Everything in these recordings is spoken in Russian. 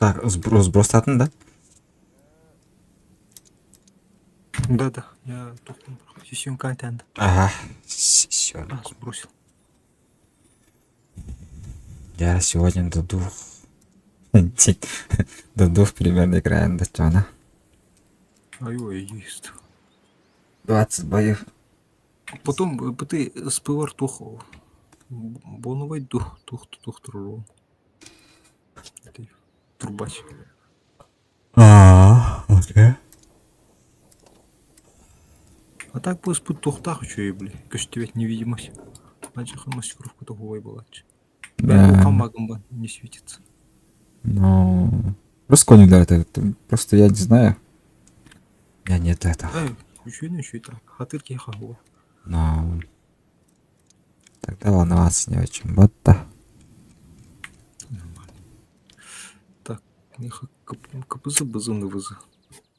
Так, сброс статын, да? Да-да, я тоқтым. Сесенка айтанды. Ага, все. Сбросил. Я сегодня до 2. До 2 примерно играем до Тёна. Ой, есть. 20 боев. Потом ты спивар тухов. Боновай тух туру. Ты трубач. Окей. А так бы спит тухтах еще и, бля. Кажется, ведь невидимость. Раньше маскировка туховой была. Бля, Да, камагамба не светится. ну... Просто не для этого. Просто я не знаю. У меня нет этого. Еще и так. Хатырки хахуа. Но... Тогда волноваться не о чем. Вот так. Нормально. Так, КПЗ базы вызы.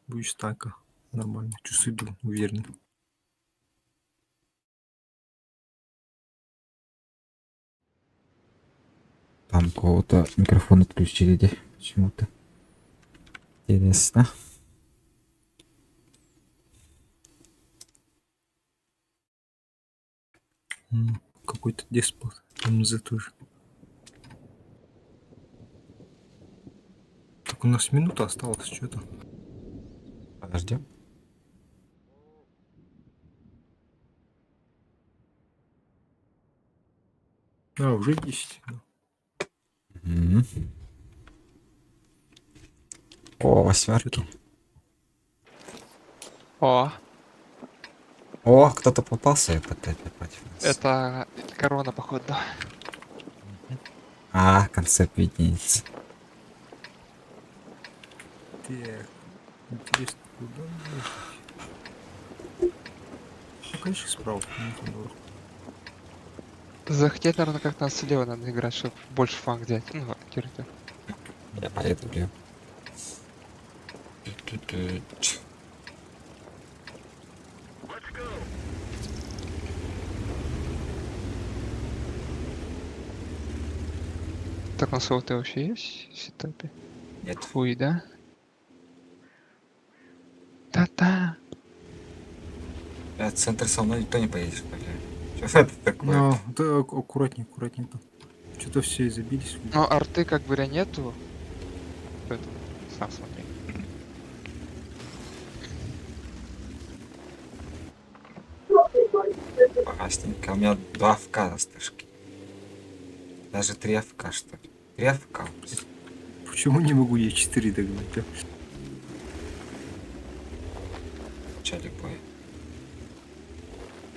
Будешь так. Нормально. Чувствую себя уверенно. Там кого-то микрофон отключили, да? Почему-то. Интересно. Какой-то деспот. МЗ тоже. Так, у нас минута осталась, что-то. Подождем. Уже 10. Да. Мгм. О, 8. Что там? О, О, кто-то попался опять против нас. это корона, походу. А, концепт виднеется. Так, интересно, куда ехать? Ну, конечно, справа. Наверх. Захотеть, наверное, как-то слева надо играть, чтобы больше фан взять. Ну, территорию. Я поеду, блин. Так, на ты вообще есть в сетапе? Нет. Хуй, да? Та-та. Центр со мной никто не поедешь, бля. Что это такое? Ну, да, аккуратнее там. Что-то все забились. Но арты как бы нету. Поэтому сам смотри. Пагасненько. У меня 2 ФК на стышке. Даже 3 ФК, что ли. 3 ФК. Почему не могу я 4 догнать? А? В начале боя.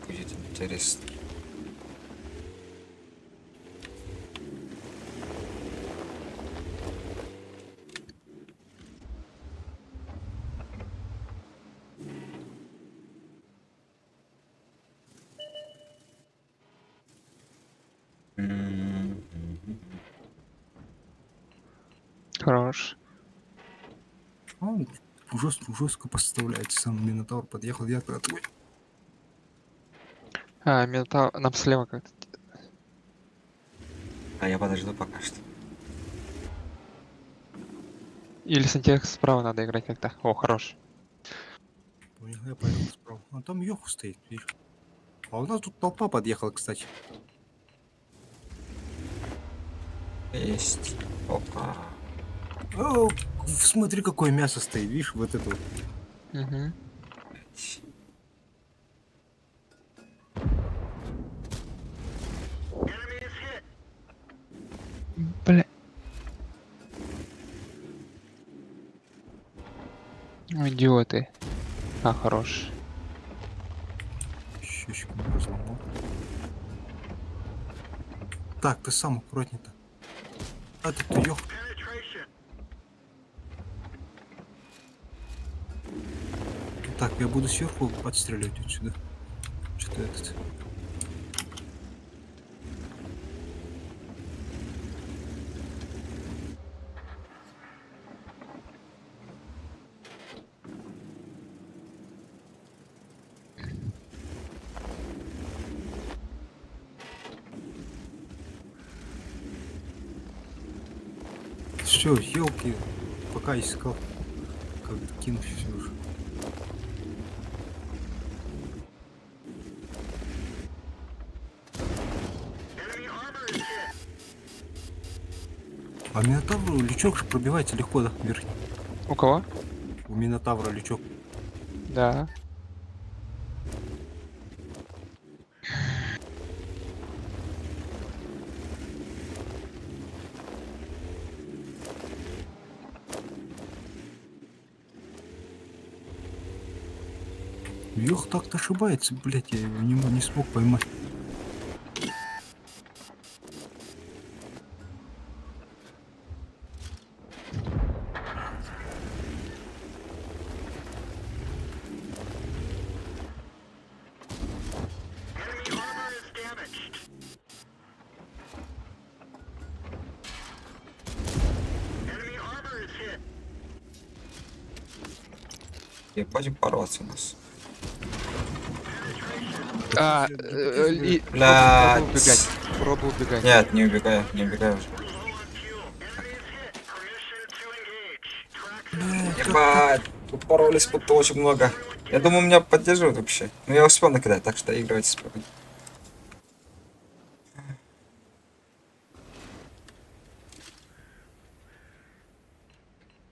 Будет интересно. Хорош. Он жестко поставляется. Сам Минотавр подъехал. Я такой. А, мента нам слева как-то. А я подожду пока что. Или сантехник справа надо играть как-то. О, хорош. Понял, я поехал справа. А там Йоху стоит, видишь. А у нас тут толпа подъехала, кстати. Есть. Опа. О, смотри, какое мясо стоит, видишь, вот это вот. Угу. Бля. Идиоты. А, хорош. Щечку не разломал. Так, ты сам аккуратнее-то. А ты Йох. Так, я буду сверху отстреливать отсюда. Что-то этот. Все, елки, пока искал. Как кинуть все уже. А Минотавру лючок же пробивается легко, да? Верхний. У кого? У Минотавра лючок. Да. Ёх, так-то ошибается, блять, я его не смог поймать. Ебать, порваться у нас. Пробуй Блядь. убегать. Пробуй убегать. Нет, не убегаю, не убегаю уже. Ебать, упоролись тут очень много. Я думаю, меня поддерживают вообще. Но я успел накидать, так что играйте спокойно.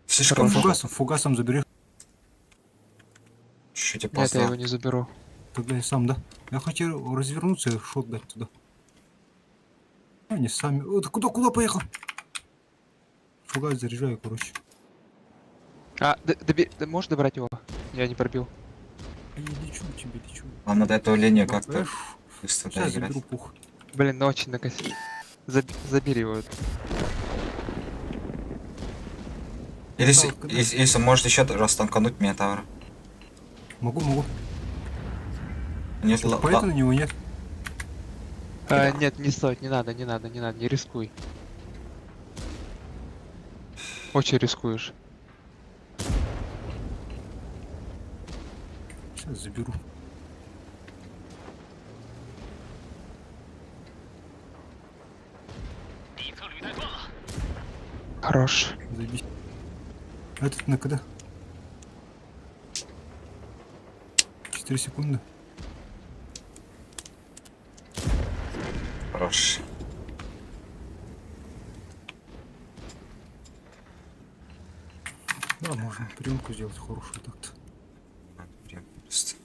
Слишком Хорошо. много. Фугасом заберешь. Чуть Нет, я опоздал. его не заберу. Тогда я сам, да? Я хотел развернуться и шот дать туда. Они сами. О, ты куда поехал? Фугас заряжаю, короче. Можешь добрать его? Я не пробил. Я лечу тебе, лечу. Нам надо эту линию как-то Понимаешь? быстро Сейчас доиграть. заберу пух. Блин, ну очень накосил. Забери его. Если может еще раз танкануть меня тавра. Могу. Нет, Поэтому на него нет. Нет, не стоит, не надо, не рискуй. Очень рискуешь. Сейчас заберу. Хорош. Заебись. Этот на когда? 4 секунды. Хорош. Да, можно приемку сделать хорошую так-то. Прям просто.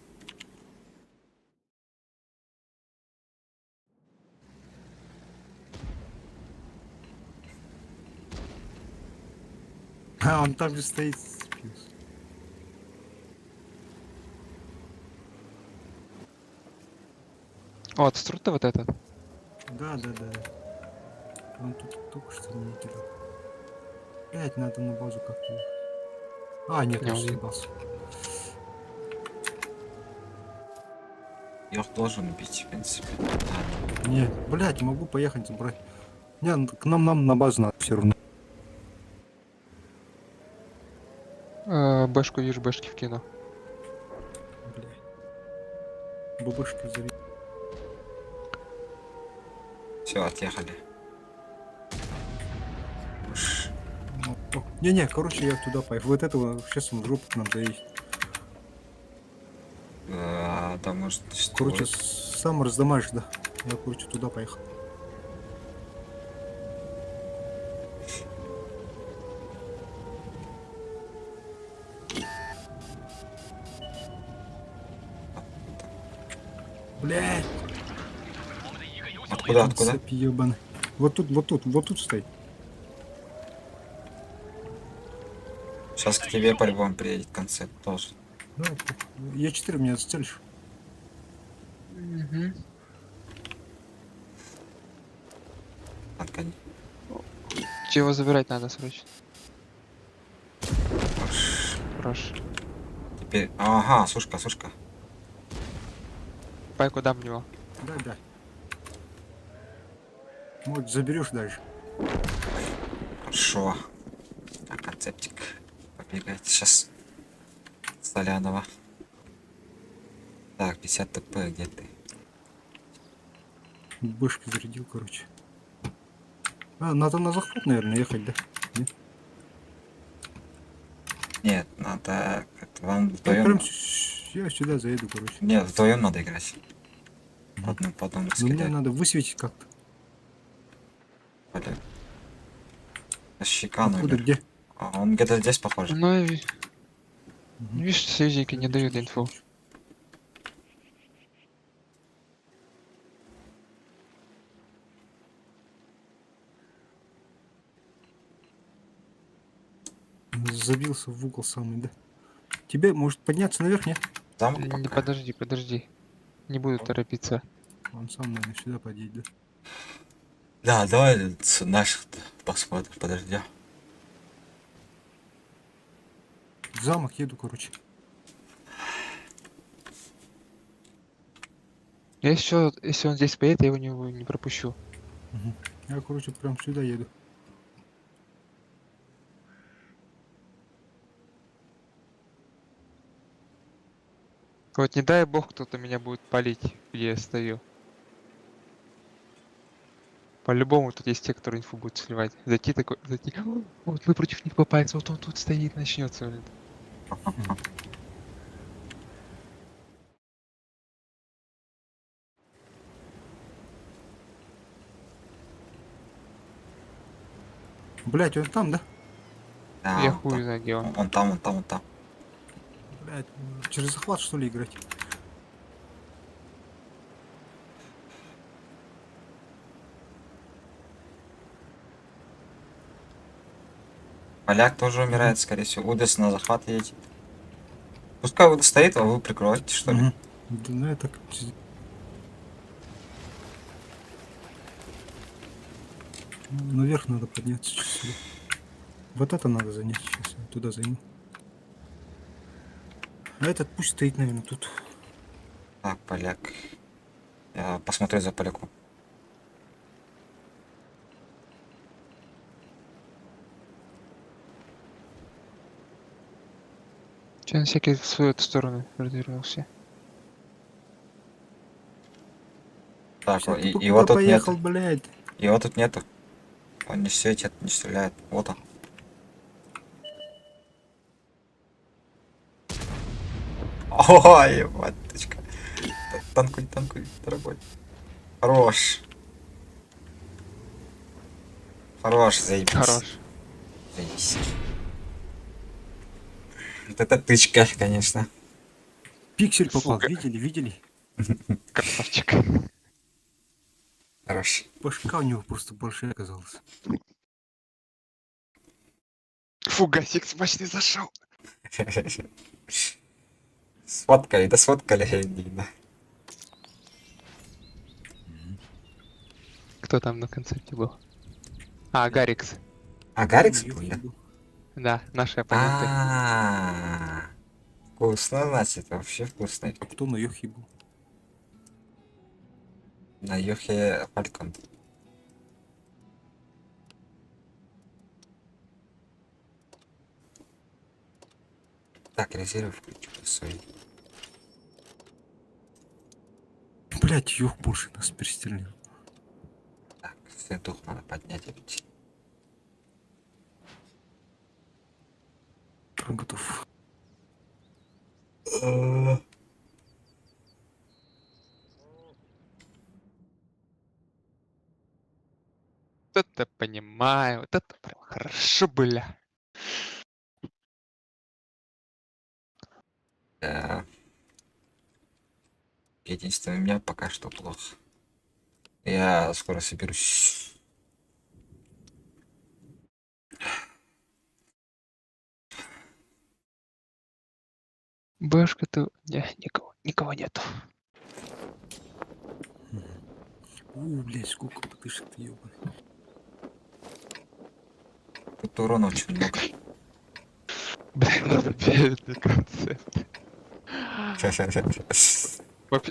А, он там же стоит. Пиздец. О, отструт вот этот. Да. Он тут только что не кидал. Блять, надо на базу как-то. А, нет, Не, я он- съебался. Я должен бить, в принципе. Не, блять, могу поехать забрать. Не, к нам на базу надо все равно. Бэшку вижу, бэшки вкину. Блять. Бабушка зарит. Все, отъехали. Уж. Не, короче, я туда поехал. Вот этого сейчас он в жопу к нам заедет. Да, может, Короче, стоит. сам раздамаешь, да. Я, короче, туда поехал. Блять, Откуда? цепь ебаный. Вот тут стоит. Сейчас к тебе по-любому приедет концепт тоже. Да, я 4 меня зацелишь. Угу. Танкани. Чего забирать надо срочно? Уж. Хорош. Теперь. Ага, сушка. Пайку дам него. Да. Может, заберешь дальше. Хорошо. Так, концептик. Побегает сейчас. Солянова. Так, 50 ТП, где ты? Бышки зарядил, короче. А, надо на заход, наверное, ехать, да? Нет? Нет, надо... Это вам Я вдвоем... прям я сюда заеду, короче. Нет, вдвоем надо играть. Мгм. По одному Но мне стрелять. надо высветить как-то. Блин. Щека Откуда, номер. где? А, он где-то здесь похож. Ну, Мгм. видишь, союзники не дают Чуть-чуть, инфу. чуть-чуть. Забился в угол самый, да? Тебе может подняться наверх, нет? Замок Не, пока. подожди, подожди. Не буду торопиться. Он сам, наверное, сюда подъедет, да? Да, давай с наших посмотрим, подожди. В замок еду, короче. Я еще, если он здесь поедет, я его не пропущу. Мгм. Я, короче, прям сюда еду. Вот не дай бог кто-то меня будет палить, где я стою. По-любому тут есть те, которые инфу будут сливать. Зайти такой, зайти. Вот мы против них попались, вот он тут стоит, начнется. Блин. Блять, он там, да? Да, Я он хуй там. знаю, где он. Он там, он там, он там. Блять, через захват что ли играть? Поляк тоже умирает, скорее всего. Удес на захват едет. Пускай Удес стоит, а вы прикроете, что ли? Мгм. Да, ну это... Наверх надо подняться сейчас сюда. Вот это надо занять сейчас. Я туда займу. А этот пусть стоит, наверное, тут. Так, поляк. Я посмотрю за поляком. Че на всякий в свою эту сторону развернулся. Так, Всякий бы его куда тут нет. поехал, блядь. Его тут нету. Он не светит, не стреляет. Вот он. Ой, маточка. Танкуй, танкуй, дорогой. Хорош. Хорош, заебись. Хорош. Заебись. Вот это тычка, конечно. Пиксель попал, Сука. видели, видели? Красавчик. Хорош. Башка у него просто большая оказалась. Фу, гасик смачный зашел. Сфоткали, да сфоткали, видно. Кто там на концерте был? А, Гарикс. А Гарикс Ну, был, ёхи да? был. Да, наши оппоненты. А, вкусно, значит, вообще вкусно. А кто на Йохе был? На Йохе Фалькон. Так, резервы включу свои. Блять, Йох больше нас перестрелил. Так, дух надо поднять опять. Готов. Вот это понимаю. Вот это прям хорошо, бля. Да. Единственное, у меня пока что плохо. Я скоро соберусь. Бэшка-то... Не, никого нету. Блять, сколько подышек-то, ёбаный. Тут урона очень много. Бля, надо бедный концерт.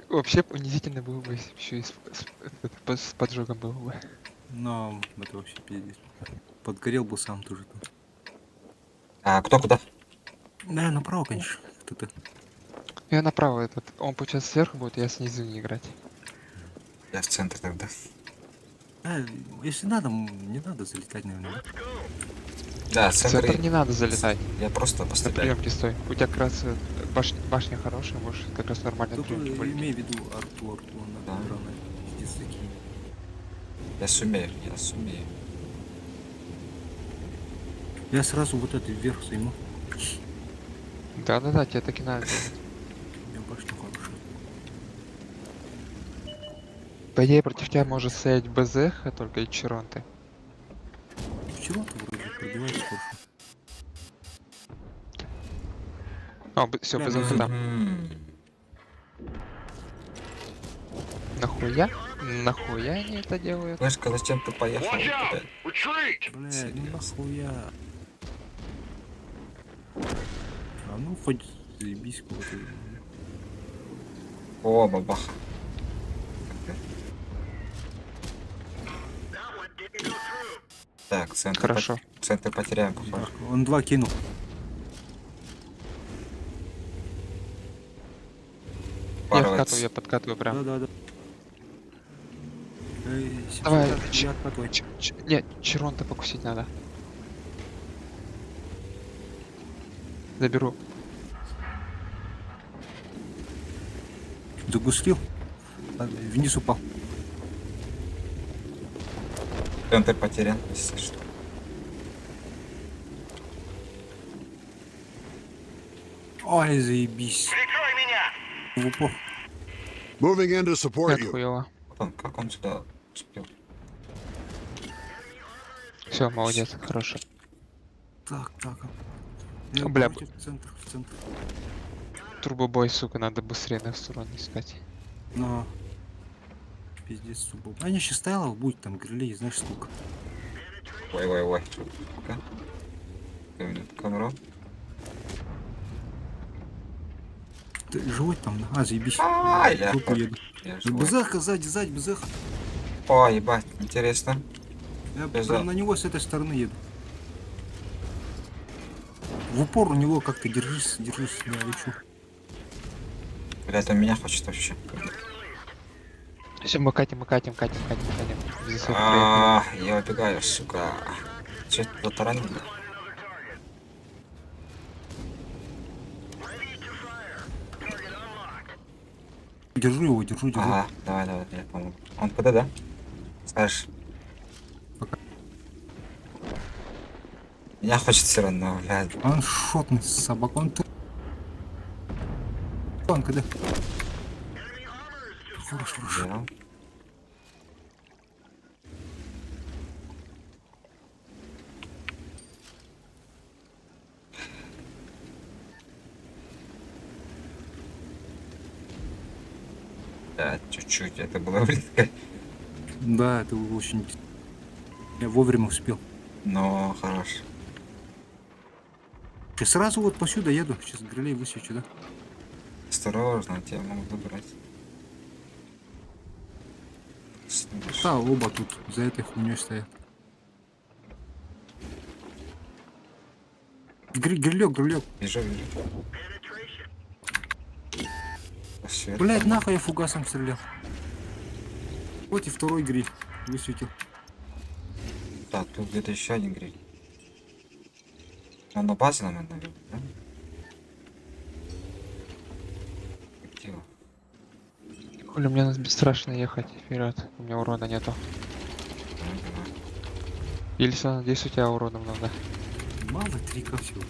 Вообще унизительно было бы, если еще и с поджогом было бы. Но это вообще пиздец. Подгорел бы сам тоже там. А кто куда? Да, направо, конечно. Кто-то. Я направо этот. Он получается сверху будет, я снизу не играть. Я в центр тогда. Если надо, не надо залетать, наверное. Да? Да, В центр центр не надо залетать. я просто На постреляю. приемке стой. У тебя как раз башня хорошая, можешь как раз нормально Только приемки полететь. имей в виду арту, она Да. драная. Пиздец такие. Я сумею, я сумею. Я сразу вот это вверх займу. Да-да-да, тебе так и надо делать. У меня башня хорошая. По идее, против тебя может стоять БЗХ, только и Чаронты. Вчера ты вроде пробиваешь скорше. Все, Да, БЗХ БЗХ. там. Нахуя? Нахуя они это делают? Слышка, зачем ты поехал? Watch out! блядь? Retreat! Бля, ну Серьезно. нахуя. А ну хоть заебись кого-то. О, бабаха. Так, центр, Хорошо. центр потеряем, похоже. Так, он 2 кинул. Я Паровец. подкатываю прям. Да. Давай, я откатываю. Нет, Чаронта покусить надо. Заберу. Загустил. Вниз упал. Центр потерян, если что. Ой, заебись. Прикрой меня! В упор. Moving in to support Нет, you. хуёво. Вот он, как он сюда успел? Все, молодец, хороший. Так. Бля, Давайте в центр. Турбобой, сука, надо быстрее на сторону искать. Но. Пиздец, суббоб. А не сейчас стоялов будет там грилей, знаешь сколько. Ой. Ну-ка. Камеру. Ты живой там? Заебись. А, я Жопу еду. живой. Бзаха, сзади, бзаха. О, ебать, интересно. Я Бза. прям на него с этой стороны еду. В упор у него как-то держись, я лечу. Блядь, он меня хочет вообще. Все, мы катим. За собой проехали. Я убегаю, сука. Че ты таранил? Держу его. Ага, давай, я помогу. Он куда, да? Скажешь? Пока. Меня хочет все равно, блядь. Он шотный собак, он тут. Танка, да? Хорош. Взял. Да, чуть-чуть, это было близко. Да, это очень... Я вовремя успел. Но хорош. Я сразу вот посюда еду. Сейчас грилей высвечу, да? Осторожно, тебя могут выбрать. Слышь. Да, оба тут за этой хуйней стоят. Грилек. Вижу. Сверху. Блять, нахуй я фугасом стрелял. Вот и второй гриль высветил. Так, тут где-то еще один гриль. Он на базе нам, наверное, да? Активно. Хули, мне надо бесстрашно ехать вперед. У меня урона нету. Давай. Или надеюсь, у тебя урона много. Мало 3 ко всего.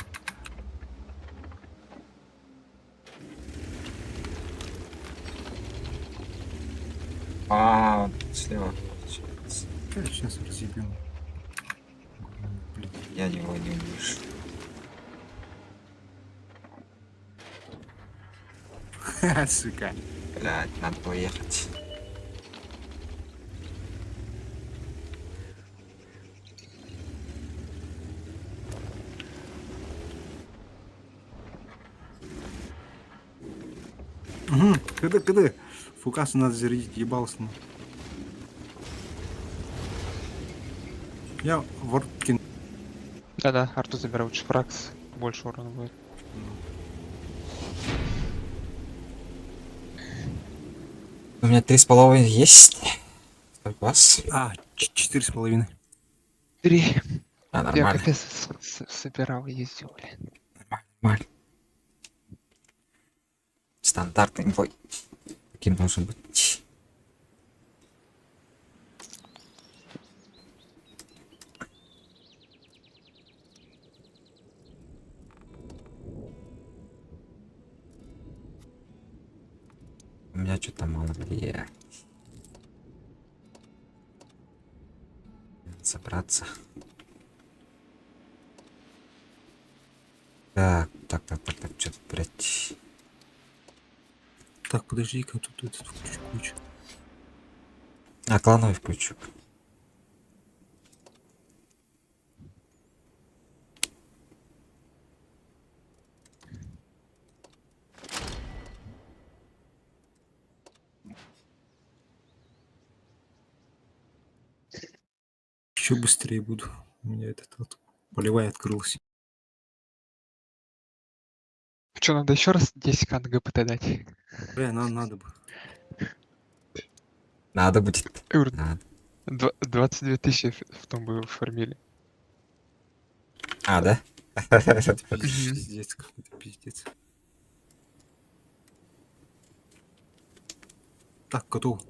А, вот слева. Получается. Сейчас разъебем. Блин. Я его не увижу. Ха, сука. Блядь, надо было ехать. Угу. Когда? Фугасы надо зарядить, ебался. Ну. Я воркин. Да, арту забирай, лучше фракс. Больше урона будет. У меня 3,5 есть. Вас. 4,5. 3. А, Я нормально. капец собирал и ездил, блин. Нормально. Стандартный бой. Таким должен быть. У меня что-то мало влияет. Надо собраться. Так, что-то, блядь. Так, подожди-ка, тут этот включу кучу. А, клановый включу. Еще быстрее буду. У меня этот вот полевая открылась. Что, надо еще раз 10к на ГПТ дать? Бля, надо бы. Надо будет. Говорю, Надо. 22 тысячи в том бы фармили. А, да? Пиздец, какой-то пиздец. Так, готов.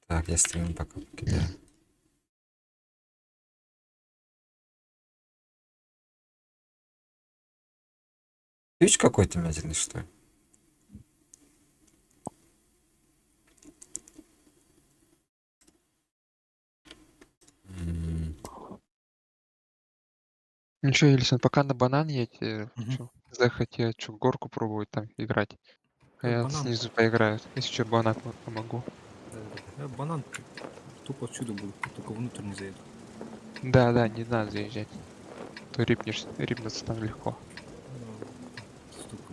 Так, я стрим пока кидаю. Твич какой-то медленный, что ли? Ну что, Ельсон, пока на банан едь, Мгм. захотел, горку пробовать там играть. А Я я банан. снизу поиграю. Если что, банан помогу. Я банан тупо отсюда буду, только внутрь не заеду. Да, не надо заезжать. То рипнуться там легко. Столько.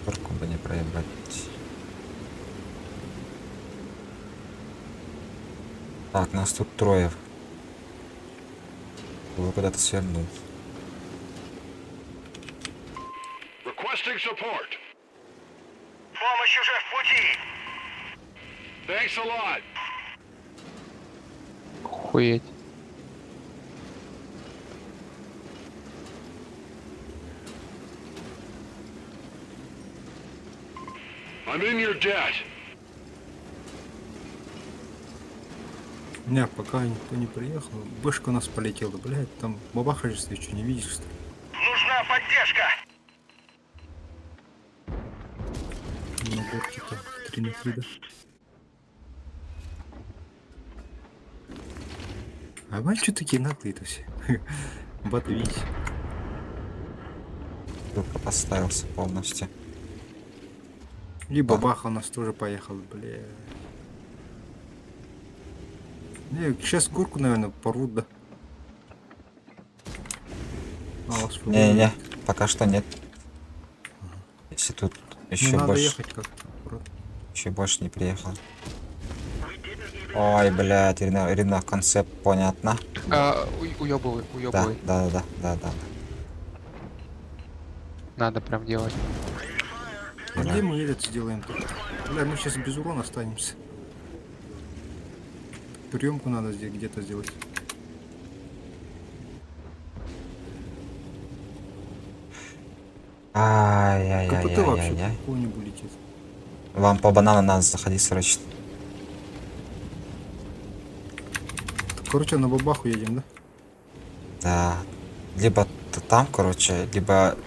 Турку бы не проебать. Так, нас тут трое. Вы куда-то свернул. Requesting support. Помощь уже в пути! Thanks a lot. Охуеть. I'm in your debt. Не, пока никто не приехал. Бэшка у нас полетела, блядь, там бабахаешься, ты что, не видишь, что ли? Нужна поддержка! На горке-то 3 на 3, да? А мать, что такие наглые-то все? Баты, видите? Турка поставился полностью. И бабаха у нас тоже поехал, бля. Не, сейчас горку, наверное, порвут, да? А, у вас Не-не-не, пока что нет. Если тут Не еще надо больше, ехать как-то. еще больше не приехал. Ой, блядь, Ирина, концепт понятно. Уебывай. Да. Надо прям делать. А где мы этот сделаем-то? Бля, мы сейчас без урона останемся. Приемку надо здесь где-то сделать. КПТ вообще Ай-яй-яй-яй-яй. какого-нибудь летит. Вам по банану надо заходить срочно. Короче, на бабаху едем, да? Да. Либо там, короче, либо...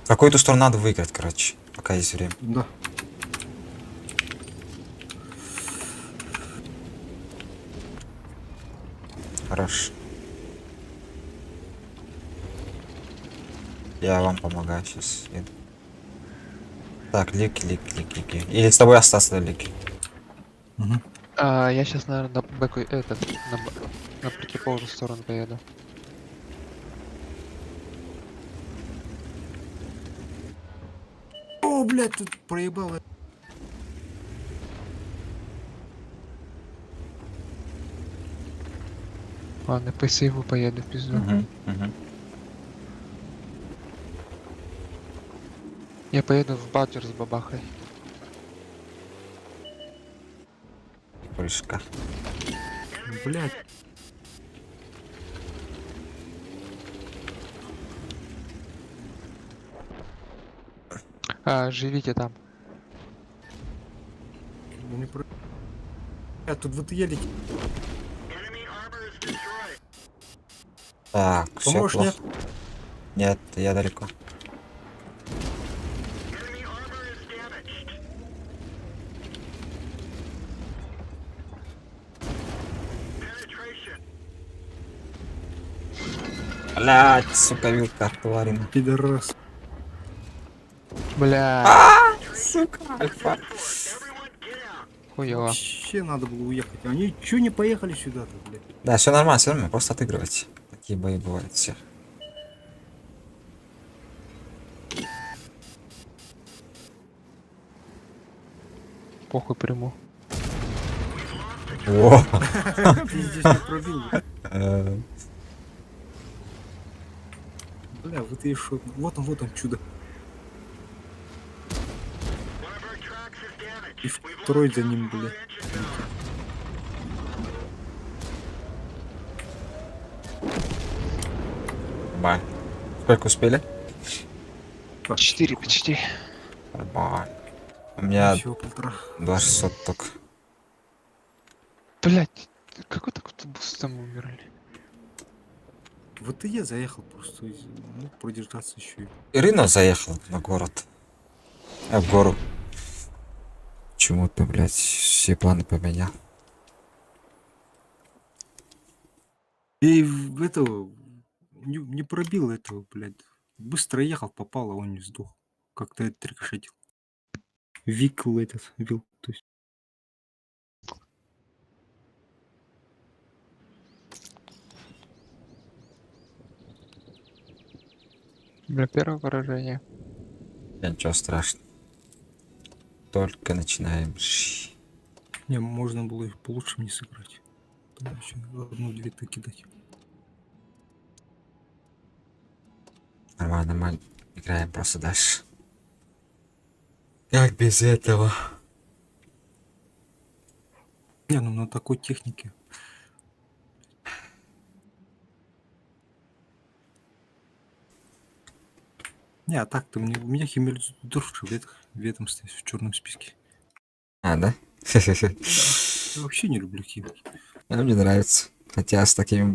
Какую-то сторону надо выиграть, короче, пока есть время. Да. Хорош. Я вам помогаю сейчас. Так, лики. Или с тобой остаться лики. Угу. Я сейчас, наверное, на бэку, на противоположную сторону поеду. О, блядь, тут проебало. Ладно, по сейву поеду в пизду. Угу. Я поеду в Баджер с бабахой. Пышка. Блядь. Живите там. Ну, не про... тут вот еле... Так, все Поможешь, плохо. нет? Нет, я далеко. Блять, сука, вилка, тварина. Пидорас. Бля, Сука, альфа. хуёво. Вообще надо было уехать. Они чё не поехали сюда-то, блядь? Да, все нормально, все нормально, просто отыгрывайте. Такие бои бывают все. Похуй приму. О! Пиздец, не пробил. Э, Бля, вот и шо. Вот он, чудо. И второй за ним, бля. Нормально. Сколько успели? 4 почти. Нормально. У меня Всего полтора. 2600 только. Блять, какой так автобус там умерли? Вот и я заехал просто. Ну, продержаться еще. Ирина заехала на город. В гору. Почему-то, блядь, все планы поменял. И этого не пробил этого, блядь. Быстро ехал, попал, а он не сдох. Как-то это рикошетил. Викл этот, вил, то есть. Бля, первое поражение. Да ничего страшного. Только начинаем. Не, можно было их получше не сыграть. Там еще одну-две кидать. Нормально, нормально. Играем просто дальше. Как без этого? Не, ну на такой технике. Не, а так-то у меня Химель Дурш в этом стоит, в черном списке. А, да? Я вообще не люблю Химель. А мне нравится. Хотя с такими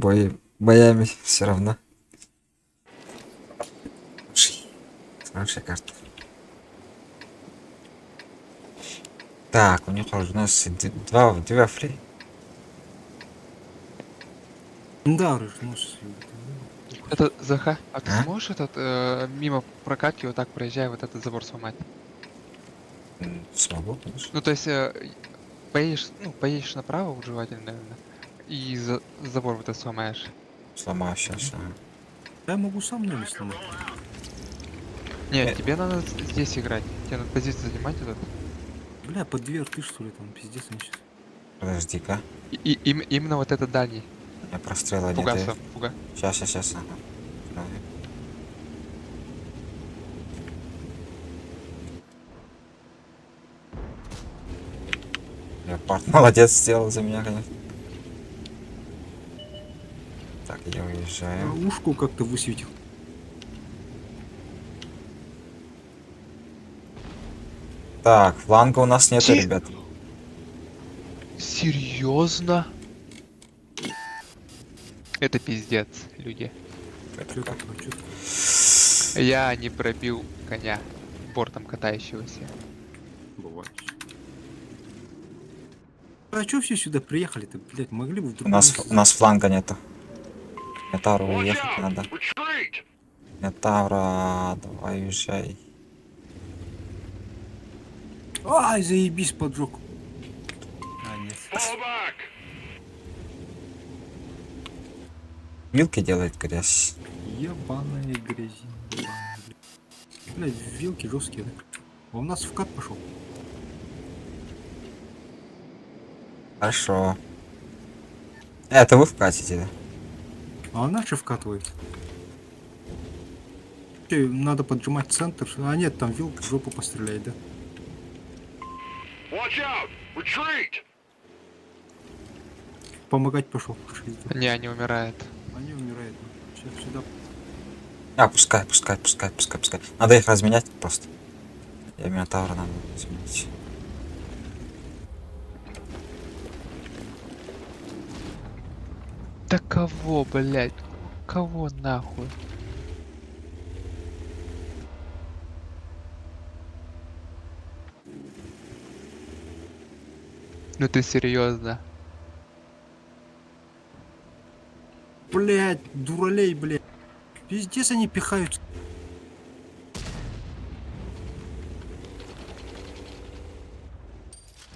боями все равно. Хорошая карта. Так, у них уже у нас два фри. Да, Рыж, ну Это Заха, а ты А? сможешь мимо прокатки вот так проезжая вот этот забор сломать? Смогу, конечно. Ну то есть поедешь направо вот желательно, наверное, и забор вот этот сломаешь. Сломаю сейчас. я могу сам немец сломать. Нет, тебе надо здесь играть. Тебе надо позицию занимать этот. Бля, под две рты, что ли, там, пиздец, они сейчас. Подожди-ка. Именно вот этот дальний. У меня прострела нет. Пугаса, пуга. Сейчас. Ага. Давай. Леопард молодец, сделал за меня, конечно. Так, я уезжаю. Ушку как-то высветил. Так, фланга у нас нету, Ти- ребят. Серьезно? Это пиздец, люди. Чё такое, чё такое? Я не пробил коня бортом катающегося. Бывает. А чё все сюда приехали-то, блядь, могли бы в У другом нас, месте у нас фланга нету. Метавра Watch уехать out! надо. Retreat! Метавра, давай уезжай. Ай, заебись, поджог. А, нет. Fall back! Вилки делает грязь. Ебаная грязь. Блядь, вилки жесткие, да? А у нас вкат пошел. Хорошо. Это вы вкатите, да? А наши вкатывают. Надо поджимать центр. А нет, там вилка в жопу пострелять, да? Watch out! Retreat! Помогать пошел. Не, они умирают. Они умирают. Сейчас сюда. А, пускай. Надо их разменять просто. Я Минотавра надо разменять. Да кого, блядь? Кого нахуй? Ну ты серьезно? Блять, дуралей, блять. Пиздец они пихают.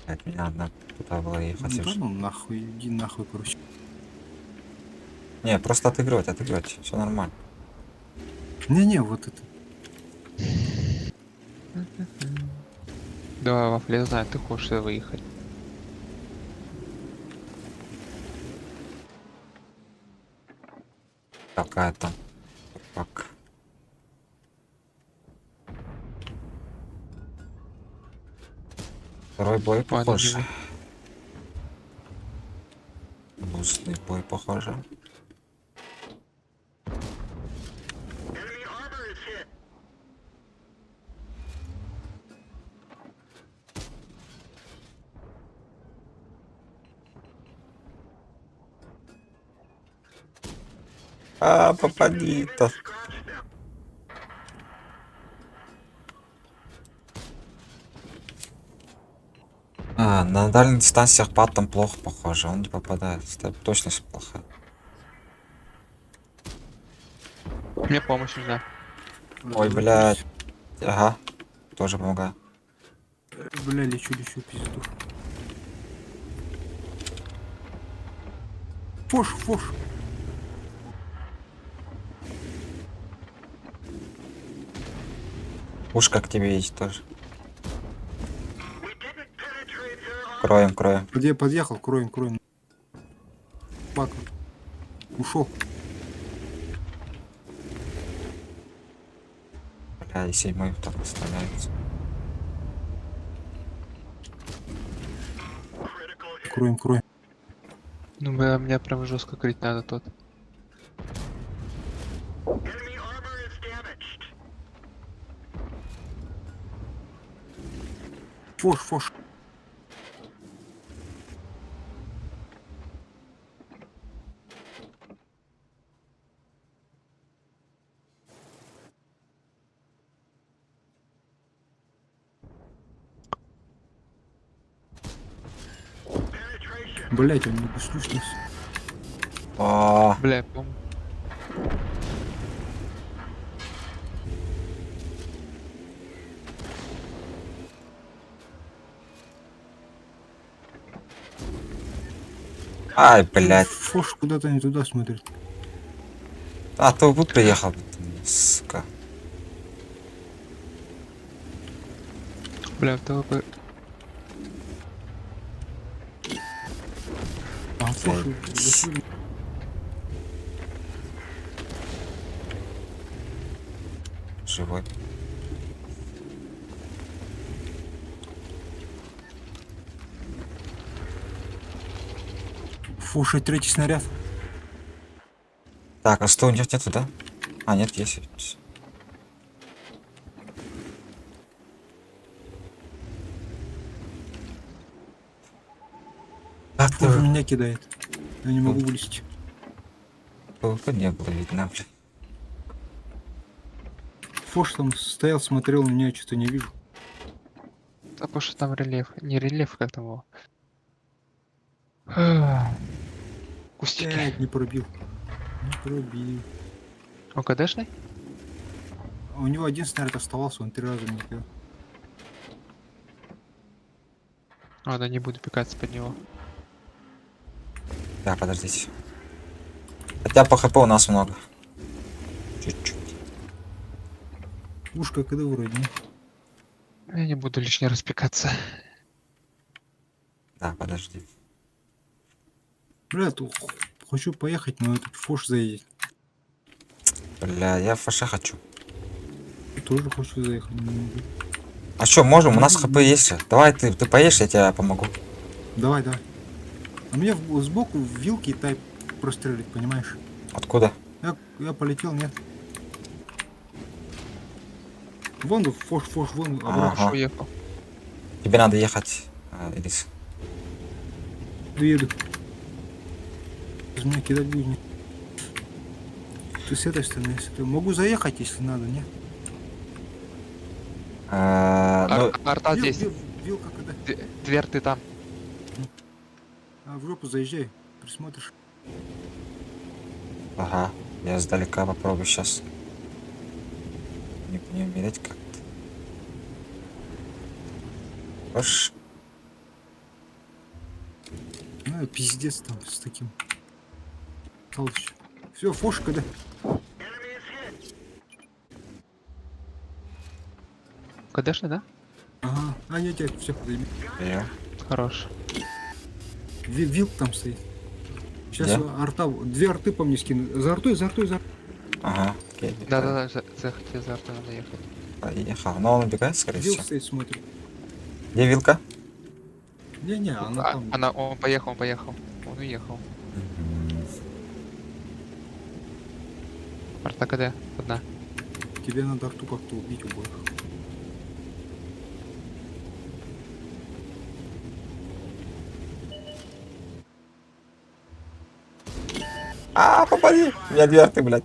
Блядь, мне надо туда было ехать. Да ну нахуй, иди нахуй, короче. Не, просто отыгрывать. Все нормально. Не-не, вот это. Давай, Вафля, я знаю, ты хочешь сюда выехать. Какая там. Как. Второй бой Ладно, похож. не Бустный бой похоже. А, попади-то. А, на дальних дистанциях пад там плохо похоже, он не попадает. Это точность плохая. Мне помощь нужна. Ой, блядь. Ага, тоже помогаю. Бля, лечу, пизду. Фош. Ушка к тебе едет тоже. Кроем. Где подъехал? Кроем. Пака. Ушел. Бля, и 7-й так оставляется. Кроем. Ну, мне прям жестко крыть надо тут. Фош. Блять, он не послушался. О, Бля, я помню. ай, блядь. Фош куда-то не туда смотрит. А, то вы приехал, сука. Бля, в ТВП. А Фош Живой. Фош, и третий снаряд. Так, а 100 нету, да? А, нет, есть. Так, Фош меня кидает. Я не могу вылезти. ТВП не было видно, блин. Фош там стоял, смотрел на меня, что-то не вижу. А потому что там рельеф. Не рельеф, как там его. Кустики. Блять, не пробил. Он КДшный? А у него один снаряд оставался, он 3 раза не кидал. Ладно, не буду пикаться под него. Да, подождите. Хотя по хп у нас много. Чуть-чуть. Ушко когда вроде, не? Я не буду лишний раз пикаться. Да, подожди. Бля, хочу поехать, но этот Фош заедет. Бля, я фаша хочу. Я тоже хочу заехать. но не могу. А что, можем? У нас хп есть. Давай ты поешь, я тебе помогу. Давай, давай. А мне сбоку вилки тайп прострелить, понимаешь? Откуда? Я полетел, нет. Вон, фош, вон, обратно. Ага. Уехал. Тебе надо ехать, Элис. Еду. Без меня кидать будет. Ты с этой стороны, с этой. Могу заехать, если надо, нет? Ну, Арта здесь. Вилка когда? Дверь ты там. А в жопу заезжай, присмотришь. ага. Я сдалека попробую сейчас. Не умереть как-то. Хорош. Ну, пиздец там с таким. Толщ. Все, фош когда? Конечно, да? Ага. А, нет, все, подойми. Я. Хорош. Вилк там стоит. Сейчас Да? арта, две арты по мне скину. За артой. Ага, окей. Да-да-да, захотел за артой надо ехать. Поехал. Но он убегает, скорее Вилк всего. стоит, смотрит. Где вилка? Не, она там. Он поехал. Он уехал. Арта КД, одна. Тебе надо арту как-то убить обоих. Попади! У меня две арты, блядь.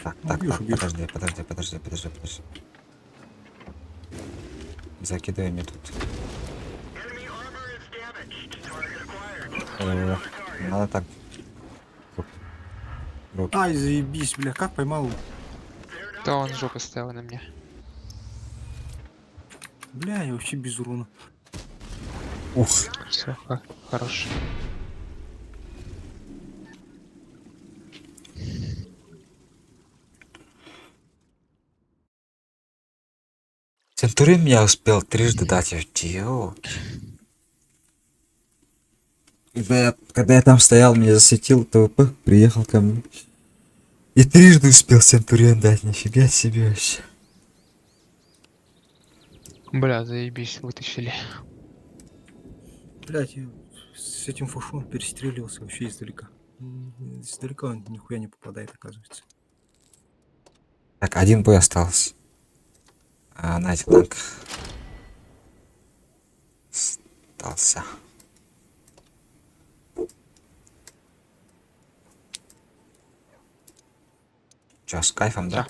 Так, Убьешь. подожди. Закидывай мне тут. Надо так. Ай, заебись, бля, как поймал? Да он жопу стоял на мне. Бля, я вообще без урона. Ух. Все, хорош. Центурин я успел трижды дать ее. Когда я там стоял, меня засветил ТВП, приехал ко мне. И трижды успел Центурион дать, нифига себе вообще. Бля, заебись, вытащили. Блять, я с этим фушом перестреливался вообще издалека. Издалека он нихуя не попадает, оказывается. Так, один бой остался. На этих танках. Остался. Чё, с кайфом, да?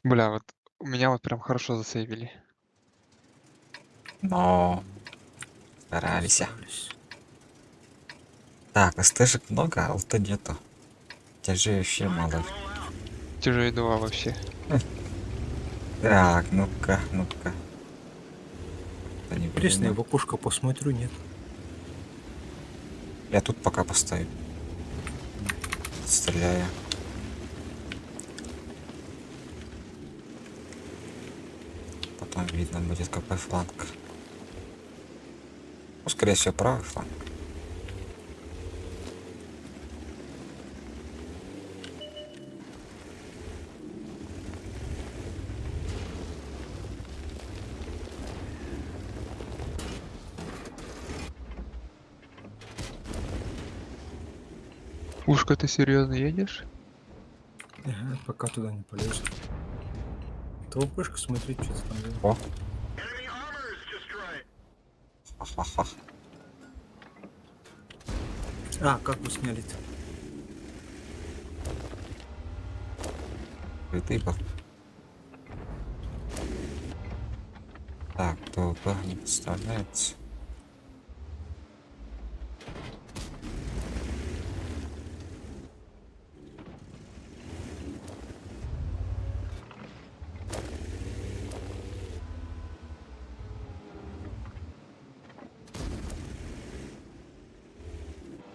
Бля, вот меня вот прям хорошо засейвили. Но старались. Старались. Так, СТшек много, а ЛТ нету. Тяжи вообще мало. Тяжелее 2 вообще. Так, ну-ка. Да не Интересно, я видно. в окошко посмотрю, нет. Я тут пока постою. Стреляю. Потом видно будет какой фланг. Ну, скорее всего, правый фланг. Ушка, ты серьезно едешь? Ага, пока туда не полезу. То окошко смотреть, что-то там делать. О, Enemy armor is destroyed. ха-ха-ха. А, как вы сняли-то? Ты был. Так, ТВП не подставляется.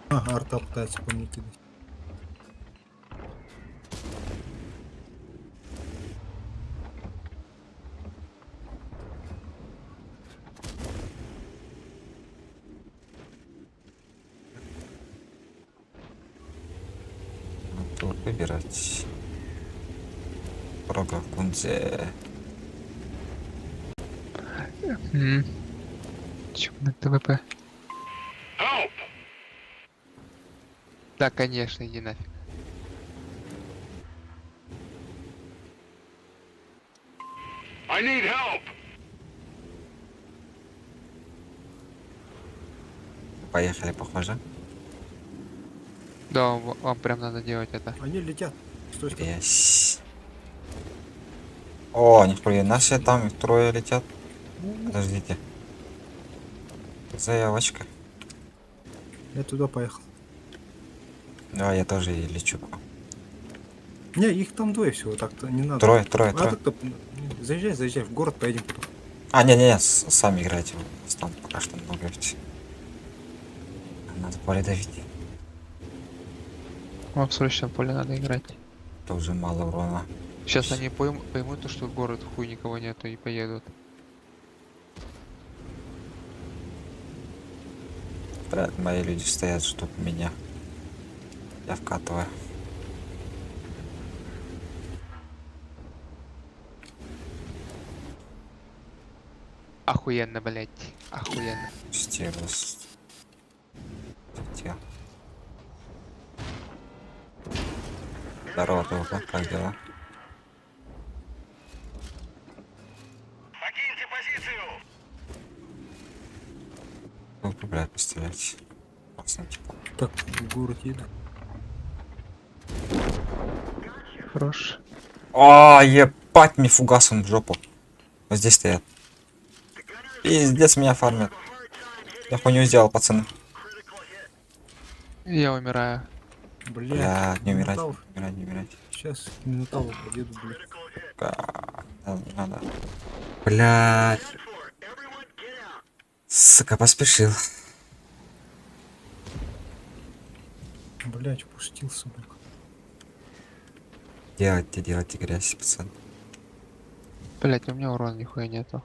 Ага, арта пытается по мне кидать. Тут выбирать. Рога Кунзе. Чё на ТВП? Help! Да, конечно, иди нафиг. I need help! Поехали, похоже. Да, вам прям надо делать это. Они летят. Стой, стой. Есть. О, ни хрена себе, там их трое летят. Подождите. Заявочка. Я туда поехал. Да, я тоже и лечу. Не, их там двое всего, так-то не надо. Трое. А так-то заезжай, в город поедем потом. А, не, сами играйте. Там пока что много ведь. Надо поле давить. Вам в срочном поле надо играть. Тоже мало урона. Сейчас они поймут, то, что город хуй никого нету и поедут. Блядь, мои люди стоят, ждут меня. Я вкатываю. Охуенно, блять. Охуенно. Стерлась. Здорово, Толка, как дела? Покиньте позицию! Толку, блядь, пострелять. Классно, типа. Так, в город еду. Хорош. О, ебать, мне фугасом в жопу. Вот здесь стоят. Пиздец, меня фармят. Я хуйню сделал, пацаны. Я умираю. Бля, не умирать, Минотавр. не умирать. Сейчас к Минотавру подъеду, блядь. Надо. Блядь. Сука, поспешил. Блядь, пустился, блядь. Делайте грязь, пацан. Блять, у меня урона нихуя нету.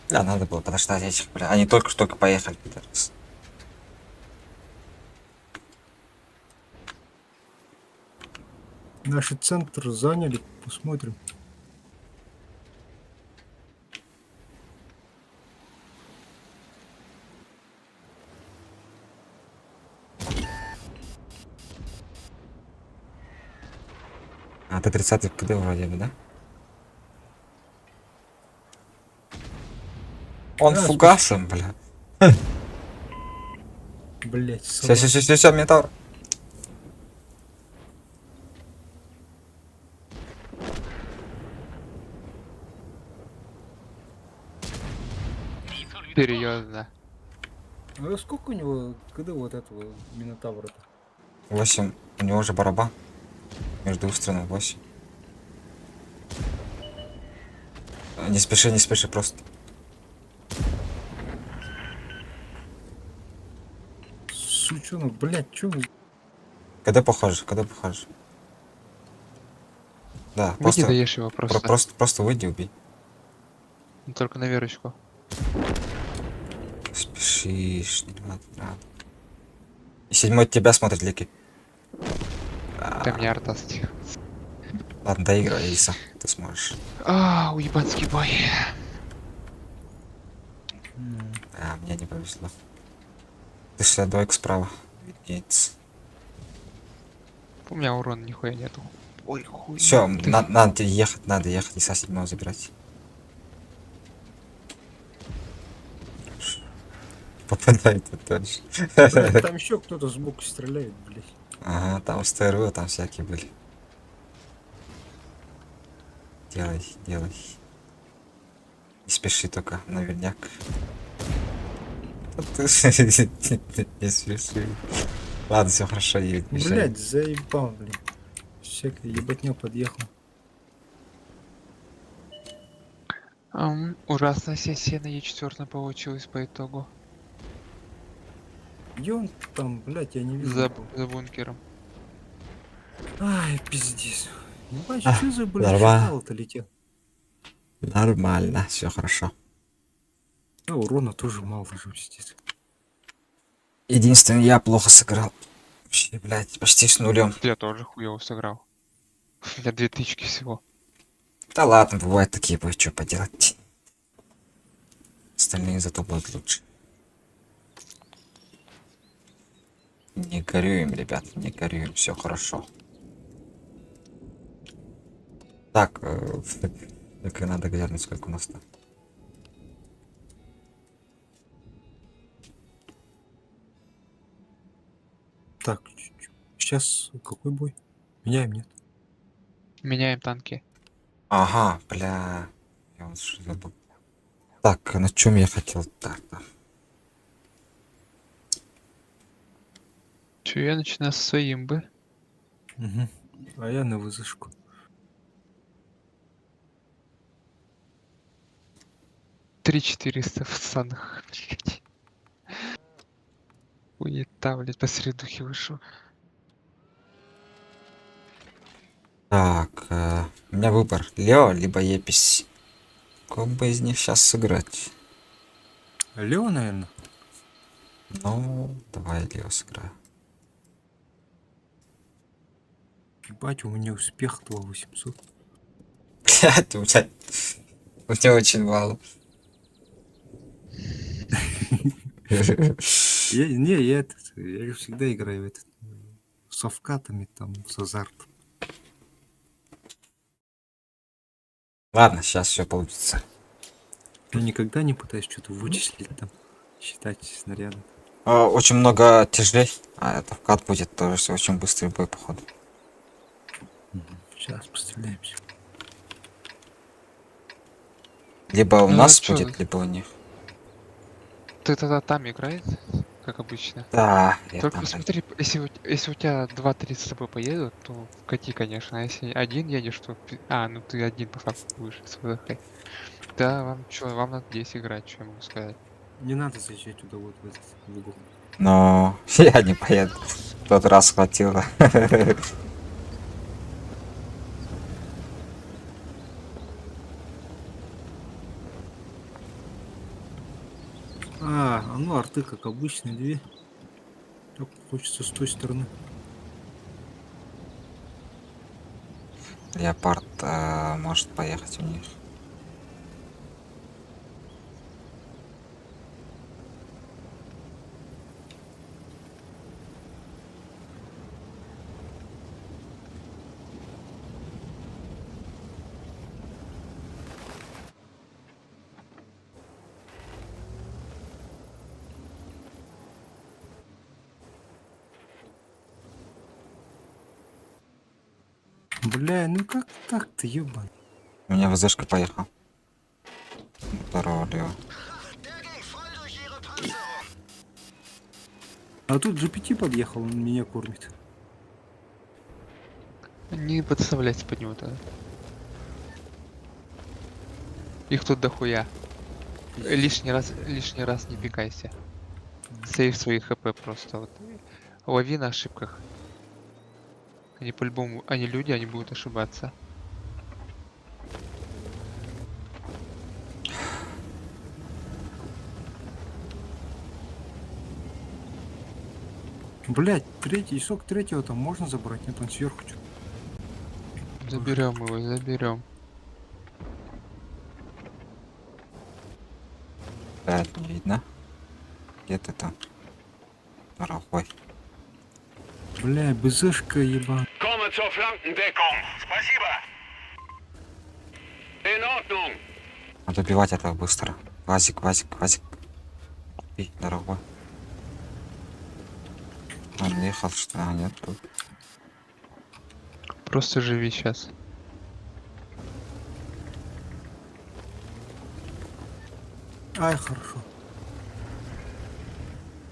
Да, надо было подождать этих, бля. Они только поехали, пидорас. Наш центр заняли, посмотрим. А, ты 30-й КД вроде бы, да? Он Да, фугасом, бля. Блядь, Все, металл. Серьезно. А сколько у него, когда вот этого Минотавра-то? 8. У него же барабан. Между выстрелом 8. Не спеши, просто. Сучонок, блядь, чё вы? КД похоже. Да, Выйди, даешь его просто. просто выйди, убей. Только на верочку. Спешишь, не надо. И 7-й тебя смотрит, Лики. Ты мне артаст. Ладно, доиграй, Иса, ты сможешь. Уебанский бой. А, мне не повезло. 62 справа. Виднеется. У меня урона нихуя нету. Ой, хуй. Все, надо тебе ехать, Иса 7 забирать. Попадает тоже. Блядь, там еще кто-то сбоку стреляет, блядь. Ага, там СТРУ, там всякие были. Делай, делай. Не спеши только, наверняк. Не спеши. Ладно, все хорошо, едет. Блядь, заебал, блин. Всякая ебатня подъехал. Ужасная сессия на Е4 получилась по итогу. Где он там, блядь, я не вижу. За, никого. за бункером. Ай, пиздец. Ебать, А, что за, блядь, нормально. шакал-то летел? Нормально, все хорошо. А урона тоже мало же, пиздец. Единственное, я плохо сыграл. Вообще, блядь, почти с нулем. Я тоже хуёво сыграл. У меня 2 тычки всего. Да ладно, бывают такие, что поделать. Остальные зато будут лучше. Не горюем, ребят, не горюем, все хорошо. Так, так и надо глянуть, сколько у нас там. Так, сейчас какой бой? Меняем, нет? Меняем танки. Ага, бля. Я вот что забыл. Так, на чем я хотел? Так, да. Чё, я начинаю со своей имбы. Угу. А я на вызышку. Три 400 в санах, блядь. Хуета, блядь, посредухи вышел. Так, у меня выбор. Лео, либо Епись. Какого бы из них сейчас сыграть? Лео, наверное. Ну, давай Лео сыграю. Ебать, у меня успех 2800. Блядь, у тебя очень мало. Я же всегда играю в этот, с вкатами, там, с азартом. Ладно, сейчас все получится. Я никогда не пытаюсь что-то вычислить там, считать снаряды. Очень много тяжелей, а это вкат будет тоже всё очень быстрый бой, походу. Сейчас постреляемся. Либо у Ну, нас чё, будет, либо у них. Ты тогда там играет, как обычно. Да, я Только там. смотри, если у тебя 2-3 с тобой поедут, то вкати, конечно. А если один едешь, то... ну ты один по факту будешь с ВДХ. Да, вам чё, вам надо здесь играть, что я могу сказать. Не надо заезжать туда вот в этот в угол. Но я не поеду. В тот раз хватило. Ну арты как обычные две. Так хочется с той стороны. Леопард может поехать у них. Бля, ну как так-то, ебан? У меня ВЗшка поехал. Здорово, Лео. А тут GPT подъехал, он меня кормит. Не подставляйся под него тогда. Их тут дохуя. Лишний раз не пикайся. Сейв свои хп просто. Вот. Лови на ошибках. Они по-любому, они люди, они будут ошибаться. Блять, третий сок третьего там можно забрать? Нет, он сверху что. Заберем его, заберем. Да, не видно. Где ты там? Дорогой. Бля, БЗшка ебан. Komme zur Flankendeckung. Спасибо. In Ordnung. Надо убивать этого быстро. Вазик. Бей, дорогой. Он ехал, что ли? Нет, тут. Просто живи сейчас. Ай, хорошо.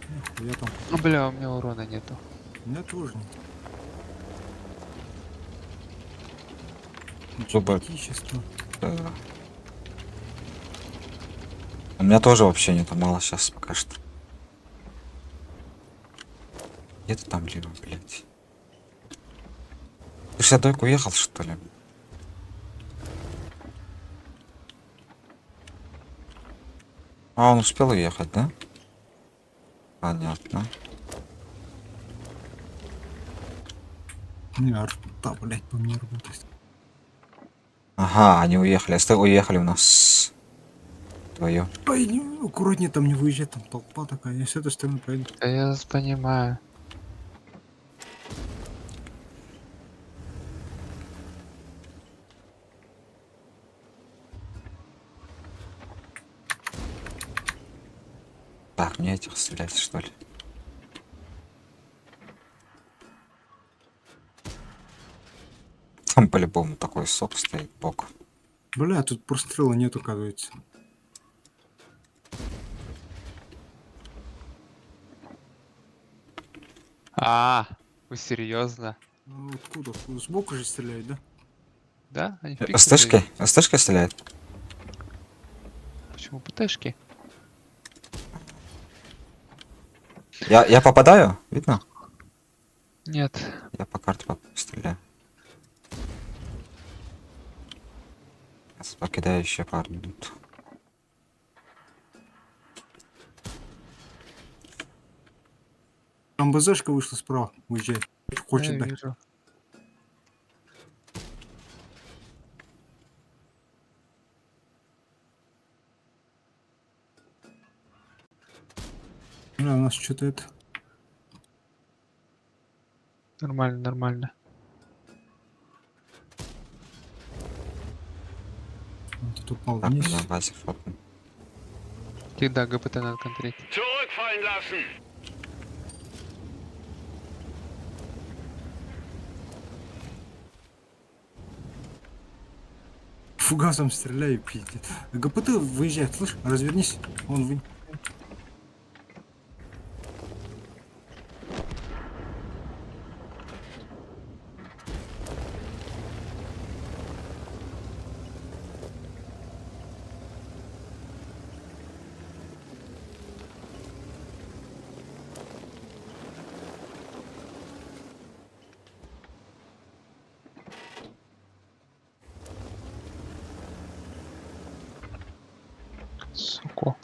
Нихуя там. Ну, бля, у меня урона нету. У меня тоже нет. Зубы. Эстетичество. Да. У меня тоже вообще нету, мало сейчас пока что. Где ты там, Лима, блядь? Ты же далеко уехал, что ли? А, он успел уехать, да? Понятно. Не, арта, блядь, по мне работает. Ага, они уехали. Уехали у нас. Твое. Ай, аккуратнее там не выезжать, там толпа такая. Я с этой стороны пойду. Да я понимаю. Так, мне этих стрелять, что ли? Там по-любому такой сок стоит, бок. Бля, тут прострела нет, оказывается. Вы серьезно? Ну, откуда? Сбоку же стреляют, да? Да? Они в пиксель СТшкой? дают. СТшкой стреляет? Почему ПТшки? Я попадаю? Видно? Нет. Я по карте стреляю. Сейчас покидаю еще пару минут. Там БЗшка вышла справа, уезжает. Хочет, Я да? вижу. Бля, у нас что-то это... Нормально, нормально. Он тут упал Так, вниз. на базе фото. Да, ГПТ надо контролить. Zurückfallen lassen. Фугасом стреляю, пиздец. ГПТ выезжает, слышь, развернись. Он вы... Сука.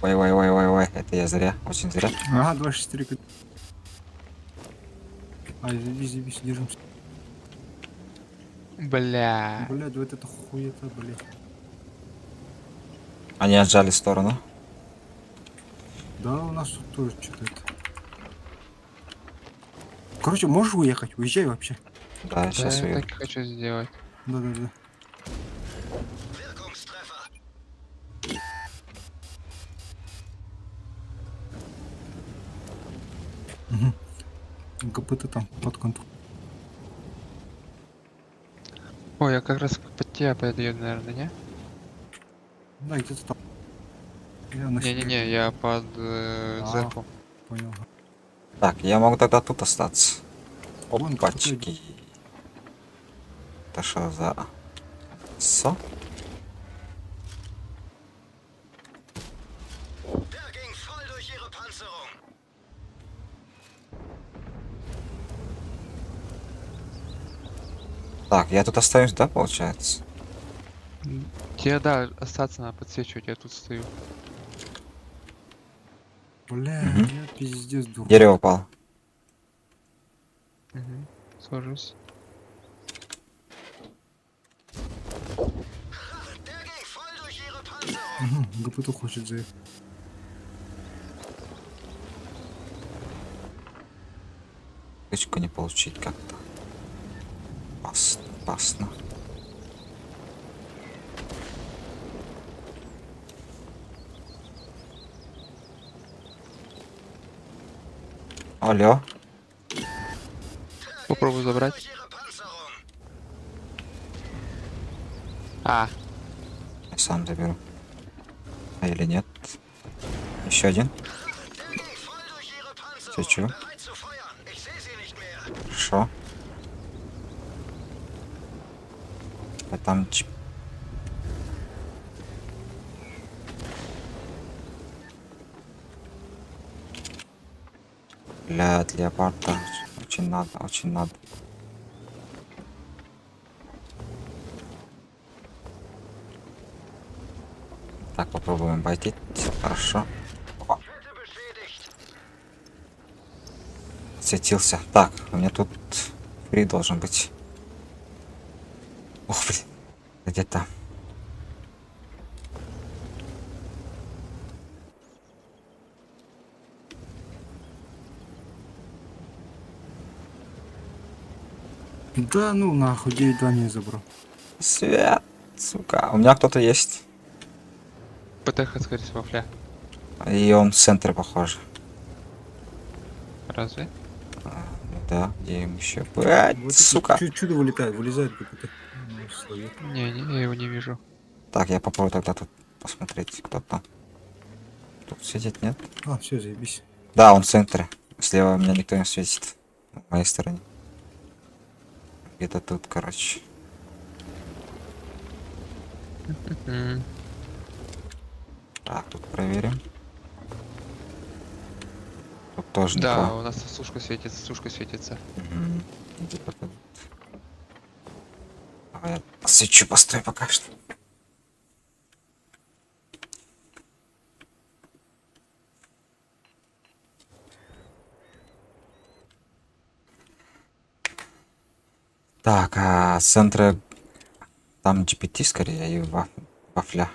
Ой, это я зря, очень зря. Ага, 24. Ай, забись, держимся. Бля. Блядь, вот это хуета, блядь. Они отжали в сторону. Да, у нас тут тоже что-то это. Короче, можешь уехать? Уезжай вообще. Да, Да, сейчас я уеду. так и хочу сделать. Да-да-да. Угу. ГПТ там под контролем. Ой, я как раз под тебя подъеду, наверное, не? Да, где-то там. Я на себя Не-не-не, я под А. Зеху. понял. Так, я могу тогда тут остаться. Вон Опачки. Это что за... Со? Der ging voll durch ihre Panzerung. Так, я тут остаюсь, да, получается? Тебе, да, остаться надо подсвечивать, я тут стою. Бля, я пиздец дур. Дерево упало. Угу. Сложусь. Der ging voll durch ihre Panzerung. Угу, ГПТ хочет заехать. Тычку не получить как-то. Опасно, опасно. Алло. Попробую забрать. Durch ihre Panzerung. А, Я сам заберу. А или нет? Еще один. Der ging voll durch ihre Panzerung. Чё-чё? Bereit zu feuern. Ich sehe sie nicht mehr. Хорошо. А там Блядь, леопарда. Очень надо, очень надо. Так, попробуем обойти. Хорошо. Kette beschädigt. Светился. Так, у меня тут фри должен быть. Ох, блин. Где там? Да ну нахуй, 9-2 не забрал. Свет, сука. У меня кто-то есть. ПТХ, скорее всего, фля. И он в центре, похоже. Разве? Да, где им еще? Блядь, Вот сука. чудо вылетает, вылезает КПТ. Ну, словил. Не, я его не вижу. Так, я попробую тогда тут посмотреть, кто там. Тут сидит, нет? А, все, заебись. Да, он в центре. Слева у меня никто не светит. На моей стороне. Где-то тут, короче. М, Так, тут проверим. Тут тоже Да, никого. у нас сушка светится, сушка светится. Мгм. Иди пока. Давай я посвечу, постой пока что. Так, а центры там GPT скорее и вафля.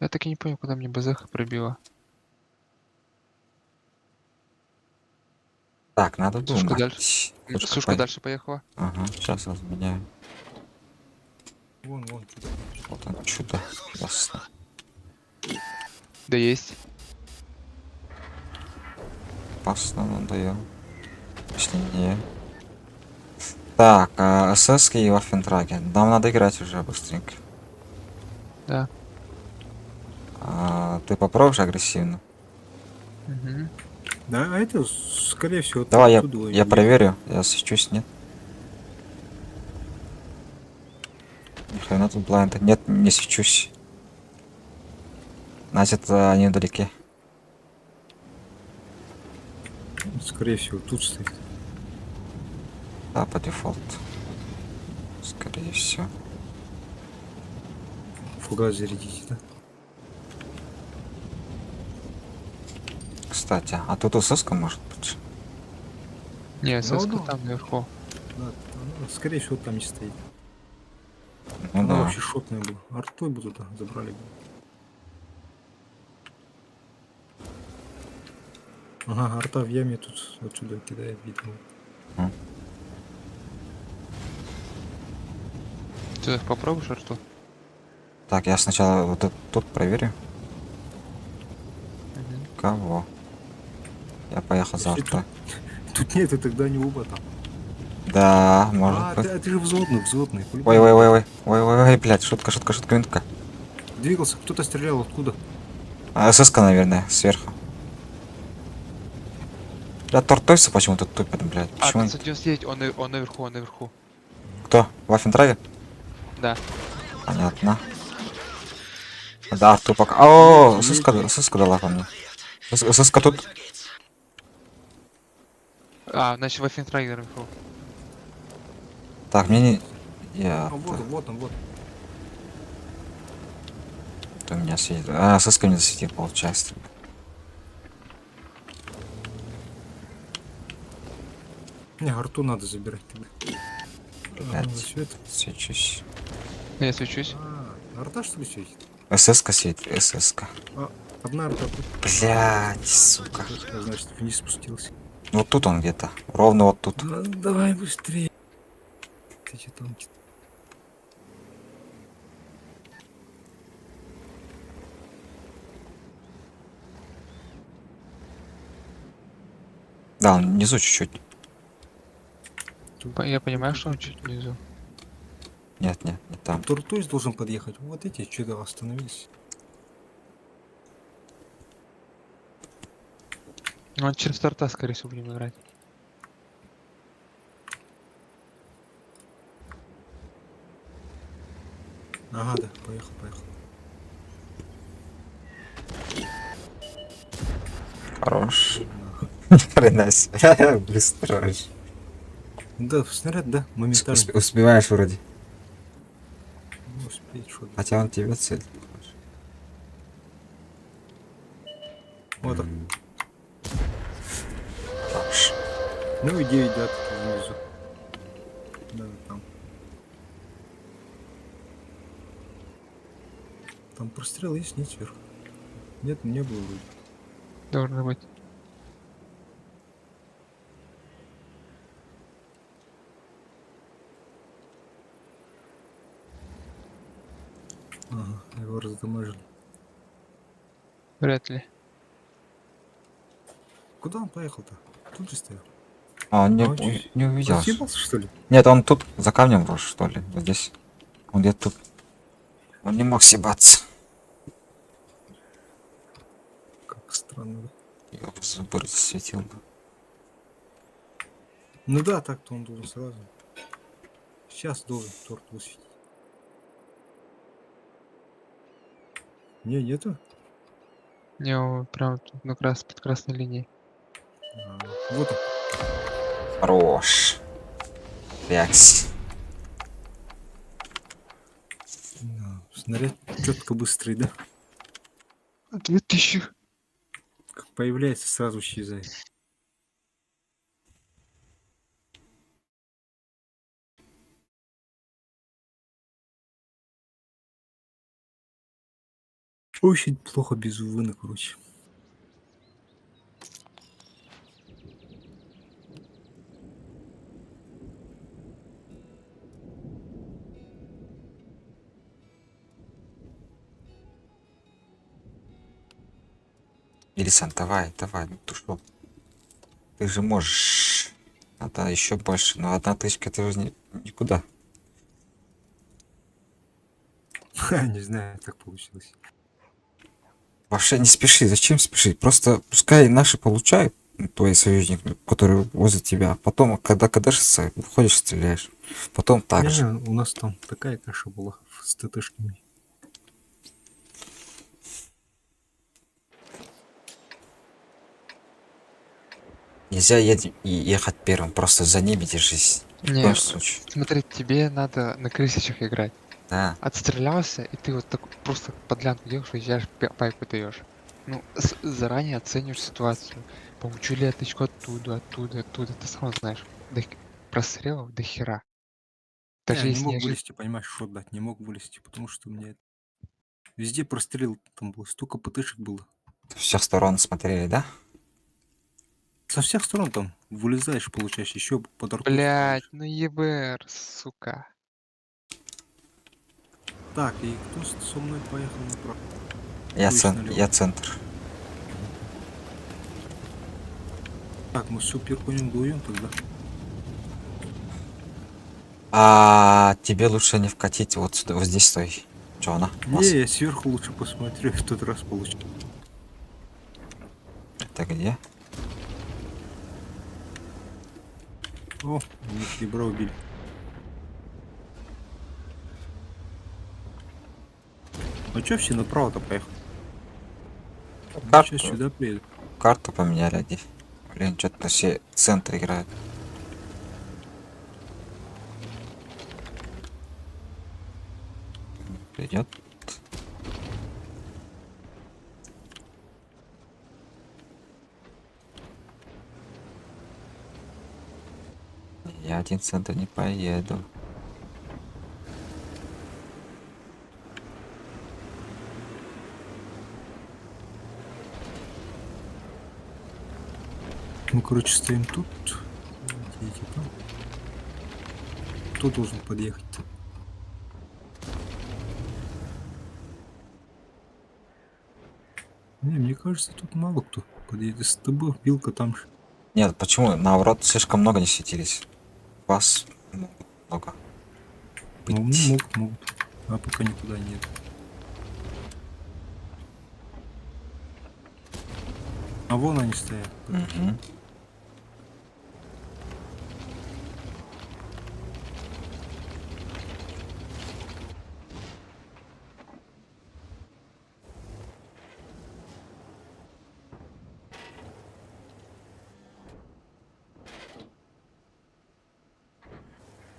Я так и не понял, куда мне БЗХ пробило. Так, надо Сушка думать. дальше. Лучше Сушка копать. дальше поехала. Ага, сейчас разменяю. Вон, чудо. Вот он, чудо. Ясно. Да есть. Опасно надоел. Если не... Так, СС и Ваффентраген. Нам надо играть уже быстренько. Да. Ты попробуешь агрессивно? Мгм. Да, а это, скорее всего, Давай, оттуда я и- проверю. Я свечусь, нет? Ни хрена тут блайнда. Нет, не свечусь. Значит, они вдалеке. Скорее всего, тут стоит. Да, по дефолту. Скорее всего. Фугас зарядите, да? Кстати, а тут СС-ка может быть? Не, СС да. там наверху. Да, она, скорее всего, там не стоит. Ну Она да. вообще шотная была. Артой бы туда забрали бы. Ага, арта в яме тут отсюда кидает, видно. Ты их попробуешь, Артур? Так, я сначала вот тут проверю. Мгм. Кого? Я поехал за Если авто. Тут нету, тогда не оба там. Да, может А, быть. ты же взводный. Ой, ой, ой, ой, ой, ой, ой, блядь, шутка, винтка. Двигался, кто-то стрелял откуда? СС-ка, наверное, сверху. Бля, Тортойса почему-то тупит, блядь. А, Почему? 599, он наверху, он наверху. Кто? Ваффентрагер? Да. Понятно. Да, тупок. О, СС-ка дала по мне. СС-ка тут. А, значит, Ваффентрайгер наверху. Так, мне не... Я... А, вот он. Тут у меня светит. А, СС-ка не засветил, получается. Не, арту надо забирать тогда. Блядь. Свет. Свечусь. Я свечусь. А, арта что ли светит? СС-ка светит, СС-ка. А, одна арта тут. Блядь, сука. Значит, вниз спустился. Вот тут он где-то. Ровно вот тут. Да, давай быстрее. Ты че там? Да, он внизу чуть-чуть. Я понимаю, что он чуть внизу. Нет, нет, не там. Туртуз должен подъехать. Вот эти что-то остановились. Ну, он через торта, скорее всего, будем играть. Ага, да, поехал, поехал. Хорош. Хрена себе. Быстро. Да, снаряд, да, моментально. Успеваешь вроде. Ну, успеть, что Хотя он тебя цель. Вот так. Хорош. Ну и 9, да, тут внизу. Да, там. Там прострел есть, нет сверху? Нет, не было вроде. Должно быть. Ага, его раздамажили. Вряд ли. Куда он поехал-то? Тут же стоял. А, он А он чё, не увидел. разъебался, что ли? Нет, он тут, за камнем был, что ли. Вот здесь. Он где-то тут. Он не мог съебаться. Как странно, да? Я бы забор засветил бы. Ну да, так-то он должен сразу. Сейчас должен торт высветить. Не, нету? Не, он прям тут под красной линией. А, вот он. Хорош. Рякс. Да, снаряд четко быстрый, да? 2000. Как появляется, сразу исчезает. Очень плохо без увына, короче. Илисан, давай, давай, ну ты что? Ты же можешь. Надо еще больше, но 1000 это уже никуда. Не знаю, так получилось. Вообще не спеши, зачем спешить? Просто пускай наши получают, твои союзники, которые возле тебя. Потом, когда кадешится, выходишь, стреляешь. Потом так же. Не, у нас там такая каша была с ТТшками. Нельзя ехать первым, просто за ними держись. В Не, коем случае. смотри, тебе надо на крысичах играть. Да. Отстрелялся, и ты вот так просто подлянку делаешь, выезжаешь, пайку даешь. Ну, заранее оцениваешь ситуацию. Получу ли я тычку оттуда, оттуда, ты сам знаешь. Прострелов до хера. Даже Я не если мог не вылезти, понимаешь, шот дать, не мог вылезти, потому что у меня везде прострел, там было столько ПТшек было. С всех сторон смотрели, да? Со всех сторон там вылезаешь, получаешь еще под арту Блять, стреляешь. ну ебр, сука. Так, и кто со мной поехал направо? Я, Точно налево. я центр. Так, мы супер конем дуем тогда. А тебе лучше не вкатить вот сюда, вот здесь стой. Че она? Не, я сверху лучше посмотрю, в тот раз получил. Это где? О, у них ребра убили. А чё все направо-то поехал? Карту, Сейчас сюда приеду. карту поменяли, где? Блин, что-то все центры играют. Придет. Я один центр не поеду. Мы, короче, стоим тут. Эти там. Кто должен подъехать-то? Не, мне кажется, тут мало кто подъедет. С тобой, Вилка там же. Нет, почему? Наоборот, слишком много не светились. Вас много. Ну, Быть. могут. А пока никуда нет. А вон они стоят. Мгм.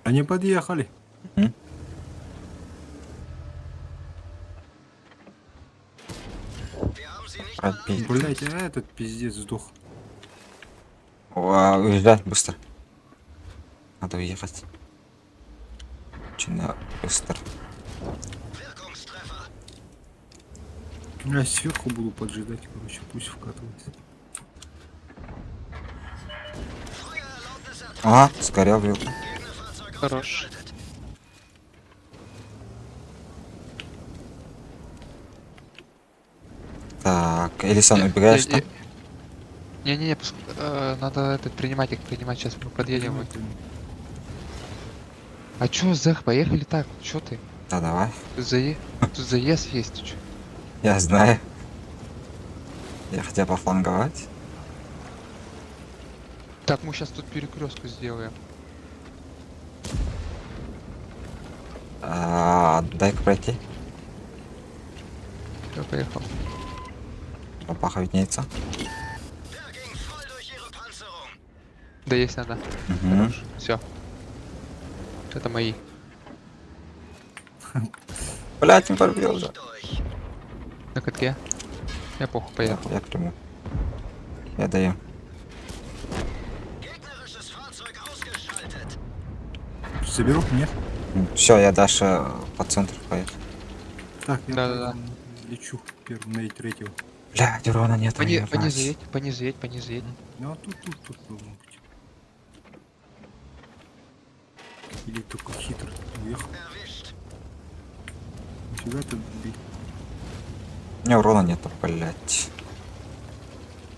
Они подъехали. Мгм. Wir haben sie nicht mal Пробить. Блять, а этот пиздец сдох. Уезжай быстро. Надо уехать. Очень быстро. Wirkungstreffer. Я сверху буду поджидать, короче, пусть вкатывается. Feuererlaubnis erteilt. Ага, сгорел вилка. Gegnerfahrzeug Хорош. ausgeschaltet. Так, Элисан, убегаешь там? Не-не-не, надо этот принимать их, принимать, сейчас мы подъедем. А чё, Зэх, поехали так, чё ты? Да, давай. Тут заезд есть, ты чё? Я знаю. Я хотел пофланговать. Так, мы сейчас тут перекрестку сделаем. Дай-ка пройти. Я поехал. Папаха виднеется. Der ging voll durch ihre Panzerung. Да есть надо. Мгм. Хорош. Все. Это мои. Блять, не пробил уже. Durch. На катке. Я похуй поехал. Я приму. Я даю. Gegnerisches Fahrzeug ausgeschaltet. Соберу? Нет? Все, я дальше по центру поеду. Так, я Да-да-да. пойду, лечу первым на третьего. Блядь, урона нет. Пониже едь, пониже едь. Ну а тут должно быть. Или только хитро уехал. Erwischt. Нифига ты бить. У меня урона нету, блядь.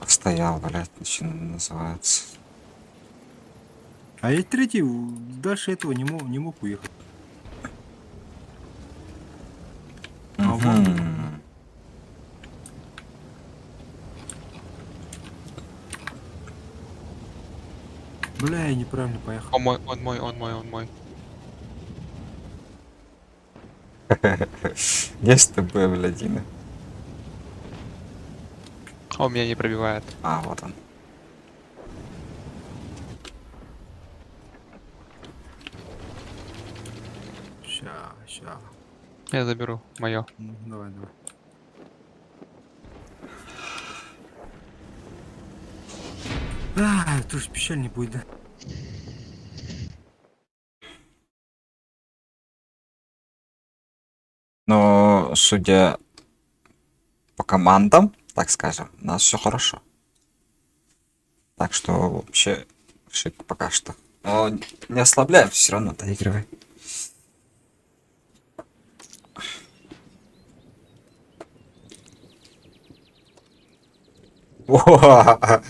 Стоял, блядь, называется. А я третий дальше этого не мог уехать. А вон. Мгм. Бля, я неправильно поехал. Он мой, он мой, он мой, он мой. Есть ТБ, блядь, Дина. А он меня не пробивает. А, вот он. Ща. Я заберу мое. Давай. Тоже печально будет, да? Но, судя по командам, так скажем, у нас все хорошо. Так что вообще шик пока что. Но не ослабляем, все равно доигрывай. О,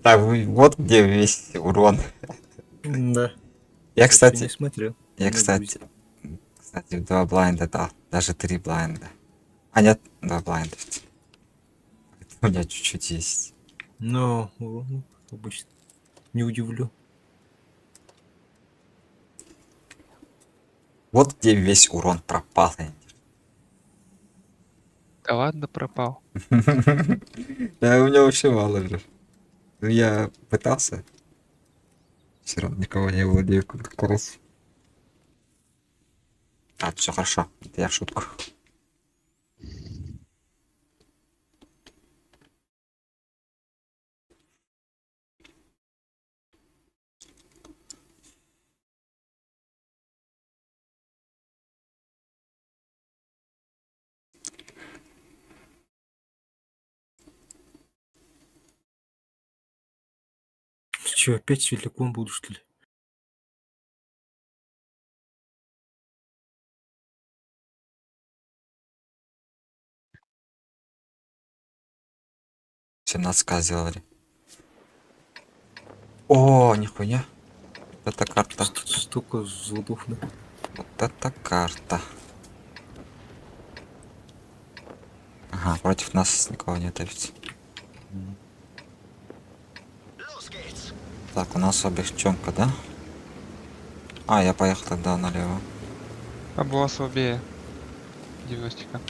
так, вот где весь урон. Да. Я, кстати, смотрел. я, кстати, два блайнда дал, даже 3 блайнда. А нет, 2 блайнда. У меня чуть-чуть есть. Но обычно. Не удивлю. Вот где весь урон пропал. Да ладно, пропал. Да, у меня вообще мало же. Ну, я пытался. Все равно никого не владею как раз. А, все хорошо. Это я в шутку. Че, опять светляком буду, что ли? Все 17к сделали. О, нихуя. Вот это карта. Столько зудов, да. Вот это карта. Ага, против нас никого нет ведь. Los geht's. Так, у нас облегченка, да? А, я поехал тогда налево. А была слабее. 90-ка.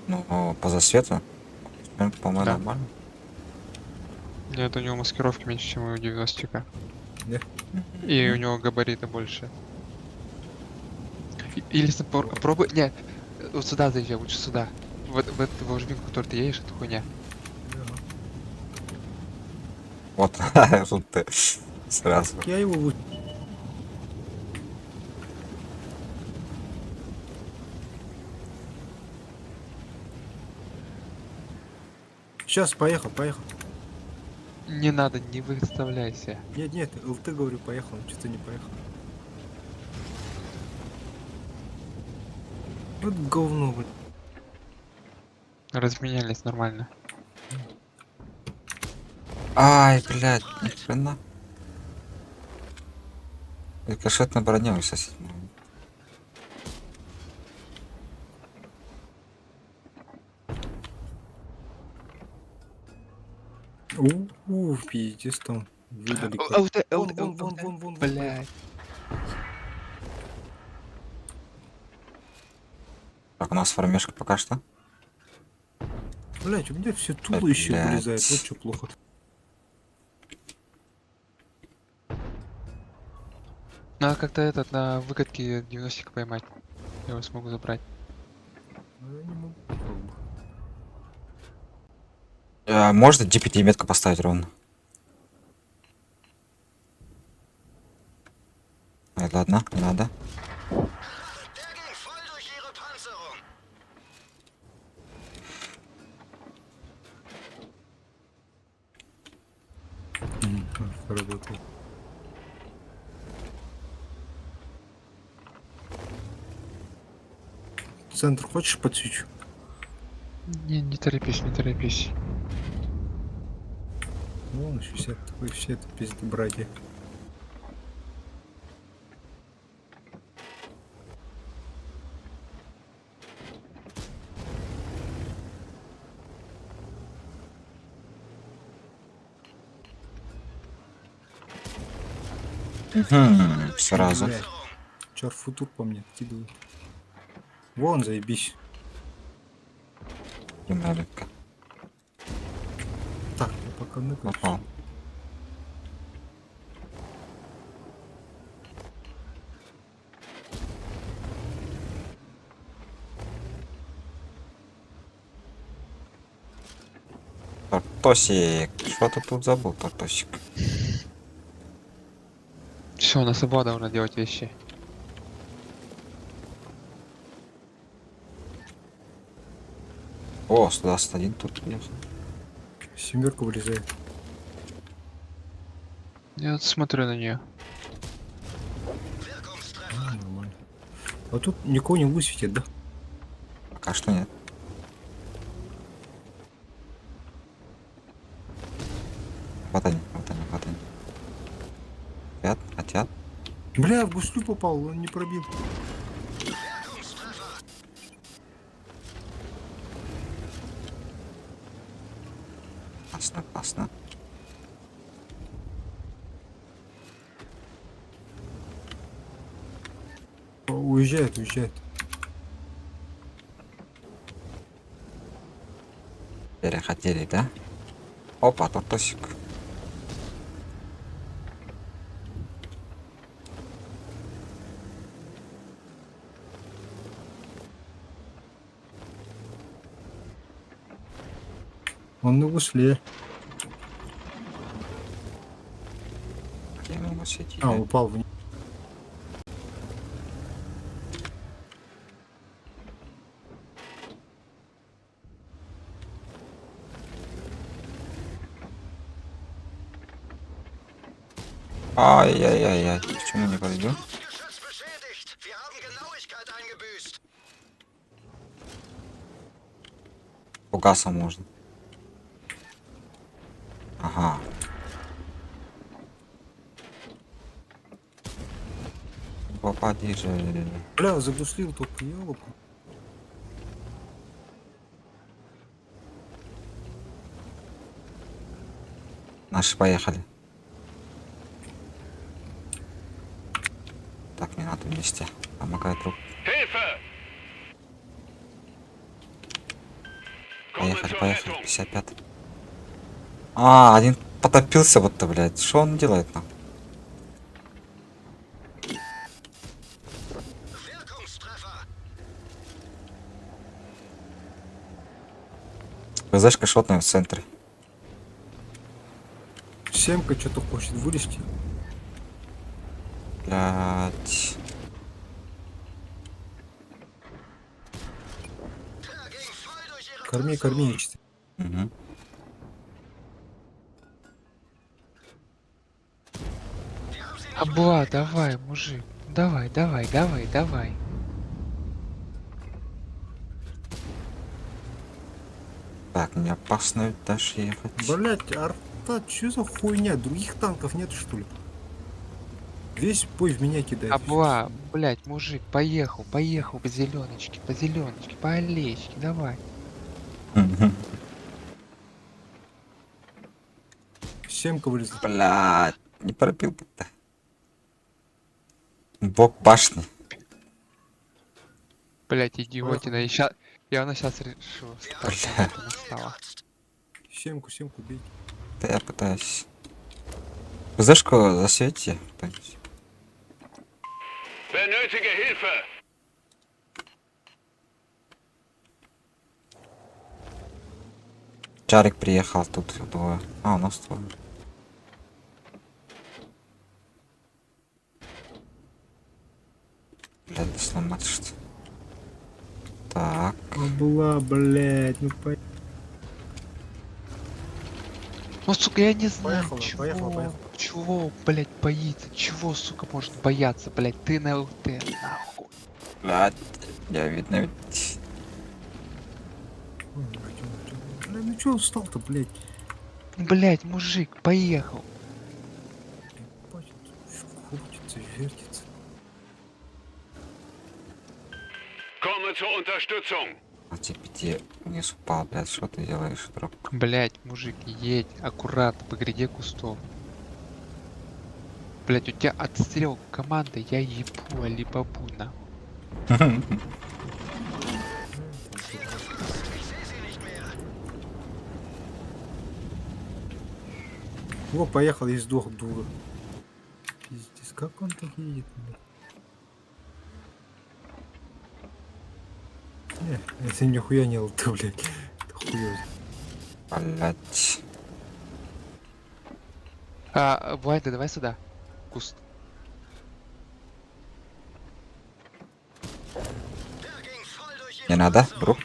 Ну, по засвету. По-моему, Да. нормально. Нет, у него маскировки меньше, чем у 90-ка. Да? И у него габариты больше. Или попробуй... Нет, вот сюда заезжай, лучше сюда. В эту ложбинку, в которой ты едешь, это хуйня. Вот, тут ты сразу. Я его Сейчас, поехал. Не надо, не выставляйся. Нет, ЛТ говорю, поехал, что-то не поехал. Вот говно, блядь. Разменялись нормально. Ай, блядь, ни хрена. Рикошет на броне у соседнего. Пиздец там. Выдали. Вон. Блядь. Так, у нас формешка пока что. Блять, у меня все туловище Блядь. вылезает, вот что плохо. Надо как-то этот на выкатке 90 поймать. Я его смогу забрать. Ну, я не могу. Можно DPT метку поставить ровно? Ай, ладно, не надо. Der ging voll durch ihre Panzerung. Работает. Центр хочешь подсвечу? Не торопись, не торопись. Вон 60, вы все это пиздобратья. Сразу. Блядь. Чёрт, футур по мне кидывает. Вон, заебись. Юмалика. Так, я пока ныкаю. Попал. Тортосик. Что ты тут забыл, Тортосик? Все, на свободу нужно делать вещи. О, 121 тут приехал. Семерка вылезает. Я вот смотрю на нее. Нормально. А тут никого не высветит, да? Пока что нет. Вот они. Хотят. Бля, в гуслю попал, он не пробил. Опасно. Уезжает. Перехотели, да? Опа, Тортосик. Он на гусле. Где мы его светили? А, упал вниз. Ай-яй-яй-яй. Почему не пойду? Luftgeschütz beschädigt. Wir haben Genauigkeit eingebüßt. Фугасом можно. Ага. Попади же. Бля, задуслил только елку. Наши поехали. Так, не надо вместе. Помогай друг. Hilfe! Komme Поехали, zur поехали. Rettung. 55. А, один потопился вот-то, блядь. Что он делает нам? Wirkungstreffer. ПЗшка шотная в центре. Семка что-то хочет вылезти. Блядь. Der ging voll durch ihre Корми, Brust. корми, ищет. Угу. Die haben sie nicht Абла, давай, мужик. Давай, давай, давай, давай. Так, мне опасно дальше ехать. Блять, арта, что за хуйня? Других танков нет, что ли? Весь бой в меня кидает. Абла, блять, мужик, поехал, поехал по зеленочке, по аллеечке, давай. Мгм. Семка вылезла. Блядь, не пробил бы-то. Бок башни. Блять, идиотина. И она сейчас решила встать. Бля. Она встала. Семку бейте. Да я пытаюсь. ПЗшку засветите кто-нибудь. Benötige Hilfe! Чарик приехал, тут двое. А, у нас двое. Блядь, да сломать что. Так. Была, блять, ну по... Ну, сука, я не знаю, Поехала, чего, поехала. чего, блять, боится, чего, сука, может бояться, блять, ты на ЛТ, нахуй. Блядь, я видно ведь. Бля, ну чё устал-то, блять? Блять, мужик, поехал. Крутится, вертится. Komme zur Unterstützung! А тебе вниз упал, блядь, что ты делаешь, друг? Блять, мужик, едь, аккуратно, по гряде кустов. Блять, у тебя отстрел команды, я ебу, алибабу, нахуй. О, поехал и сдох, дура. Пиздец, как он так едет, блядь? Это нихуя не ЛТ, блядь. Это хуёво. Блядь. Вайда, давай сюда. Куст. Der ging voll durch ihre Не надо, друг?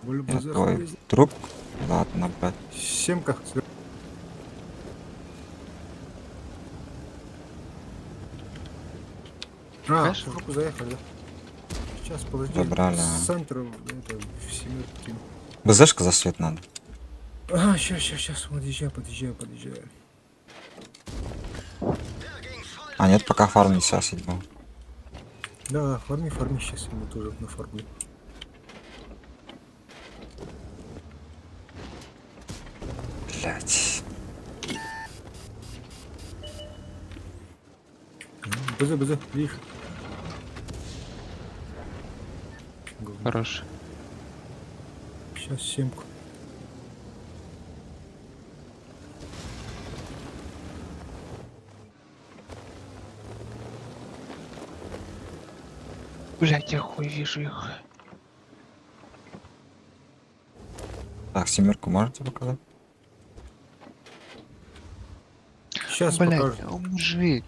Бля, Я базар твой хуй. друг? Ладно, блядь. Семка. А, Знаешь, в руку заехали, да? Сейчас, подожди. Забрали, С а. центра, это, в семерке. БЗшка за свет надо. А, сейчас, подъезжаю. Der ging voll А нет, пока фарм не сейчас седьмого. Да, фарми, сейчас ему тоже на фарму. Блядь. БЗ, видишь? Хорош. Сейчас семку. Блять, я хуй вижу их. Так, семерку можете показать? Сейчас Блять, покажу. мужик.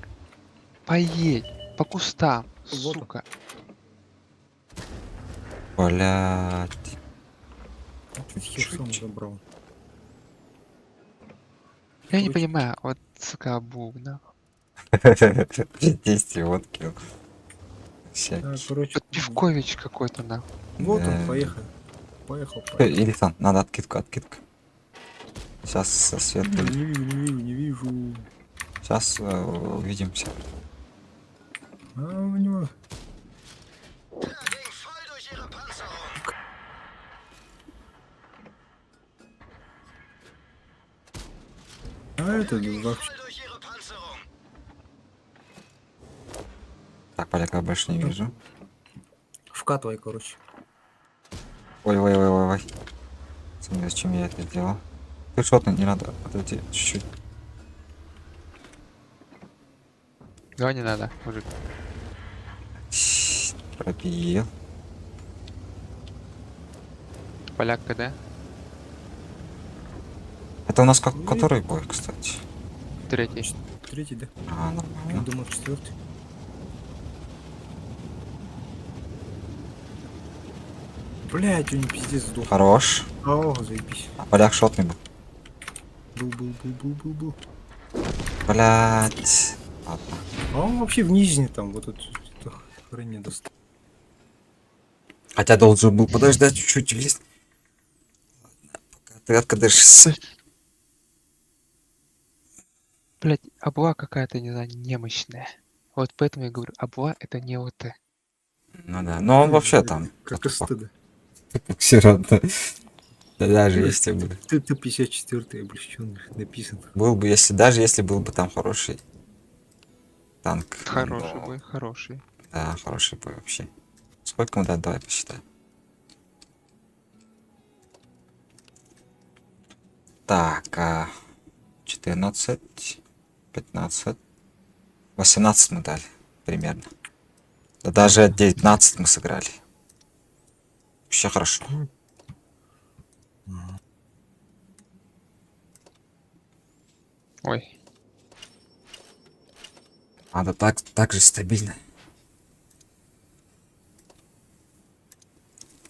Поедь. По кустам, Вот он. сука. Блядь. Чуть херсом забрал. Я не Короче. понимаю, вот, сука, Абу, нахуй. 10 водки. Все. Да, короче, Вот Пивкович какой-то, нахуй. вот Да. он, поехал. Поехал. Илихан, надо откидку. Сейчас свет Не будет. вижу, не вижу, не вижу. Сейчас увидимся. А у него... Der ging voll durch ihre Panzerung. А это Ging вообще... voll durch ihre Panzerung. Так, поляка больше не вижу. Вкатывай, короче. Ой. Смотри, зачем я это сделал? Ты шотный, не надо. Отойти чуть-чуть. Давай не надо, мужик. Пробил. Поляк КД. Это у нас который бой, кстати? Третий. Третий, да? А, Я нормально. думал, четвертый. Блять, он пиздец сдох. Хорош. О, заебись. А поляк шотный был. Был. Блять. Ладно. А он вообще в нижней там, вот тут хрень не достал. Хотя должен был подождать чуть-чуть влезть. Ладно, пока ты откадышишься. Блять, обва какая-то, не знаю, немощная. Вот поэтому я говорю, обва это не ОТ. Ну да. Но он вообще там. Как и стыда. Все равно. Даже если бы. Ты 54-й облегченный написан. Был бы, если даже если был бы там хороший танк. Хороший но- бой, хороший. Да, хороший бой вообще. Сколько мы дать? Давай посчитаем. Так, 14, 15, 18 мы дали примерно. Да даже 19 мы сыграли. Вообще хорошо. Ой, Надо так же стабильно.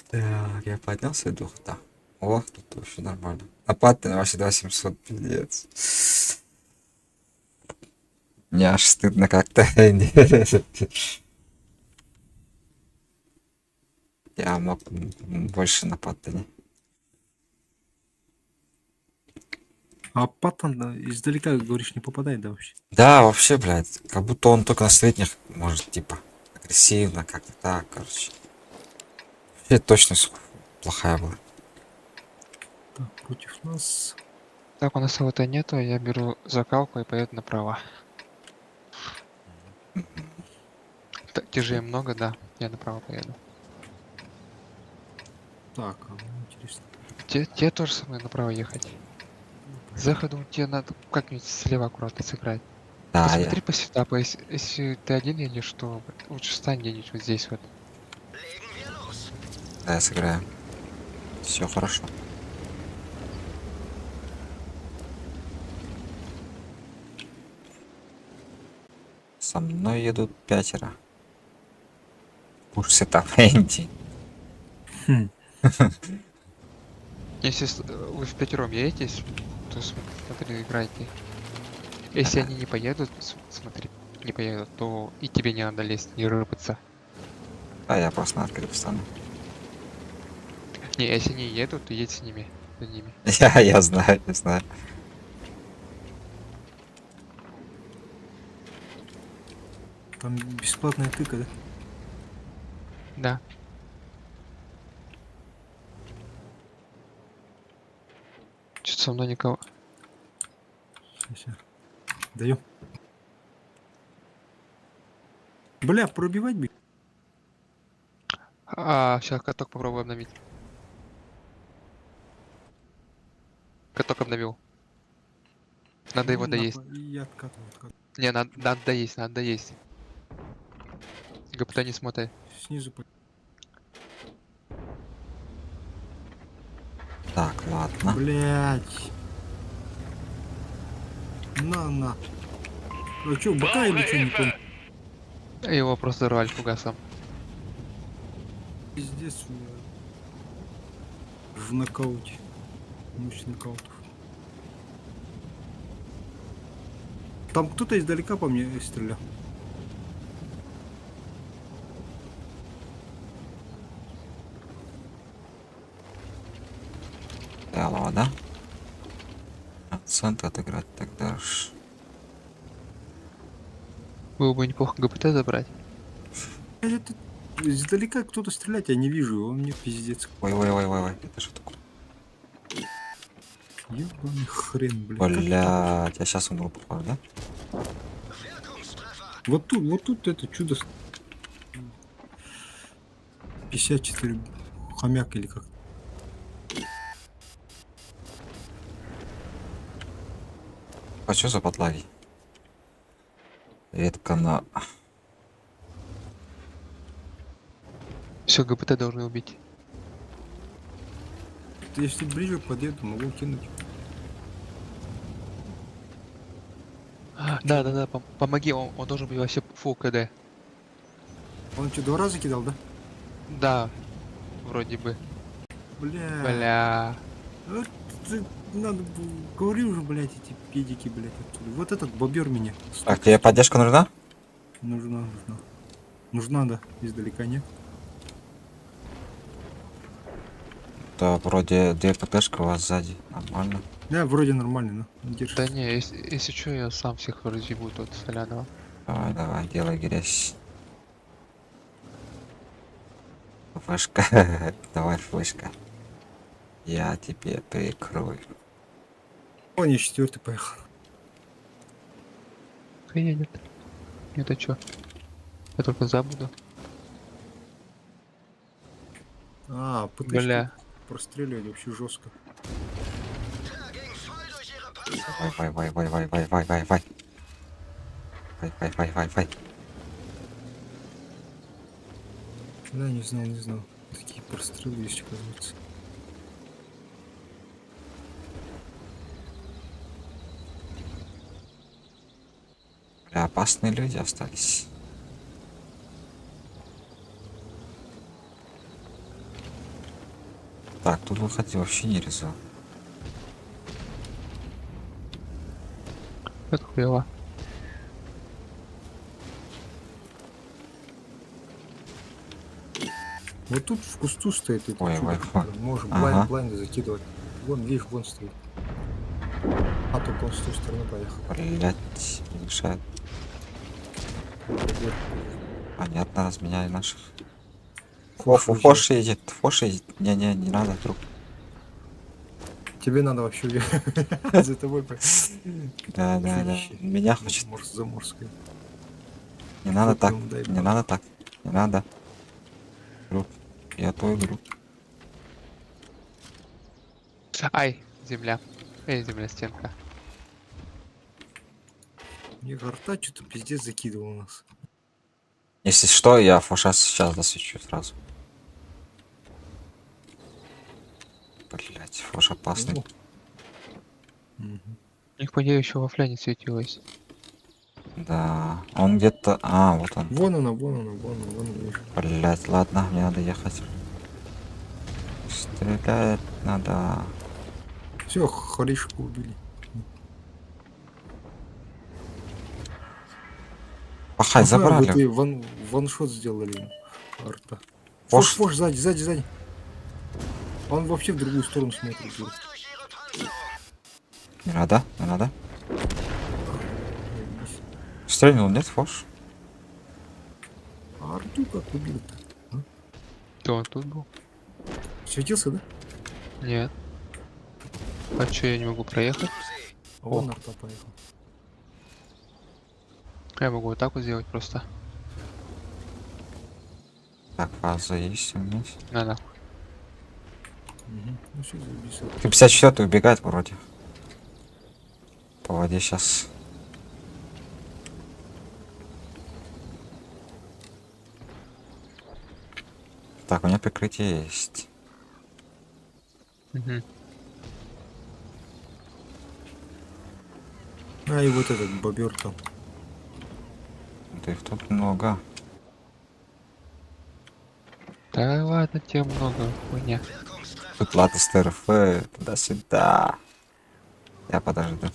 Так, я поднял свой дух, да. О, тут вообще нормально. Напад на ваши 2700, пиздец. Мне аж стыдно как-то. Я мог больше напад-то не. А паттон да, издалека, говоришь, не попадает, да, вообще? Да, вообще, блядь, как будто он только на средних может, типа, агрессивно, как-то так, короче. Вообще точность плохая была. Так, против нас. так у нас ОТ нету, я беру закалку и поеду направо. Тяжей много, да, я направо поеду. Так, а ну, интересно. Тебе тоже со мной направо ехать. Заходу тебе надо как-нибудь слева аккуратно сыграть. Да, Посмотри по сетапу, если ты один едешь, то лучше встань где-нибудь вот здесь вот. Legen wir los. я сыграю. Все хорошо. Со мной едут 5. Пуш сетап Энди. Хм. Если вы в пятером едете, то смотри, играйте. Если они не поедут, смотри, не поедут, то и тебе не надо лезть, не рыпаться. А я просто на открыт встану. Не, если они едут, то едь с ними, за ними. Я знаю, я знаю. Там бесплатная тыка, да? Да. Что-то со мной никого. Сейчас. Даем. Бля, пробивать бы. Сейчас каток попробую обновить. Каток обновил. Надо его Ну, доесть. Я откатываю. Не, надо доесть, надо доесть. ГПТ не смотай. Снизу Так, ладно. Блять. На. А чё, бока или чё, не понял? Его просто рвали фугасом. Пиздец у меня. В нокауте. Мощь нокаутов. Там кто-то издалека по мне стрелял. Алло, да? центр отыграть тогда ж. Было бы неплохо ГПТ забрать. Это издалека кто-то стрелять, я не вижу, он мне пиздец. Ой, это что такое? Ёбаный хрен, блядь. как так? Блядь, я сейчас умру, походу, да? Wirkungstreffer. Вот тут это чудо. 54 хомяк или как. А что за подлаги? Редко на... Все, ГПТ должны убить. Если ближе подъеду, могу кинуть. Да, помоги, он должен быть вообще фул КД. Он что, 2 раза кидал, да? Да, вроде бы. Бля. Бля. Вот надо было... Говори уже, блядь, эти педики, блядь, оттуда. Вот этот бобер меня. Так, тебе поддержка нужна? Нужна. Нужна, да. Издалека нет. Да, вроде 2 ПТшка у вас сзади. Нормально. Да, вроде нормально, но держи. Да не, если что, я сам всех разъебу тут Солянова. Давай, делай грязь. Флешка. Давай, флешка. Я тебе прикрою. Он не 4-й поехал. Едет. Это чё? Я только забуду. А, ПТшки Бля. простреливать вообще жестко. Der ging voll durch ihre Panzerung. Вай. Да, не знал. Такие прострелы есть, оказывается. Бля, опасные люди остались. Так, тут выходить вообще нельзя. Это хуево. Вот тут в кусту стоит этот Ой, чудо. ой. Можем Ага. блайнды закидывать. Вон, видишь, вон стоит. А только он с той стороны поехал. Блять, мешает. Понятно, разменяли наших. Фош едет. Не надо, друг. Тебе надо вообще за тобой Да. Меня хочет. заморская. Не надо Фу, так. прям дай Не бог. надо так. Не надо. Друг, я твой друг. Ай, земля. Земля, стенка. Мне горта что-то пиздец закидывал у нас. Если что, я фоша сейчас засвечу сразу. Блять, фош опасный. Ну, мгм. У них, по идее, еще во фляне светилось. Да, он где-то... А, вот он. Вон она, видишь. Блять, ладно, мне надо ехать. Стрелять надо. Все, хоришку убили. Пахай, забрали. Вот и ваншот сделали арта. Фош. Фош, сзади. Он вообще в другую сторону смотрит. Voll durch ihre Panzerung. Не надо. Стрельнул, нет, фош? А арту как убил-то? Кто он тут был? Светился, да? Нет. А чё, я не могу проехать? А вон арта поехал. Я могу вот так вот сделать просто. Так, фаза есть у меня. На. Угу. Ну все, заебись. Ты 54 убегает вроде. По воде сейчас. Так, у меня прикрытие есть. Угу. А и вот этот бобер там. Да их тут много. Да ладно, тебе много хуйня. Тут латы с ТРФ, туда-сюда. Я подожду.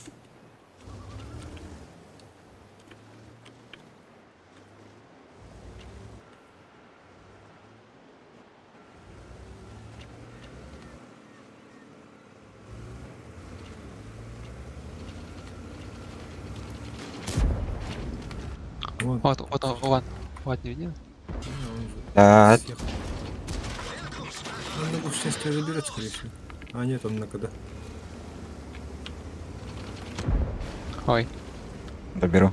Вот он, Ван. Вот, не видел? он же Блядь. съехал. Он на счастье заберет, скорее всего. А нет, он на когда. Ой. Доберу.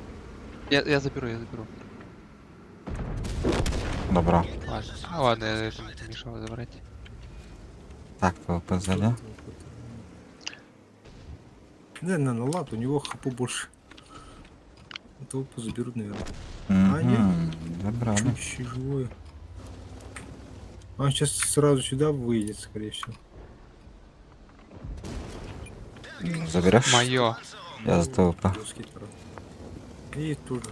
Я заберу, я заберу. Добро. Ладно. Ладно, я это не мешал забрать. Так, ПВП сзади. Не, ладно, у него хп больше. Это заберут, наверное. А, нет. Мгм, забрали. Чуть живое. Он сейчас сразу сюда выйдет, скорее всего. Заберешь? Моё. Я с ТВП. Русский таран. И тоже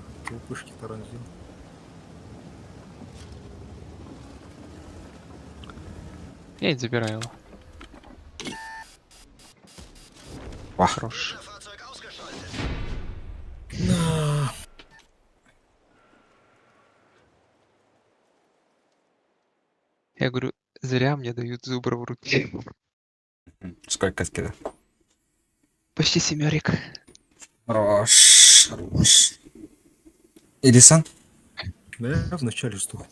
пушки таран сделал. Я и забираю его. Вах. Хорош. Fahrzeug ausgeschaltet. Я говорю, зря мне дают зубра в руки. Сколько скидок? Почти семерик. Хорош. Хорош. Ирисан? Да я вначале сдох.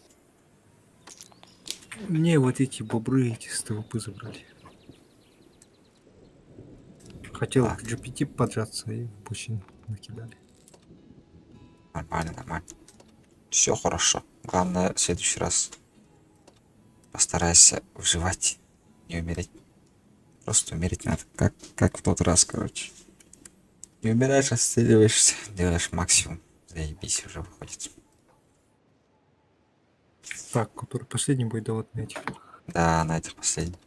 Мне вот эти бобры эти с ТВП забрали. Хотел Так. к GPT поджаться и очень накидали. Нормально, нормально. Все хорошо. Главное, в следующий раз постарайся выживать, не умереть. Просто умереть надо, как в тот раз, короче. Не умираешь, отстреливаешься, делаешь максимум. Заебись уже выходит. Так, который последний будет, да вот на этих. Да, на этих последних.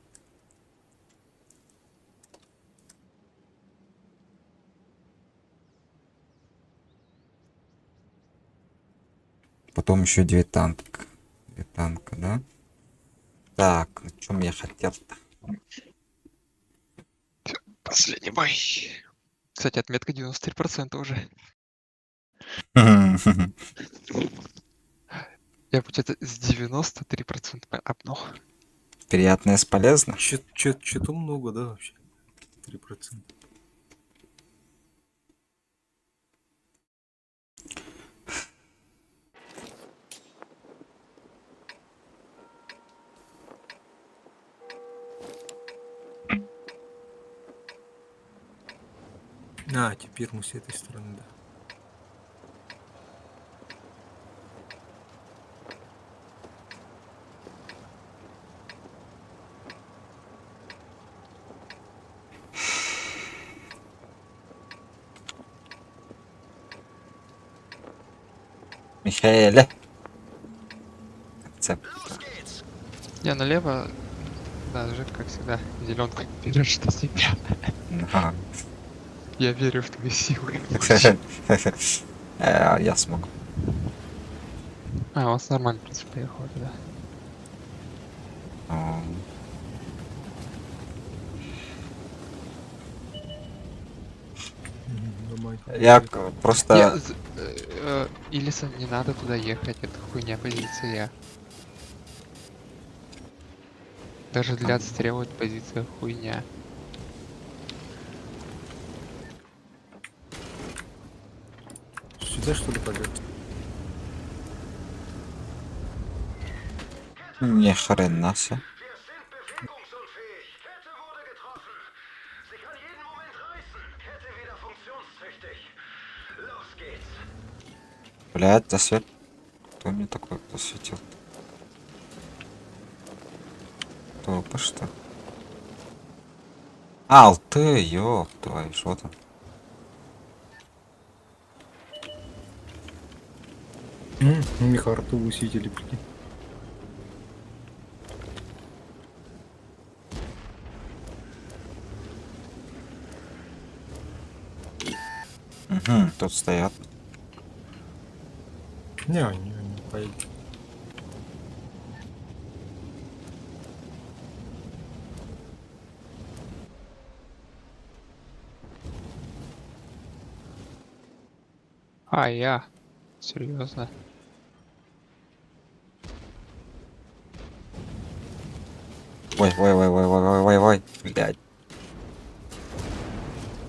Потом еще 2 танка. 2 танка, да? Так, о чем я хотел-то? Последний бой. Кстати, отметка 93% уже. Я почему-то с 93% апнул. Приятное с полезным. Че-то много, да, вообще? 3%. А, теперь мы с этой стороны, да. Михаэле. Концепт. Los geht's. Я налево, да, Жек, как всегда, зеленка. Веришь, что себя. Ага. Я верю в твои силы. Я смог. А, у вас нормально, в принципе, поехал, да. О, Нормально. Я просто... Илиса, не надо туда ехать, это хуйня позиция. Даже для отстрелывать позиция хуйня. Сюда что ли пойдет? Ни хрена себе. Wir sind bewegungsunfähig. Kette wurde getroffen. Sie kann jeden Moment reißen. Kette wieder funktionstüchtig. Los geht's. Блядь, засвет. Кто мне такой засветил? Тупо что? Алты, ёб твою, что там? Михарту усилили, прикинь. Угу, тут стоят. Не поедет. А, я. Серьезно. Ой, блядь.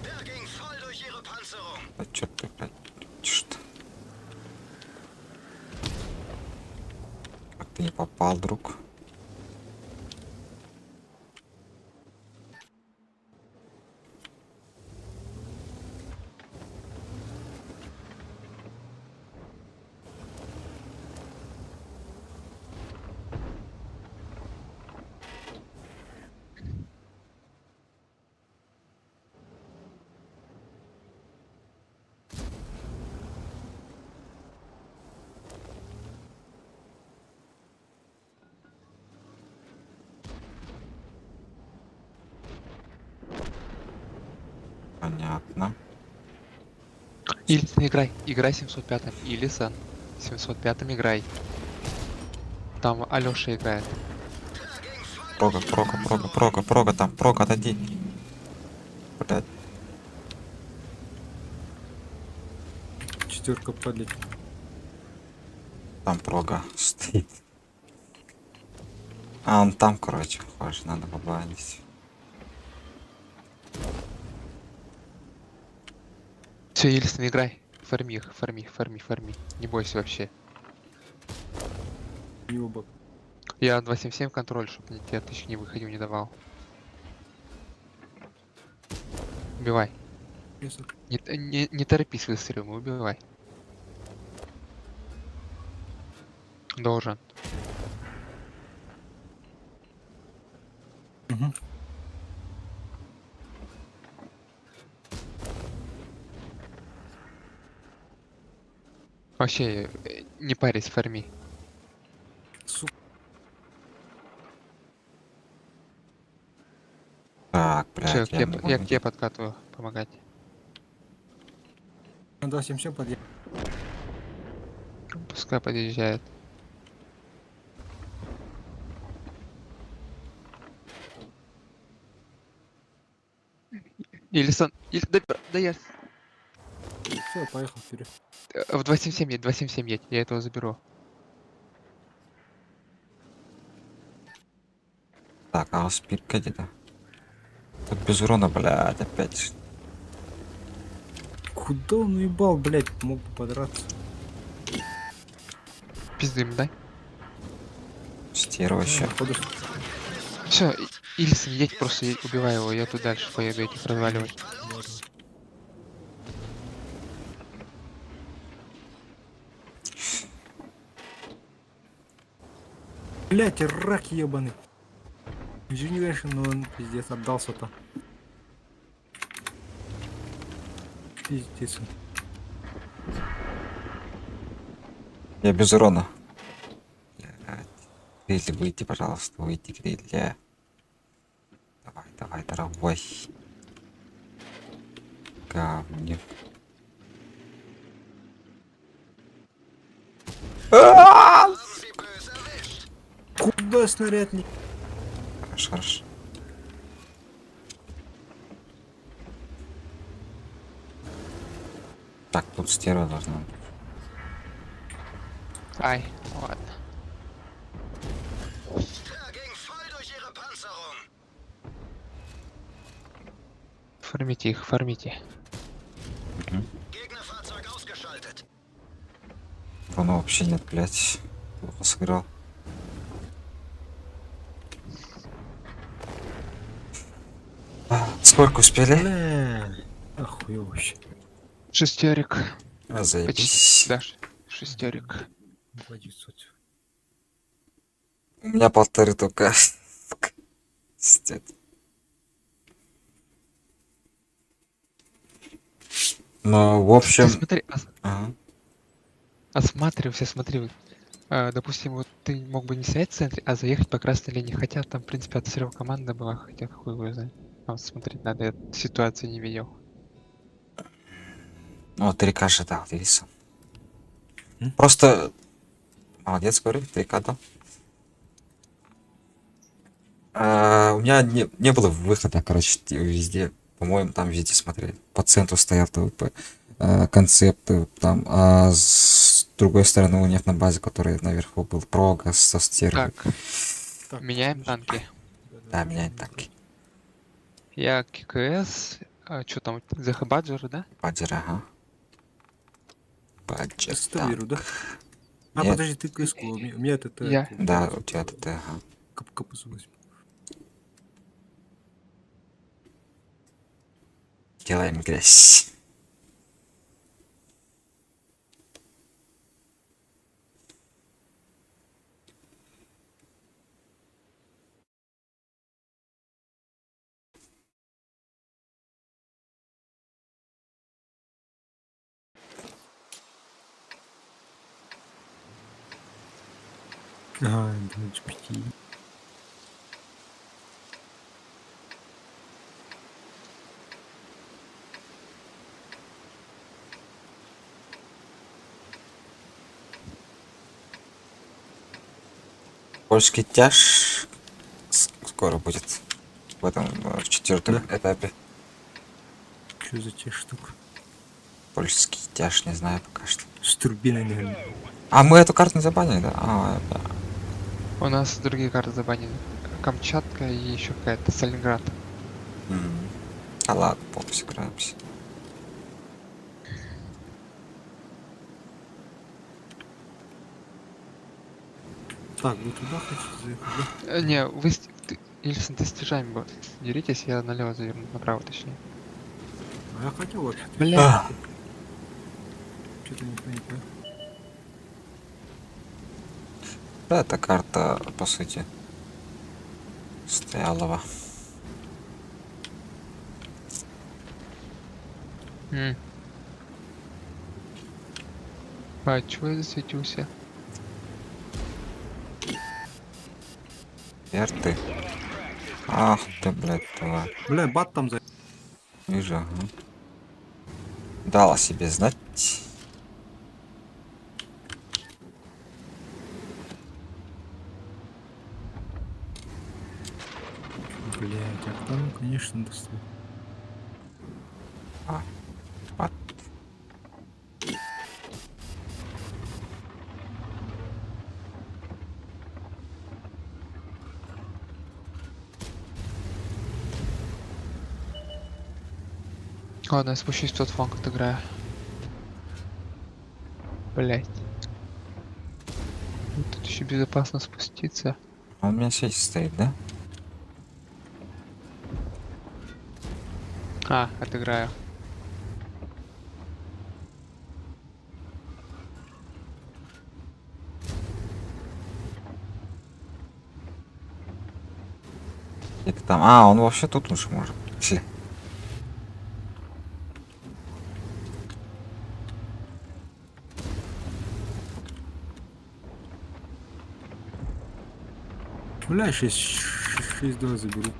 Der ging voll durch ihre Panzerung. А чё ты, блядь, что? попал, друг. Понятно. Ильсон, играй. Играй 705-м. Илисон. 705-м играй. Там Алёша играет. Прога там, прога, отойди. Блядь, Четверка падает. там прога стоит. А, он там, короче, хочешь, надо побанить. Все, Ильсон, играй. Фарми их, фарми. Не бойся вообще. Не оба. Я 277 контроль, чтобы тебе тысяч не выходил, не давал. Убивай. Ясно. Не торопись выстрелом, убивай. Должен. Угу. Вообще, не парись, фарми. Сука. Так, Все, блядь, я не я к могу. тебе подкатываю, помогать. Да, 7 подъехал. Пускай подъезжает. Ильсон, да я... Все, поехал вперед. В 277 едь, 277 едь, я этого заберу. Так, а спирка где-то? Тут без урона, блядь, опять. Куда он уебал, блядь, мог бы подраться. Пизды им дай. Стерва еще. Походу, Все, Ильсон, едь, просто едь, убивай его, я тут дальше поеду этих разваливать. блядь, рак ебаный. Извини, конечно, но он пиздец отдался-то. Пиздец. Я без урона. Блядь. Грилли, выйди, пожалуйста, выйди, Грилли. Давай, дорогой. Говнюк. Куда снаряд не... Хорошо. Так, тут стерва должна быть. Ай, ладно. Er ging voll durch ihre Panzerung. Фармите их, фармите. Gegnerfahrzeug ausgeschaltet. Урона вообще нет, блядь. Плохо сыграл. Сколько успели? Бля. Охуевающе. Шестерик. А, заебись. Даш, шестерик. 2900. У меня полторы только. Стет. Ну, в Ты общем... смотри, Ага. осматривайся, смотри. Допустим, вот ты мог бы не стоять в центре, а заехать по красной линии. Хотя там, в принципе, отстрел команда была, хотя хуй его знает. Там смотреть надо, я ситуацию не видел. Ну, 3К же дал, Висон. М? Просто... Молодец, говорю, 3К дал. У меня не было выхода, короче, везде. По-моему, там везде смотрели. По центру стоял ТВП. Концепты там. А с другой стороны у них на базе, который наверху был прога со стервой. Так, меняем танки. Да, меняет танки. Я ККС, что там, ЗХ Баджер, да? Баджер, ага. Баджер, Ставиру, да? А, Нет. подожди, ты кыску, у меня это... Я. Да, у тебя ТТ, ага. Капусу возьму. Делаем грязь. Ага, да, GPT. Польский тяж скоро будет. В этом, в четвертом этапе. Что за те штука? Польский тяж, не знаю пока что. С турбиной, наверное. А мы эту карту не забанили, да? А, да. У нас другие карты забанены. Камчатка и еще какая-то Сталинград. А ладно, попу сыграемся. Так, вы туда хотите заехать, да? Не, вы Ильсон, ты с стяжами бы деритесь, я налево заверну, направо точнее. А я хотел вообще. Бля. Что-то не понимаю. Да, эта карта, по сути, стоялова. А, чего я засветился? Верты. Ах ты, блядь, тварь. Бля, бат там за... Вижу, ага. Дала себе знать. Блядь, а там, конечно, достал. Вот. Ладно, я спущусь в тот фланг, отыграю. Блять. Тут еще безопасно спуститься. А у меня сеть стоит, да? А, отыграю. Где-то там. А, он вообще тут лучше может. Если- Бля, 6-2 заберу.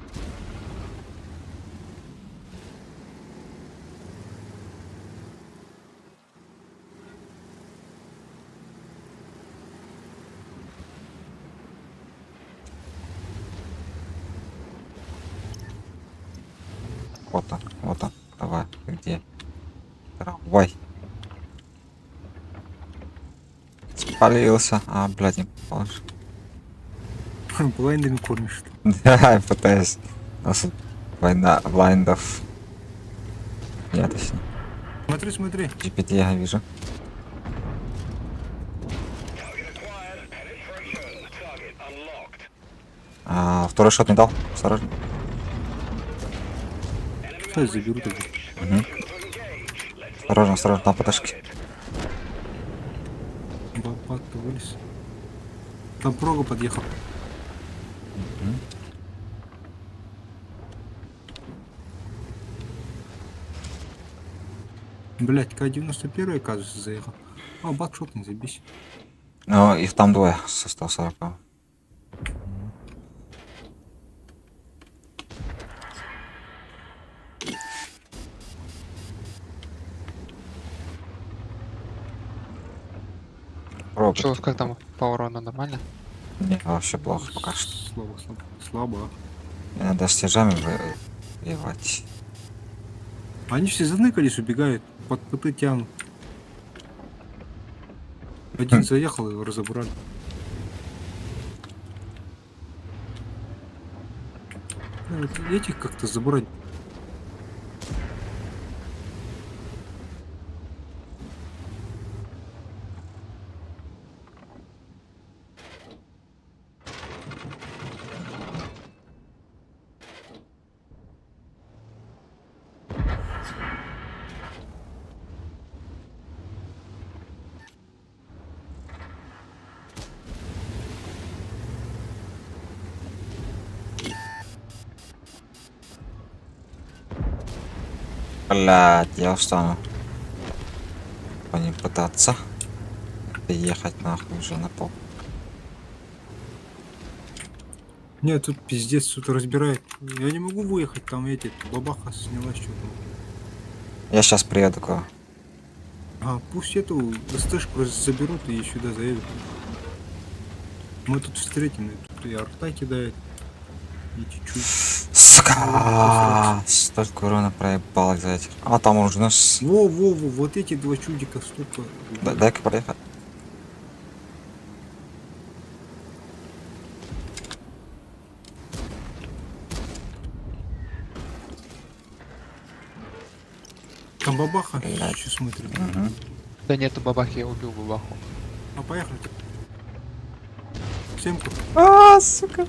Вот он, вот он. Давай, ты где? Давай. Спалился. А, блядь, не положил. Блайндами кормишь. Да, я пытаюсь. У нас тут война блайндов. Нет, точнее. Смотри, смотри. GPT я вижу. А, второй шот не дал. Осторожно. Сейчас заберу тогда. Осторожно, осторожно, там поташки. Бат-то вылез. Там прога подъехал. Блять, К-91 оказывается заехал. А, бат шотный, забись. Ну, их там двое со 140. Робот. Че, как там по урону, нормально? Не, вообще плохо пока что. Слабо, слабо. Слабо. Мне надо с тяжами воевать. Они все заныкались, убегают. Под ПТ тянут. Один заехал, его разобрали. Этих как-то забрать. Блядь, я устану по ним пытаться. Как-то ехать нахуй уже на пол. Нет, тут пиздец, тут разбирает. Я не могу выехать, там эти, бабаха снялась что-то. Я сейчас приеду к вам. А, пусть эту СТшку заберут и сюда заедут. Мы тут встретим, и тут и арта кидает. И чуть-чуть. Сука! Столько урона проебал за этих. А там уже нас. Во, вот эти два чудика столько. Дай-ка проехать. Там бабаха, Блядь. что смотрит. Угу. Да нету бабахи, я убил бабаху. А поехали. Семку, А, сука.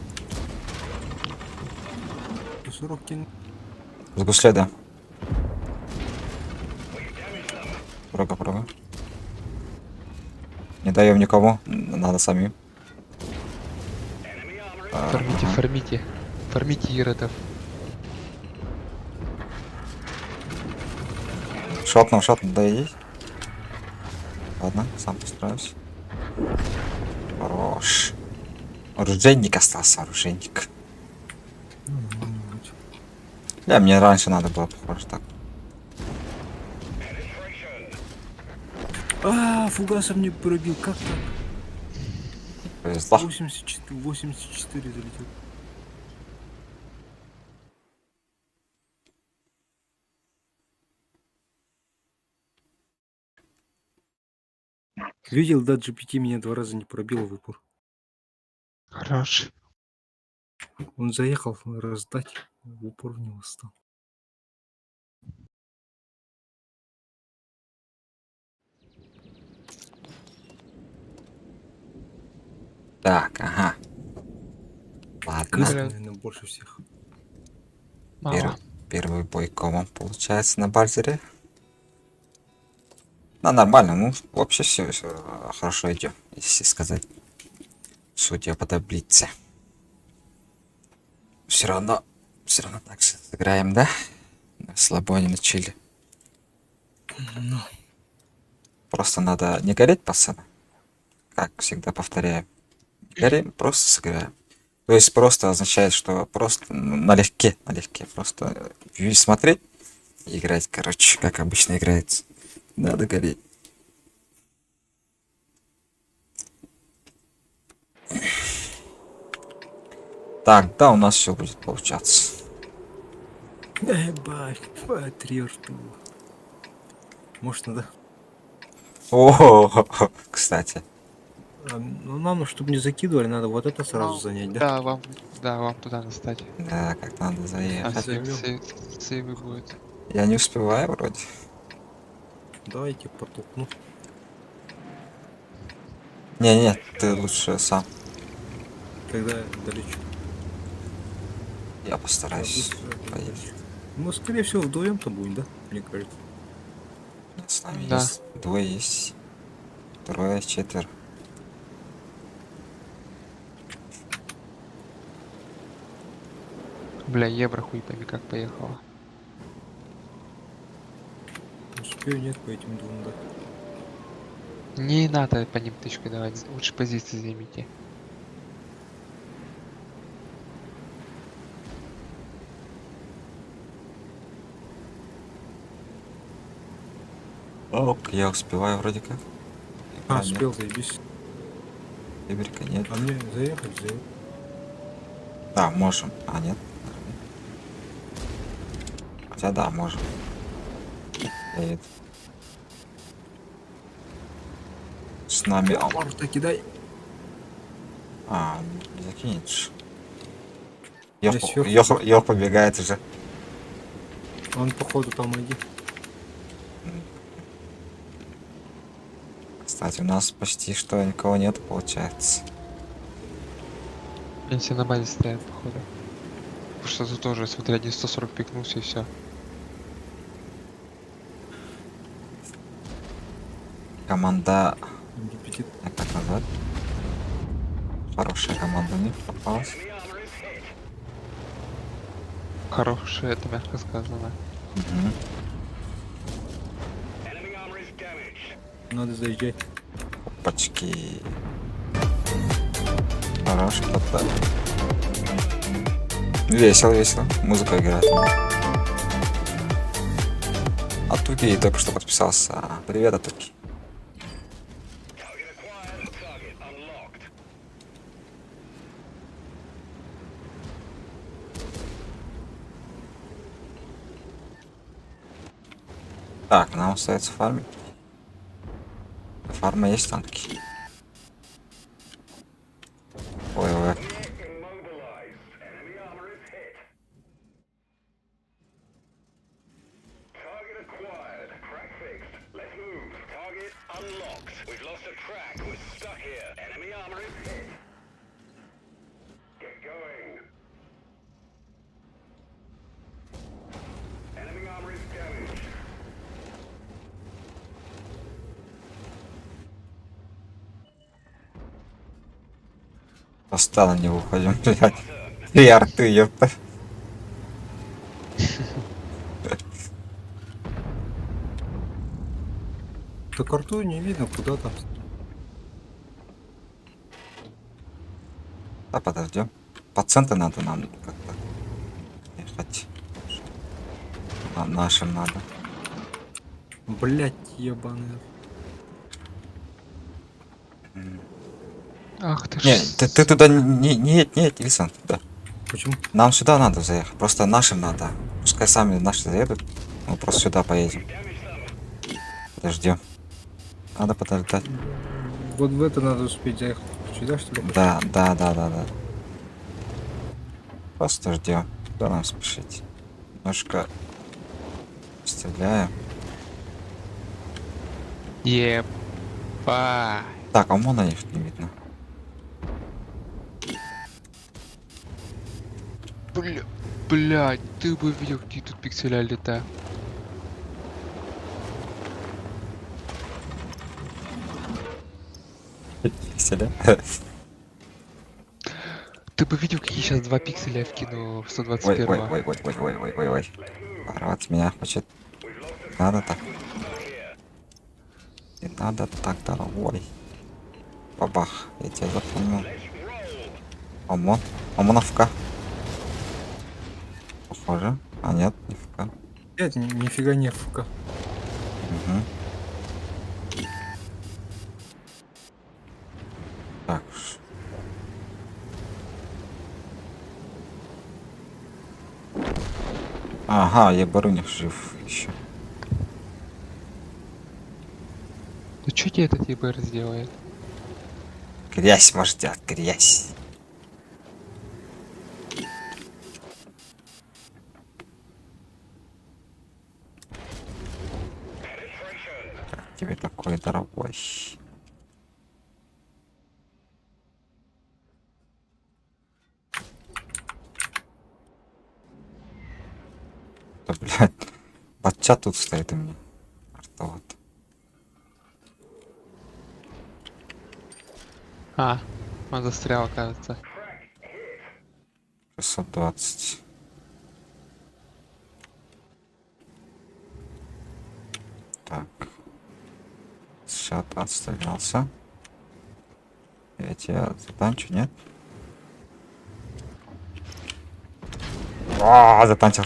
40 кинь. С гуследа. Прога. Не даем никому. Надо самим. Формите, формите. Формите иродов. Шотнул, да иди. Ладно, сам постараюсь. Хорош. Оружейник остался, оружейник. Да, мне раньше надо было, похоже, так. А, фугасом не пробил, как так? Повезло. 84 залетел. Видел, да, GPT меня 2 раза не пробил в упор. Хорош. Он заехал раздать, в упор в него стал. Так, ага. Ладно. Крыс, Да. наверное, больше всех. Мало. Первый бой комом получается на базере. Да, нормально, ну, вообще все хорошо идет, если сказать. Судя по таблице. Все равно так сыграем, да? Слабо не начали. Ну, Просто надо не гореть, пацаны. Как всегда повторяю. Не горим, просто сыграем. То есть просто означает, что просто налегке. Просто смотреть и играть, короче, как обычно играется. Надо гореть. Так, да, у нас все будет получаться. ебать, 3 рту. Может, надо... О, кстати. Ну, нам, чтобы не закидывали, надо вот это сразу занять, да? Да, вам туда настать. Да, как надо заехать. А займём. сейвы будет. Я не успеваю вроде. Давайте потолкну. Не, ты лучше сам. Когда я долечу. Я постараюсь. Быстро поехать. долечу. Ну, скорее всего, вдвоем-то будем, да? Мне кажется. С нами Да. есть. Двое есть. Трое, четверо. Бля, евро хуй пойми как поехала. Успею, нет, по этим двум, да. Не надо по ним тычкой давать, лучше позиции займите. Ок, я успеваю вроде как. А, Нет, успел, заебись. Сибирька нет. А мне заехать? Да, можем. А, нет. Хотя да, можем. Едет. С нами... Арта кидай. Не закинешь. Я сверху. Ёх побегает уже. Он, походу, там один. Кстати, у нас почти что никого нет, получается. Они все на базе стоят, походу. Потому что тут тоже, смотри, 140 пикнулся и все. Команда... Аппетит. Как назвать? Хорошая команда у них попалась. Хорошее, это мягко сказано. Мгм. Надо заезжать. Опачки. Хорош, кто-то. Весело, весело. Музыка играет. Атуки только что подписался. Привет, Атуки. Так, нам остается фармить. Фарма есть танки. Ой-ой. Target acquired. Crack fixed. Let's move. Target unlocked. We've lost a track. We're stuck here. Enemy armor is hit. Get going. Enemy armor is damaged. Постоянно не выходим, блядь. И арты, ёпта. Да карту не видно, куда там. Да, подождем. По центру надо нам как-то ехать. Нашим надо. Блять, ебаный. Ах ты Не, ж... ты туда не едь, Ильсан, туда. Почему? Нам сюда надо заехать. Просто нашим надо. Пускай сами наши заедут. Мы просто сюда поедем. Подождем. Надо подождать. Вот в это надо успеть заехать. Сюда, что ли? Да. Просто ждем. Куда нам спешить? Немножко стреляем. Епа. Так, а ОМОНа их не видно. Блядь, ты бы видел, какие тут пикселя летают. Пикселя. Ты бы видел, какие сейчас 2 пикселя я вкину в Ой, 121. ой. Порвать меня хочет. Надо так. Не надо так, дорогой. Бабах, я тебя запомнил. ОМОН. ОМОНовка. Похоже. А нет, не ФК. Блять, нифига не ФК. Угу. Так уж. Ага, я Барыних жив еще. Ну что тебе этот ЕБР сделает? Грязь может делать, грязь. Как тебе такой дорогой? Да, блядь. Батча тут стоит у меня. Вот. А, он застрял, кажется. 620. Так. Сейчас отстрелялся. Я тебя затанчу, нет? Затанчил.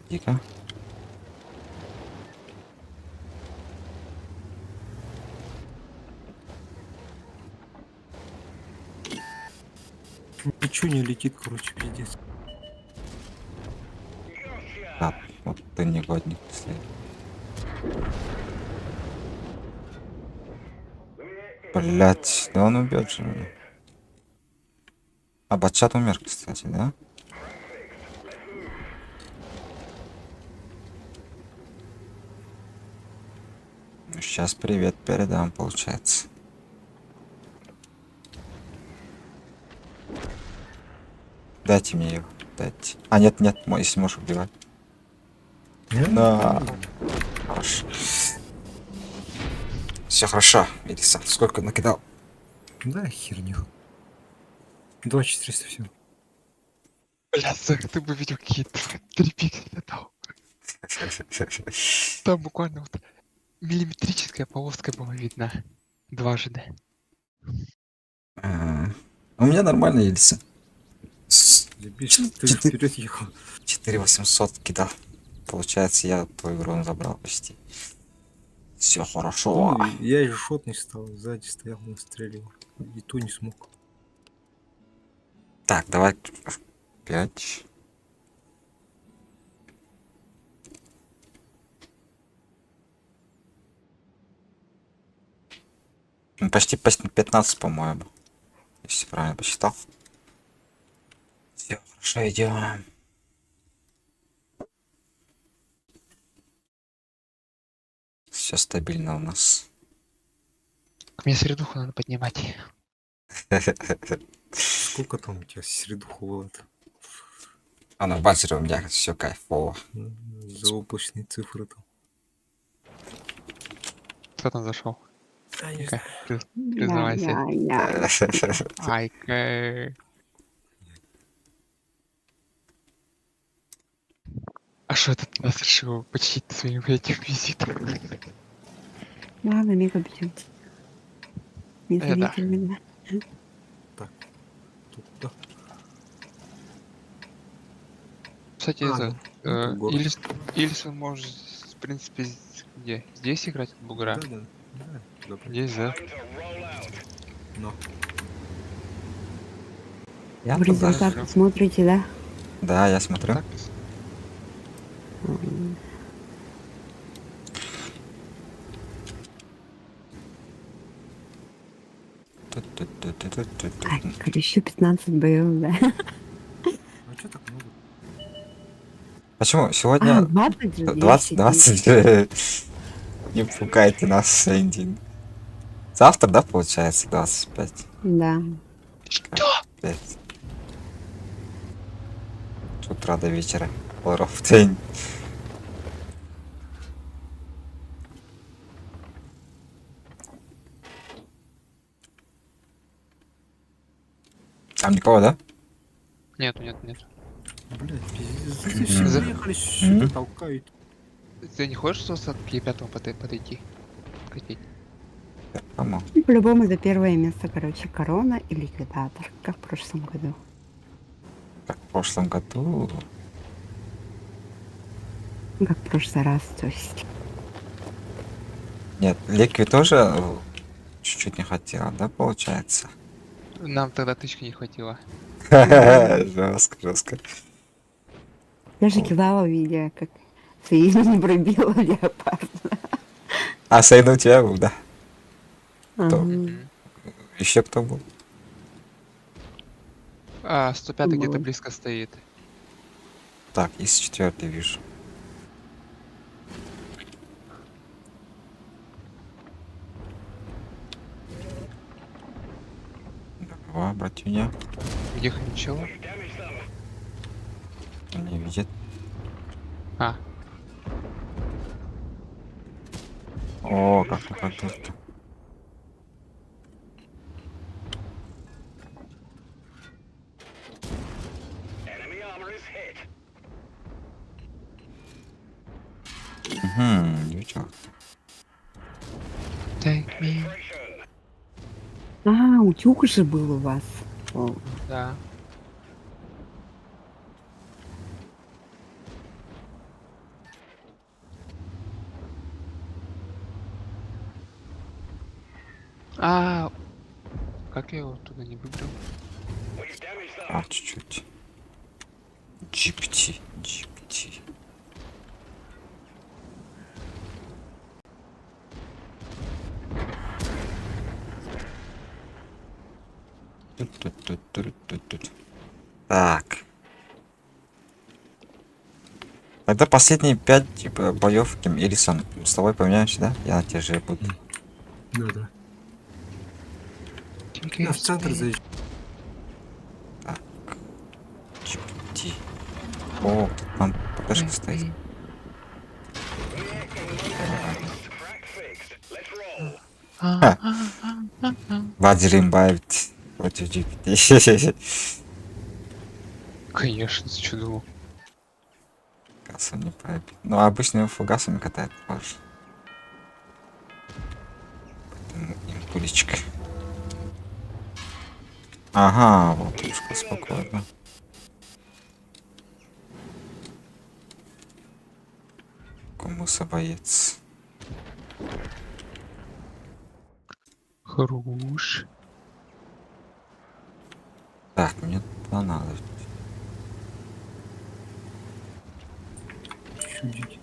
Дико. Ничего не летит, короче, пиздец. Да, вот ты негодник. Блять, да он убьет же меня. А Батчат умер, кстати, да? Сейчас привет передам, получается. Дайте мне его, дайте. А, нет, если можешь убивать. Да. Хорошо. Все хорошо, Ириса. Сколько накидал? Да, херню. 2400 всего. Блядь, Зак, ты бы видел какие-то 3 пикселя дал. Там буквально вот миллиметрическая полоска была видна. Дважды. А, У меня нормально Ельцин. Заебись, ты вперед ехал. 4800 кидал. Получается, я твою игру забрал почти. Все хорошо. Ну, я и шот не стал, сзади стоял, настреливал. И то не смог. Так, давай 5. Почти 15, по-моему. Если правильно посчитал. Все, хорошо, идем. Все стабильно у нас. Мне средуху надо поднимать. Сколько там у тебя средуха было-то? А на базере у меня все кайфово. Заоблачные цифры там. Кто там зашел? А, не Ну-ка, знаю. признавайся. Я. Айка. А что этот нас решил почтить своим этим визитом? Ладно, мега бьем. Не Да. зовите меня. Тут, да. Кстати, А, это... ну, тут город. Ильс он может, в принципе, где? Здесь играть от бугра? Да, да. Да, добро. Здесь, да? Но. Я Вы туда. результаты смотрите, да? Да, я смотрю. Так? А, еще 15 боев, да? А что так много? Почему? А, Сегодня 20 же, 20, 20. Не пугайте нас, Сэнди. Завтра, да, получается, 25? Да. Что? 5. С утра до вечера. Лоров в день. Там никого, да? Нету, нет, нет. Блядь, пиздец. Мгм. Все заехали сюда, Мгм. толкают. Ты не хочешь с к Е5 подойти? Хотеть? Кому? И по-любому за первое место, короче, корона и ликвидатор, как в прошлом году. Как в прошлом году. Ну, как в прошлый раз, то есть. Нет, Лекви тоже чуть-чуть не хотела, да, получается? Нам тогда тычки не хватило. Жестко, жестко. Я же кидала видео, как Союз не пробила леопард. А Сейн у тебя был, да? Кто? Мгм. Еще кто был? А, 105 где-то Вот. близко стоит. Так, из 4 вижу. Давай, братюня. Где Хомячева? Не видит. А, О, как тут. Enemy armor is hit. Угу, ничего. take me. А, утюг же был у вас. О, Да. А, как я его туда не выбрал? We've damaged them. А, чуть-чуть. GPT. Тут. Так. Тогда последние 5 типа, боев Ким Элисон с тобой поменяемся, да? Я на те же буду. Да, да. Я в центр заезжаю. GPT. О, тут там ППшка стоит. Crack fixed. Let's roll. Бадер имбайт против GPT. Конечно, ты что думал? Фугасом не пробить. Ну, обычными фугасами катает больше. Поэтому им пулечка. Ага, вот ушко спокойно. Кумуса боец. Хорош. Так, мне туда надо. Чудить.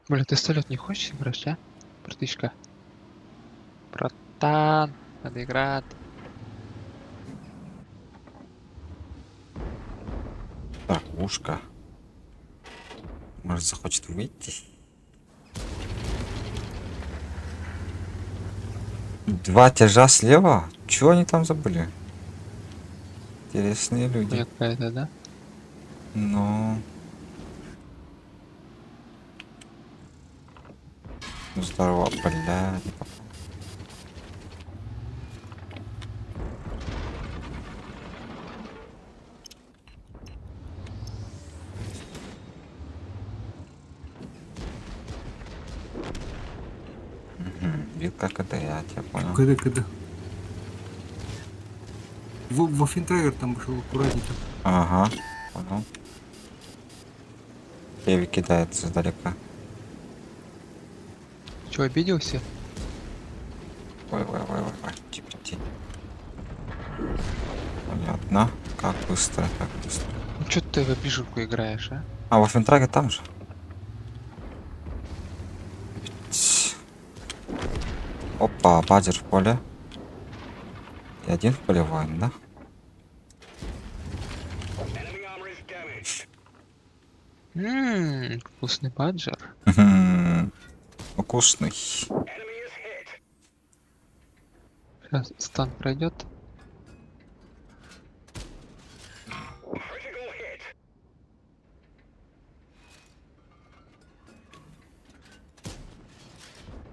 Бля, ты столет не хочешь играть, а? Братишка. Братан, надо играть. Так, ушко. Может, захочет выйти? Два тяжа слева? Чего они там забыли? Интересные люди. Хуйня какая-то, да? Ну... Ну, здорово, бля, не попал. Вилка КД, я тебя понял. Когда? Во Финтрайгер там вышел аккуратненько. Ага, понял. Эви кидается издалека. Че, обиделся? Ой, типа, понятно. Как быстро, как быстро. Ну чё ты в обиженку играешь, а? А, во Финтраге там же. Ть. Опа, бадер в поле. И один в поле воин, да? Enemy armor is damaged. Вкусный баджер. Вкусный. Enemy is hit. Сейчас стан пройдет. Critical hit.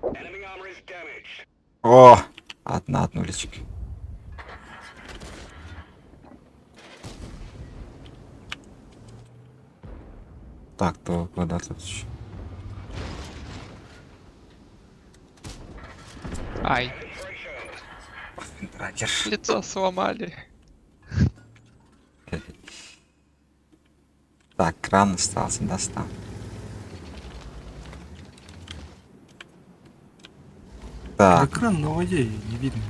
Enemy armor is damaged. О, одна от нулечки. Так, то куда тут еще? Ай, Финтрагер. лицо сломали. Так, кран остался, достал. Так, Экран на воде не видно.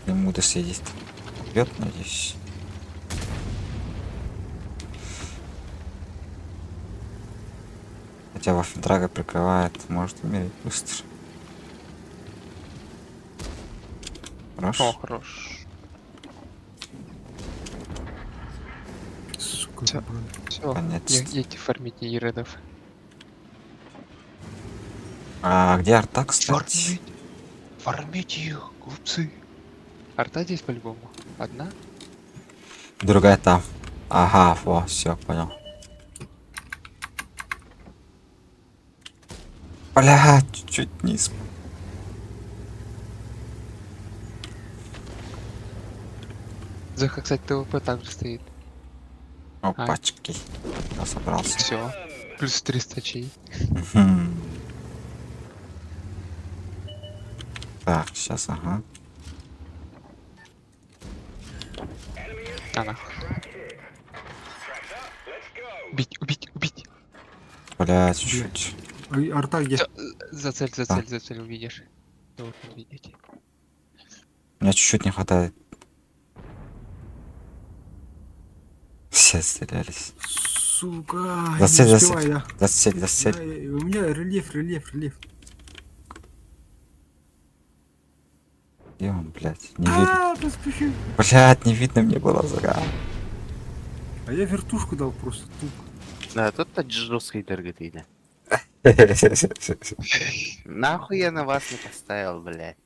ему досидит. Убьет, надеюсь. Хотя Вафендрага прикрывает, может умереть быстро. Хорош. О, хорош. Сука, Всё. блин. Все, Конец. едете фармить ередов. А где арта, кстати? Фармите их, глупцы. Арта здесь по-любому. Одна? Другая там. Ага, во, все, понял. Бля, чуть-чуть низ. Заха, кстати, ТВП также стоит. Опачки. Я собрался. Все. Плюс 300 чей. Мгм. Так, сейчас, ага. А нахуй. Убить, убить, убить. Бля, чуть-чуть. А арта где? Всё, за цель увидишь. Должен видеть. Мне чуть-чуть не хватает. Все стрелялись. Сука, Зацель, не зацель. успеваю я. Зацель, зацель. У меня рельеф. Где он, блядь? Не видно. Поспеши. Блядь, не видно мне было зря. А я вертушку дал просто тупо. Да, тут жесткий таргетина. Нахуй я на вас не поставил, блядь.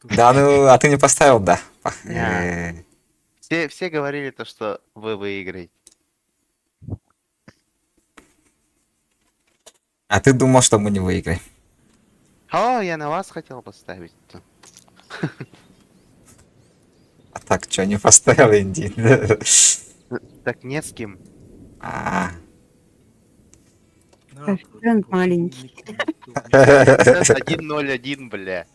Да, ну, а ты не поставил, да? Не. Все говорили то, что вы выиграете. А ты думал, что мы не выиграем. О, я на вас хотел поставить. А так, что не поставил Инди? Так не с кем. А, На, Коэффициент маленький. 1-0-1, бля.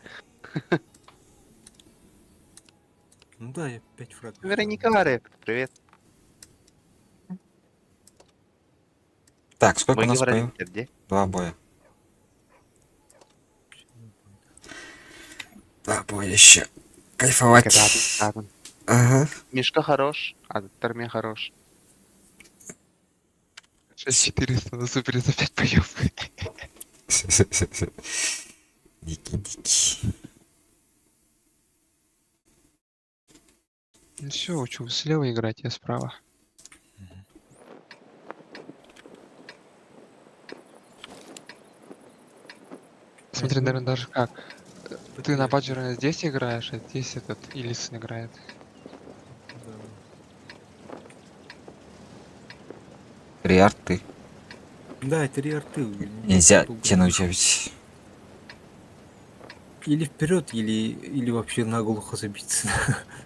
Ну да, я 5 фрагов. Вероника Реп, привет. Так, сколько у Боги нас боев? Вероника, где? 2 боя. 2 боя еще. Кайфовать. Рядом. Ага. Мишка хорош, а Торме хорош. 6400 на супере за 5 боев. Дикий. Ну все, учу слева играть, я справа. Смотри, наверное, даже как. Ты на Баджера здесь играешь, а здесь этот Илисон играет. Риард ты. Да, 3 арты. Нельзя Долго. тянуть ведь. Или вперед, или вообще наглухо забиться.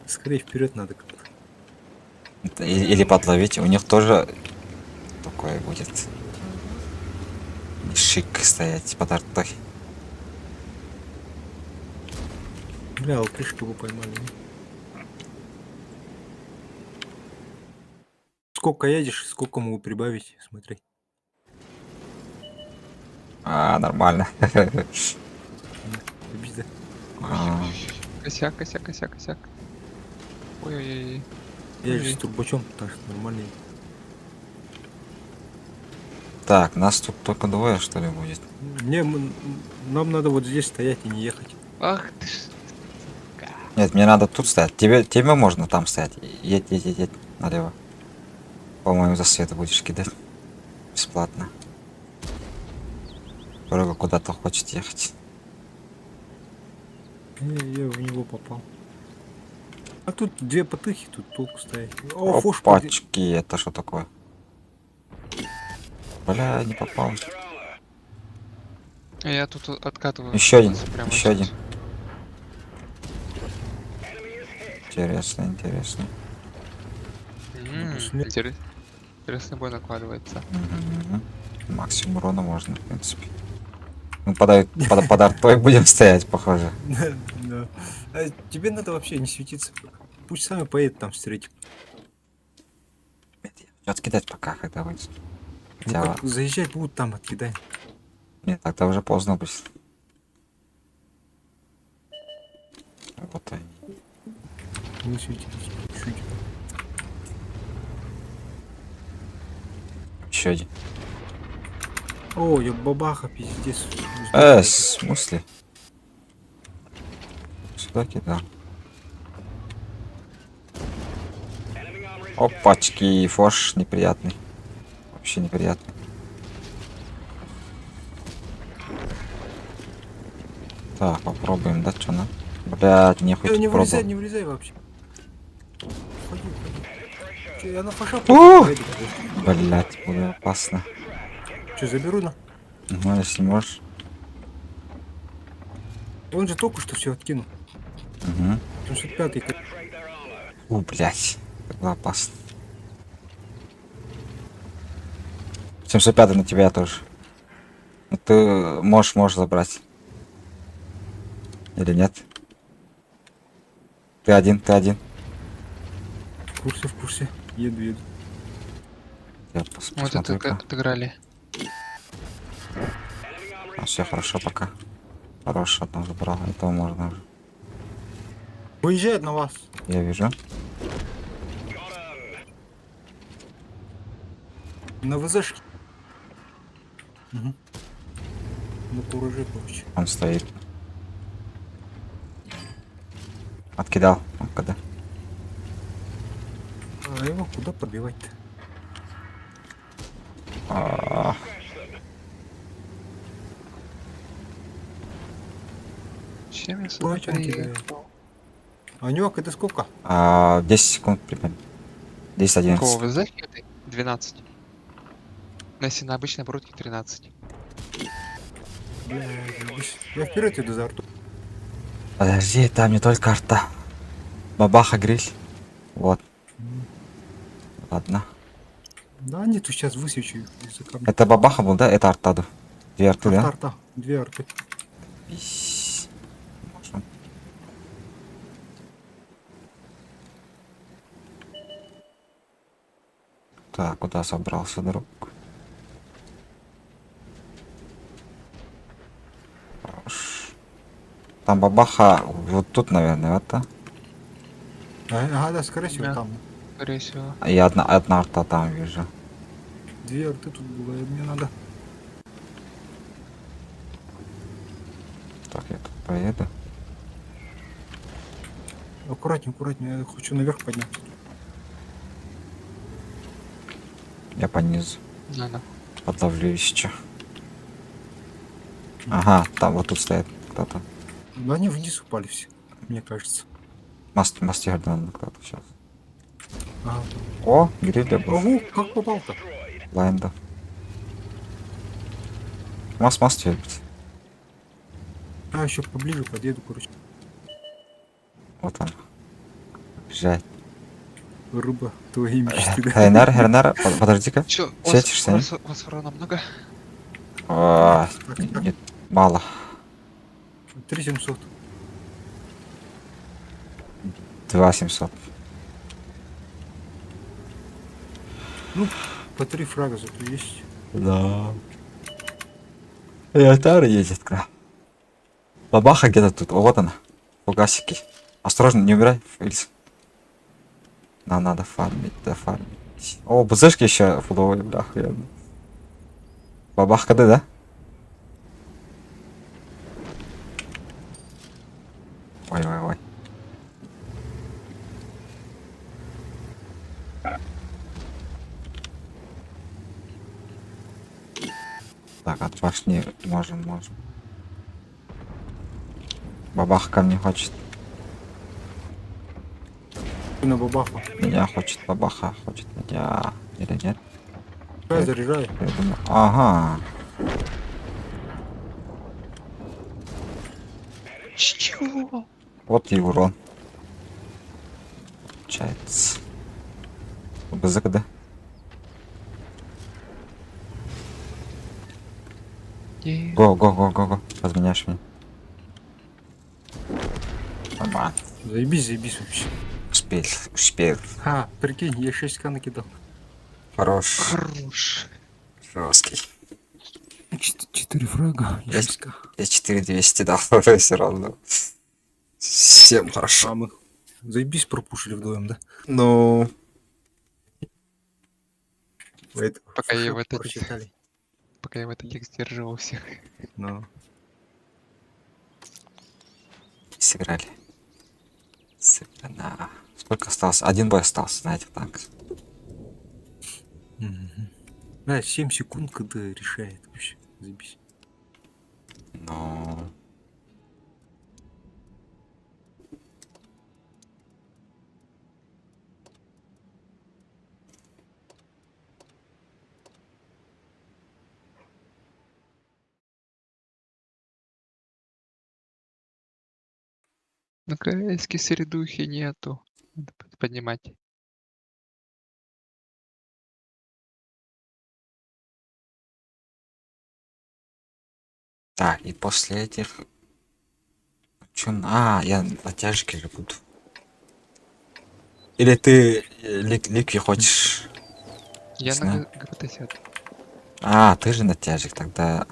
Скорее вперед надо как-то. Или подловить. У них тоже такое будет. Шик стоять под артой. Бля, алкашку бы поймали. Сколько едешь, сколько могу прибавить, смотри. А, нормально. Победа. А, Косяк, косяк, косяк, косяк. Ой-ой-ой. Я же с турбачом, так что нормальный. Так, нас тут только двое, что ли, будет? Нам надо вот здесь стоять и не ехать. Ах ты ж. Нет, мне надо тут стоять. Тебе можно там стоять. Едь налево. По-моему, за света будешь кидать. Бесплатно. Дорога куда-то хочет ехать. Я в него попал. А тут 2 потыхи, тут толку стоять. О, фош под... Опачки, это что такое? Бля, не попал. Я тут откатываю. Еще один, прямо еще один. сейчас. Интересно, интересно. Интересный бой накладывается. Мгм. Максимум урона можно, в принципе. Ну, под артой будем стоять, похоже. Да. А тебе надо вообще не светиться. Пусть сами поедут там встретить. Откидать пока, когда будет. Ну Хотя, как заезжать будут там, откидай. нет, тогда уже поздно будет. Вот они. Не светитесь. Чуть. Еще один. О, я бабаха, пиздец. В смысле? Сюда кидал. Опачки, фош неприятный. Вообще неприятный. Так, попробуем, да, что на? Блядь, нехуй Не тут вылезай, пробовать. не вылезай вообще. Ходи. Че, я на фаша Ух! поеду. Блядь, будет опасно. Че, заберу на? Ну, если можешь. Он же только что все откинул. Угу. 75-й. Блядь, это было опасно. 75 на тебя тоже. Ну, ты можешь забрать. Или нет? Ты один. В курсе. Еду. Я Вот посмотрю. это отыграли. Все хорошо пока. Хорош, одного забрал. Этого можно уже. Выезжает на вас. Я вижу. На ВЗшке. Угу. На кураже, короче. Он стоит. Откидал. Он когда? А его куда подбивать-то? А, Чем я сюда Плачем приехал? кидает. А у него это сколько? 10 секунд примерно. 10-11. Кого вы знаете? 12. На обычной оборотке 13. Блядь, заебись. Я вперед иду за арту. Подожди, там не только арта. Бабаха гриль. Вот. Ладно. Да, нету, сейчас высвечу их из-за камня. Это бабаха был, да? Это арта, да? Две арты, Арта, да? арта. Две арты. Ись. Можем. Так, куда собрался, друг? Хорош. Там бабаха вот тут, наверное, это. Ага, да, скорее всего, Да. там. Скорее всего. И одна арта там вижу. Две арты тут было, и мне надо. Так, я тут проеду. Аккуратнее, аккуратнее, я хочу наверх подняться. Я по низу. Надо. Подловлю еще. Ага, там вот тут стоит кто-то. Да они вниз упали все, мне кажется. Мастер, наверное, кто-то сейчас. Ага. О, гриль был. Ого, как попал-то? Лайнда. Мастер. А, еще поближе подъеду, короче. Вот он. Бежать. Рыба твоей мечты, да? Хернер, подожди-ка. Чё, Светишься, не? вас урона много? О, Так, так. нет, мало. 3700. 2700. Ну, по 3 фрага зато есть. Да. И Атара едет к нам. Бабаха где-то тут. О, вот она. Фугасики. Осторожно, не убирай, Филис. Нам надо фармить, да фармить. О, БЗшки еще фуловые, бля, охуенно. Бабах КД, да? Ой. Так, от башни можем. Бабах ко мне хочет. На бабаху. Меня хочет, бабаха хочет меня. Или нет? Я заряжаю. Я думаю, ага. Чё? Вот и урон. Получается. БЗКД. Го. Подменяешь меня. Нормально. Заебись вообще. Успел. А, прикинь, я 6к накидал. Хорош. Хорош. Жесткий. 4 фрага, Я- 6к. Я 4200 дал, все равно. Всем хорошо. А мы заебись пропушили вдвоем, да? Ну, Поэтому Пока я шоу в это- прочитали. Пока я в этот лик сдерживал всех. Ну, сыграли. Сыграно. Сколько осталось? Один бой остался, знаете, так. да, 7 секунд, когда решает вообще. Заебись. Но... Ну КСки средухи нету. Надо поднимать. Так, и после этих... я натяжки же буду. Или ты ликви хочешь? Я Знаю. на ГПТ-70. Ты же натяжек, тогда...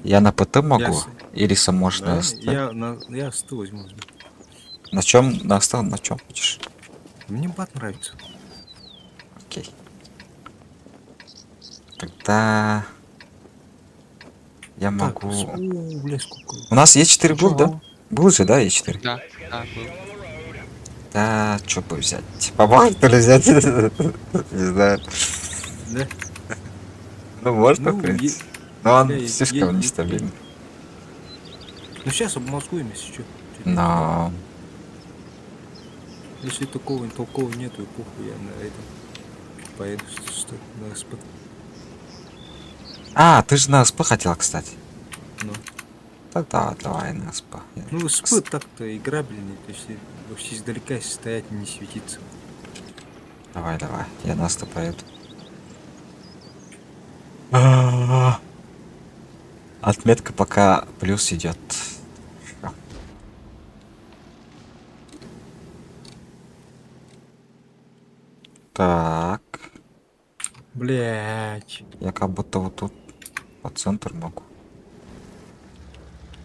Я на ПТ могу? с- Ириса можно... Да, оставить? я 100 возьму. На чем? На чем хочешь? Мне бат нравится. Окей. Тогда... Я Так, могу... бля, сколько. У нас Е4 был, да? Был же, да, Е4? Да, был. Да, что бы взять? Бабах, что ли, взять? Не знаю. Да? Ну, можно, Ну, в принципе. Но он бля, слишком нестабильный. Ну сейчас обмозгуем, если что. Но... Если такого толкового нету, и похуй, я на этом поеду на СП. Ты же на СП хотел, кстати. тогда давай на СП. Ну, СП так-то играбельный, то есть вообще издалека если стоять не светиться. Давай, давай, я на СП поеду. А, отметка пока плюс идет. Всё. Так, Блять. я как будто вот тут по центру могу.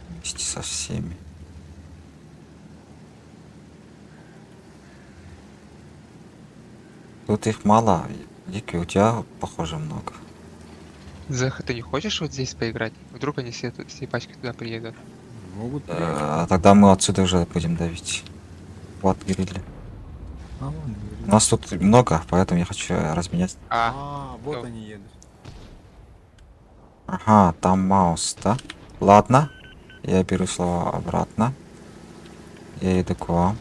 Вместе со всеми. Тут их мало. Дикий, у тебя, похоже, много. Зеха, ты не хочешь вот здесь поиграть? Вдруг они все пачки туда приедут? Могут приехать. А тогда мы отсюда уже будем давить. Вот грилли. А, вон, У нас тут много, поэтому я хочу разменять. вот ну. они едут. Ага, там Маус, да? Ладно, я беру слово обратно. Я иду к вам.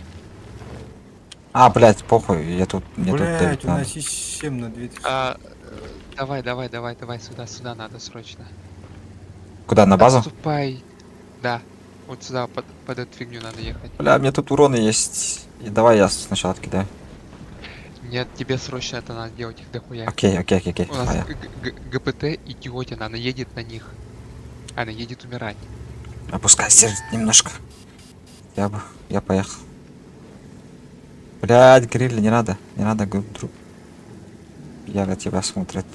А, блядь, похуй, я тут, мне тут Блять, давить у надо. нас есть 7 на 2000. Давай, сюда надо срочно. Куда, на базу? Отступай. Да. Вот сюда под эту фигню надо ехать. Бля, мне тут уроны есть. И давай я сначала откидаю. Нет, тебе срочно это надо делать их дохуя. Окей. У нас А я ГПТ идиотина, она едет на них. Она едет умирать. опускайся немножко. Я поехал. Блядь, гриль, не надо, друг. Я на тебя смотрит.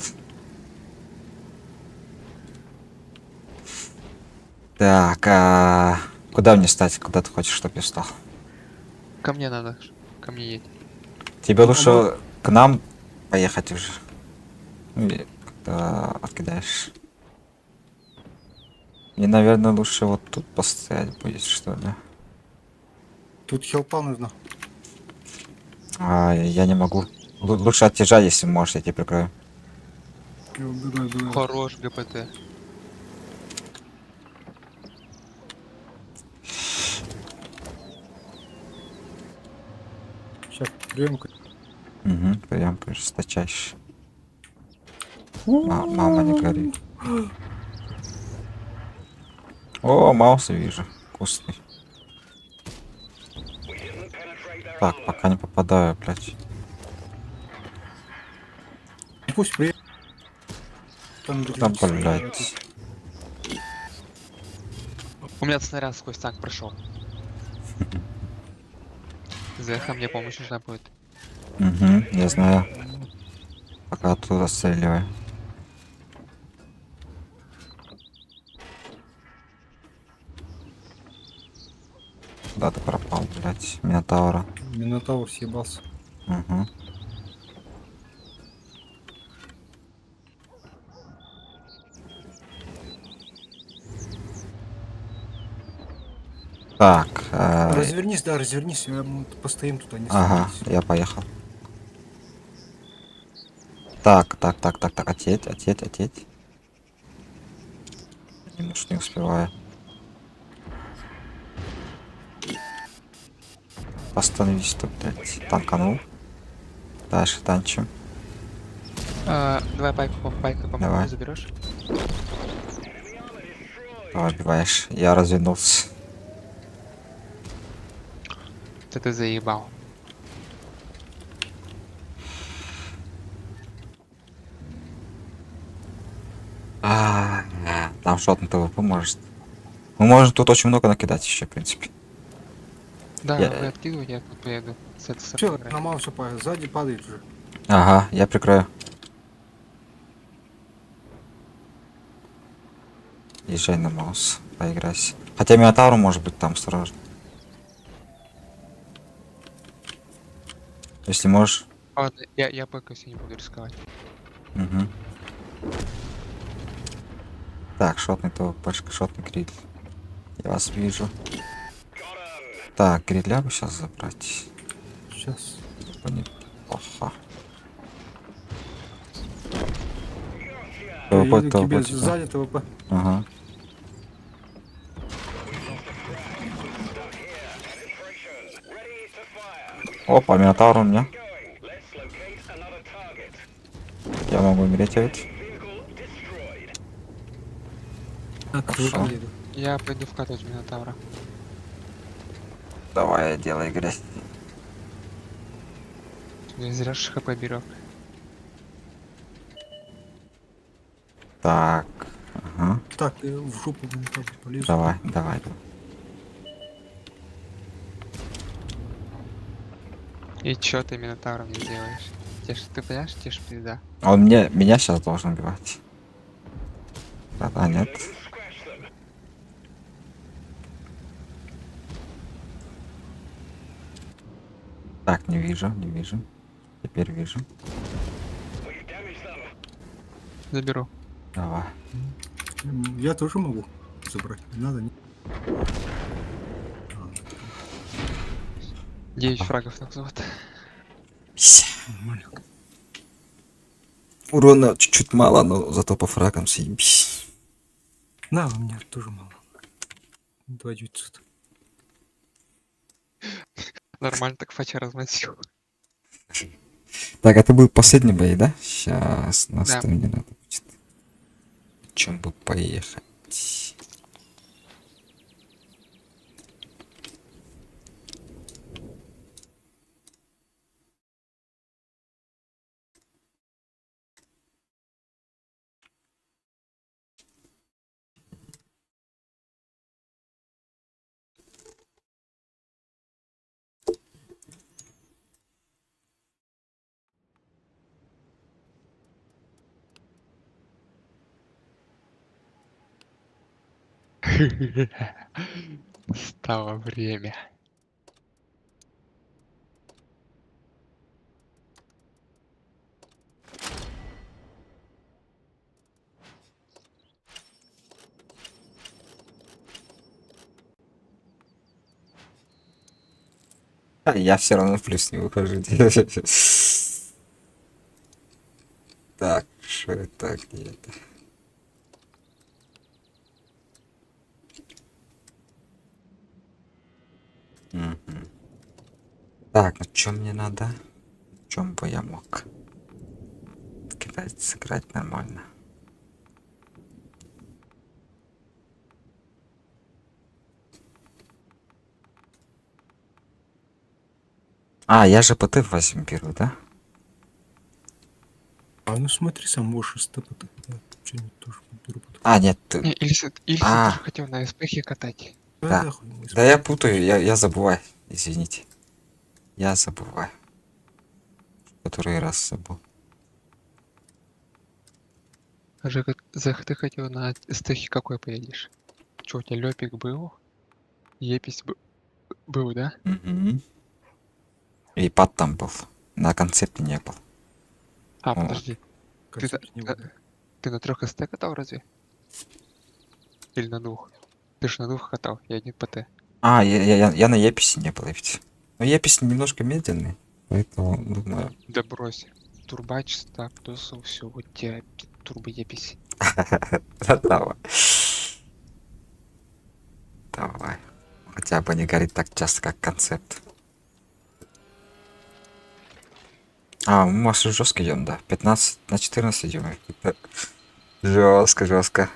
Так, куда мне стать? Куда ты хочешь, чтобы я встал? Ко мне надо. Ко мне едь. Тебе лучше к нам поехать уже. Ну, или когда откидаешь. Мне, наверное, лучше вот тут постоять будет, что ли. Тут хелпа нужно. Я не могу. Лучше отъезжай, если можешь, я тебя прикрою. Бегай. Хорош ГПТ. Сейчас приемка. Угу, прям жесточайше. Мама, не гори. О, Мауса вижу. Вкусный. We didn't penetrate their Так, armor. пока не попадаю, блядь. Пусть приедет. Там, Да, блядь. У меня снаряд сквозь танк прошел. Зеха, мне помощь нужна будет. Угу, я знаю. Пока оттуда стреливаю. Куда ты пропал, блядь? Минотавра. Минотавр съебался. Угу. Так, Развернись, да, развернись. Мы постоим тут, они ага, садились. я поехал. Так, отъедь. Немножко не успеваю. Остановись тут, блядь. Танканул. Дальше танчим. Давай пайку Давай. помогу, заберешь? Убиваешь. Я развернулся. Ты заебал. Там шотный ТВП может. Мы можем тут очень много накидать еще, в принципе. Да, Я- вы откидывайте, я тут поеду. С этой Че, стороны. на Мауса сзади падает уже. Ага, я прикрою. Езжай на Маус, поиграйся. Хотя Минотавру может быть там осторожно. Если можешь. Ладно, я пока не буду рисковать. Угу. Так, шотный ТВП, шотный гриль. Я вас вижу. Так, гриля бы сейчас забрать. Сейчас. Это неплохо. Я ТВП, еду к тебе ТВП, типа. сзади ТВП. Ага. Ready to fire. Опа, Минотавр у меня. Going. Let's locate another target. Я могу умереть ведь. Vehicle destroyed. Так, Хорошо. ТВП еду. Я пойду вкатывать Минотавра. Давай, делай грязь. Я зря ж хп берег. Так. Ага. Так, в жопу вон так полезу. Давай, давай. Давай. И чё ты Минотавром не делаешь? Ты понимаешь, тебе ж пизда. Он меня сейчас должен убивать. Да, нет. Scratch them. Так, не вижу, не вижу. Теперь вижу. We've damaged them. Заберу. Давай. Я тоже могу забрать. Не надо, не... 9 фрагов на взвод. Нормально. Урона чуть-чуть мало, но зато по фрагам съебись. На, у меня тоже мало. 2900. Нормально так фача размансил. Так, это был последний бой, да? Сейчас нас Да. там не надо будет. Чем бы поехать? Стало время. А я все равно в плюс не выхожу. Так, что это где-то? Мгм. Так, ну что мне надо? В чем бы я мог сыграть нормально? А, я же ПТ возьму беру, да? А ну смотри, сам можешь степать. Я что-нибудь тоже подберу потом. А, нет, Не, Ильса ты А. же хотел на СПХе катать. Да. хуй, мы да я путаю, я забываю, извините. Я забываю. Который раз забыл. Жека, ты хотел на СТХе какой поедешь? Чё, у тебя Лёпик был? Епись был, да? Мгм. И пад там был. На концепте не был. А, Вот. подожди. концепт не буду. Ты на 3 СТ катал разве? Или на 2? Ты ж на 2 катал, я один ПТ. А, я на Еписе не был ведь. Но Епис немножко медленный. Поэтому, думаю... Да брось. Турбач, стак, досу, все, вот тебе турбо Епись. Давай. Давай. Хотя бы не горит так часто, как концепт. А, мы, может, жестко идем, да. 15 на 14 идем. Жестко, жестко.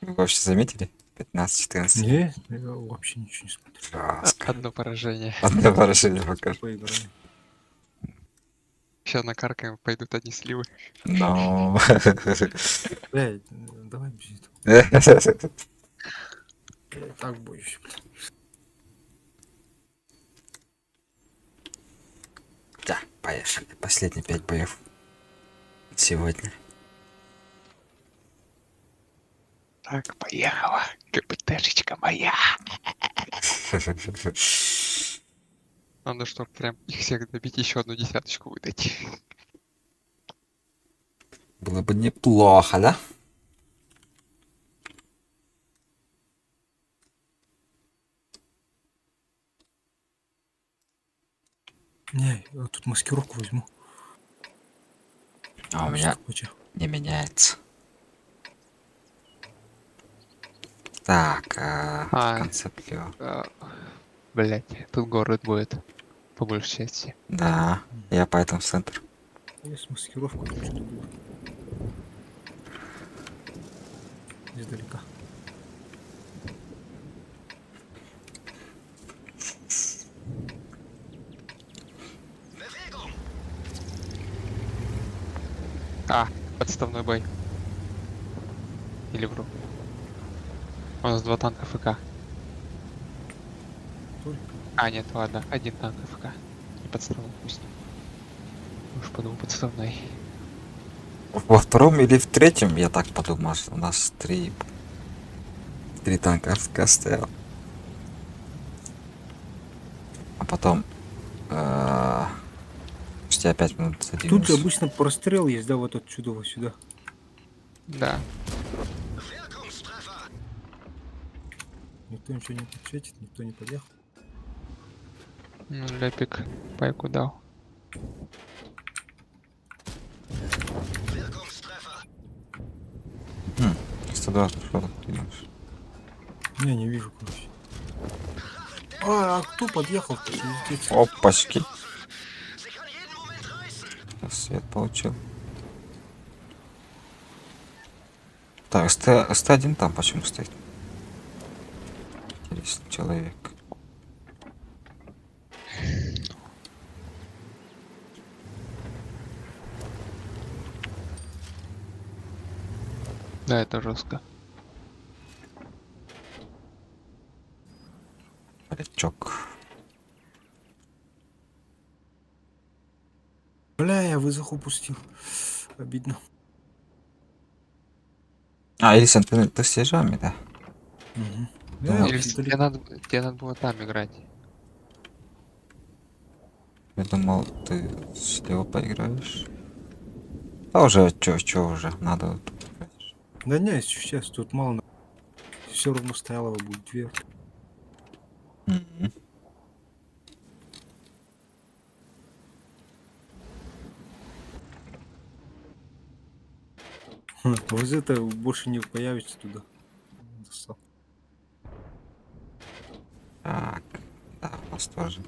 Вы вообще заметили? 15-14. Не, я вообще ничего не смотрю. Жестко. Одно поражение. Одно поражение покажу. Поиграем. Сейчас накаркаем, пойдут одни сливы. Но... Блядь, давай без этого. Я так боюсь. Да, поехали. Последние 5 боев. Сегодня. Так, поехала. КПТшечка моя. Надо, чтобы прям их всех добить, еще одну десяточку выдать. Было бы неплохо, да? Не, я тут маскировку возьму. А у меня Скотча. не меняется. Так, концепт Лео. Блять, тут город будет. По большей части. Да, я поэтому в центр. Я с маскировкой что-то буду. издалека. Bewegung! А, подставной бой. Или вру. У нас 2 танка ФК. Только. А, нет, ладно, 1 танк ФК. Не подставной, пусть. Уж подумал, подставной. Во втором или в третьем, я так подумал, что у нас три танка АФК стоял. А потом спустя 5 минут Тут же задвинулся. обычно прострел есть, да, вот отсюда сюда. Да. Wirkungstreffer! Никто ничего не подсветит, никто не подъехал. Ну, Ляпик пайку дал. Wirkungstreffer! 120 что ты думаешь? Не вижу, короче. А кто подъехал-то? Пиздец. Опачки. Sie kann jeden Moment reißen! Сейчас свет получил. Так, СТ-1 там почему стоит? Интересный человек. Да, это жестко. Парячок. Бля, я вызов упустил. Обидно. А, Элисон, ты с ежами, да? Угу. Да. Или тебе надо было там играть. Я думал, ты слева поиграешь. А уже, чё уже, надо... Да не, сейчас тут мало. Все равно стояло будет 2. Мгм. Вот это больше не появится туда. Достал. Так, да, у нас тоже.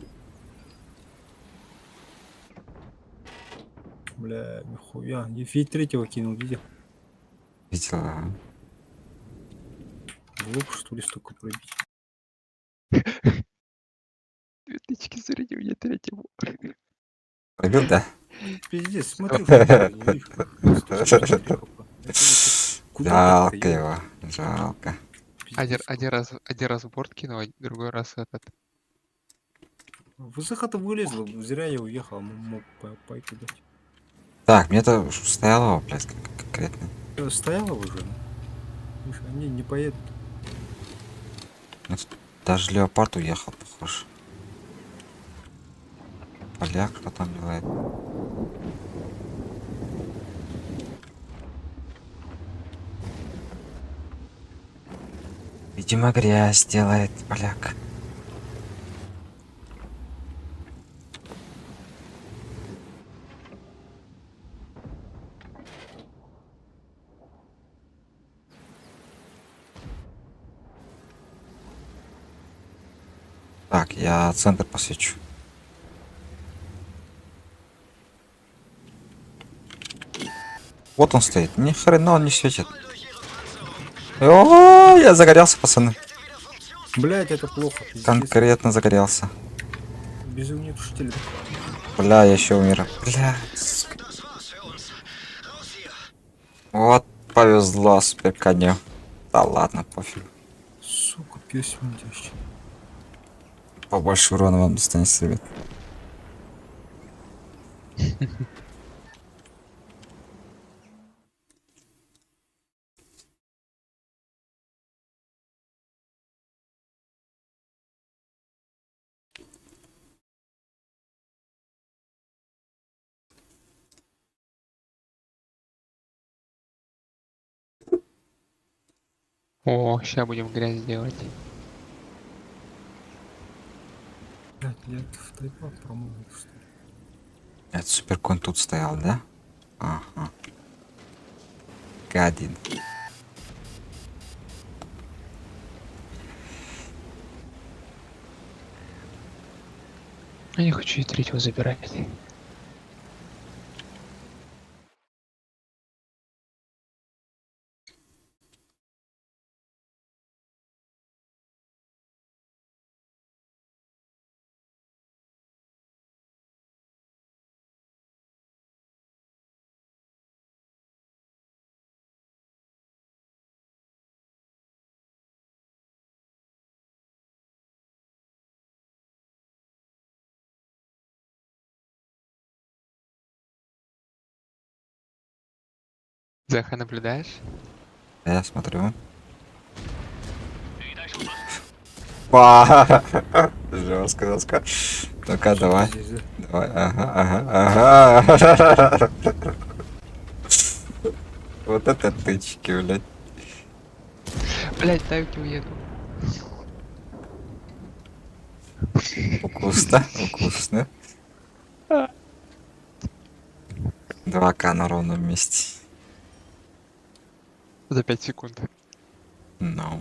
Бля, нихуя. Я фиг третьего кинул, видел? Видел, ага. В лоб, что ли, столько пробить. 2 тычки зарядил, я третьему. Пробил, да? Пиздец, смотри, в камеру, не вижу. 174 хп. Это вот куда Жалко так-то, его, жалко. Пиздец, Один раз в борт кинул, другой раз этот. Высоко-то вылезла, зря я уехал, мог по пайку дать. Так, мне-то стояло, блядь, конкретно. Стояла уже. Слушай, они не поедут. Даже леопард уехал, похож. Поляк, что там делает? Видимо, грязь делает поляк. Так, я центр посвечу. Вот он стоит. Ни хрена он не светит. О, я загорелся, пацаны. Блять, это плохо. Пиздец. Конкретно загорелся. Без огнетушителя. Бля, я еще умер. Бля. сука. Das war's für uns. Raus hier! Вот повезло супер коню. Да ладно, пофиг. Сука, пес смердящий. Побольше урона вам достанется, ребят. О, сейчас будем грязь делать. Блять, я в тайпа промыл, что ли. Это суперкон тут стоял, да? Ага. Гадин. Я не хочу и третьего забирать. Заха, наблюдаешь? Я смотрю. Жестко, жестко. Ну-ка, давай. Здесь, да? Давай, ага. Вот это тычки, блядь. Блять, дайте уеду. Вкусно, вкусно. 2К на ровном месте. За 5 секунд. Ну,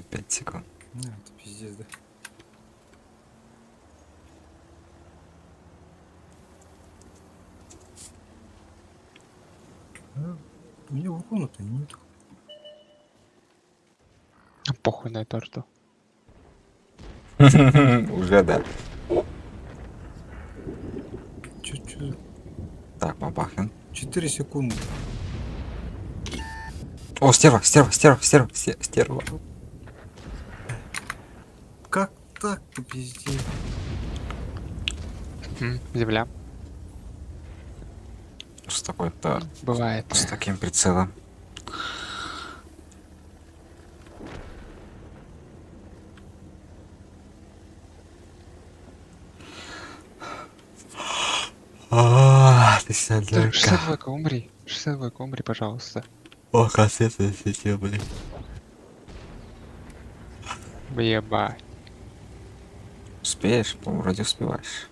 5 секунд. Это пиздец, да. А, у меня урона-то нет. Похуй на это что. Уже да. Чё? Так, бабахин. 4 секунды. О, стерва. Как так-то, пиздец? Земля. С такой-то, Бывает. с таким прицелом. Ты 62 умри. 62 умри, пожалуйста. О, кассета сетя, блин. Ебать. Успеешь? По-моему, вроде успеваешь.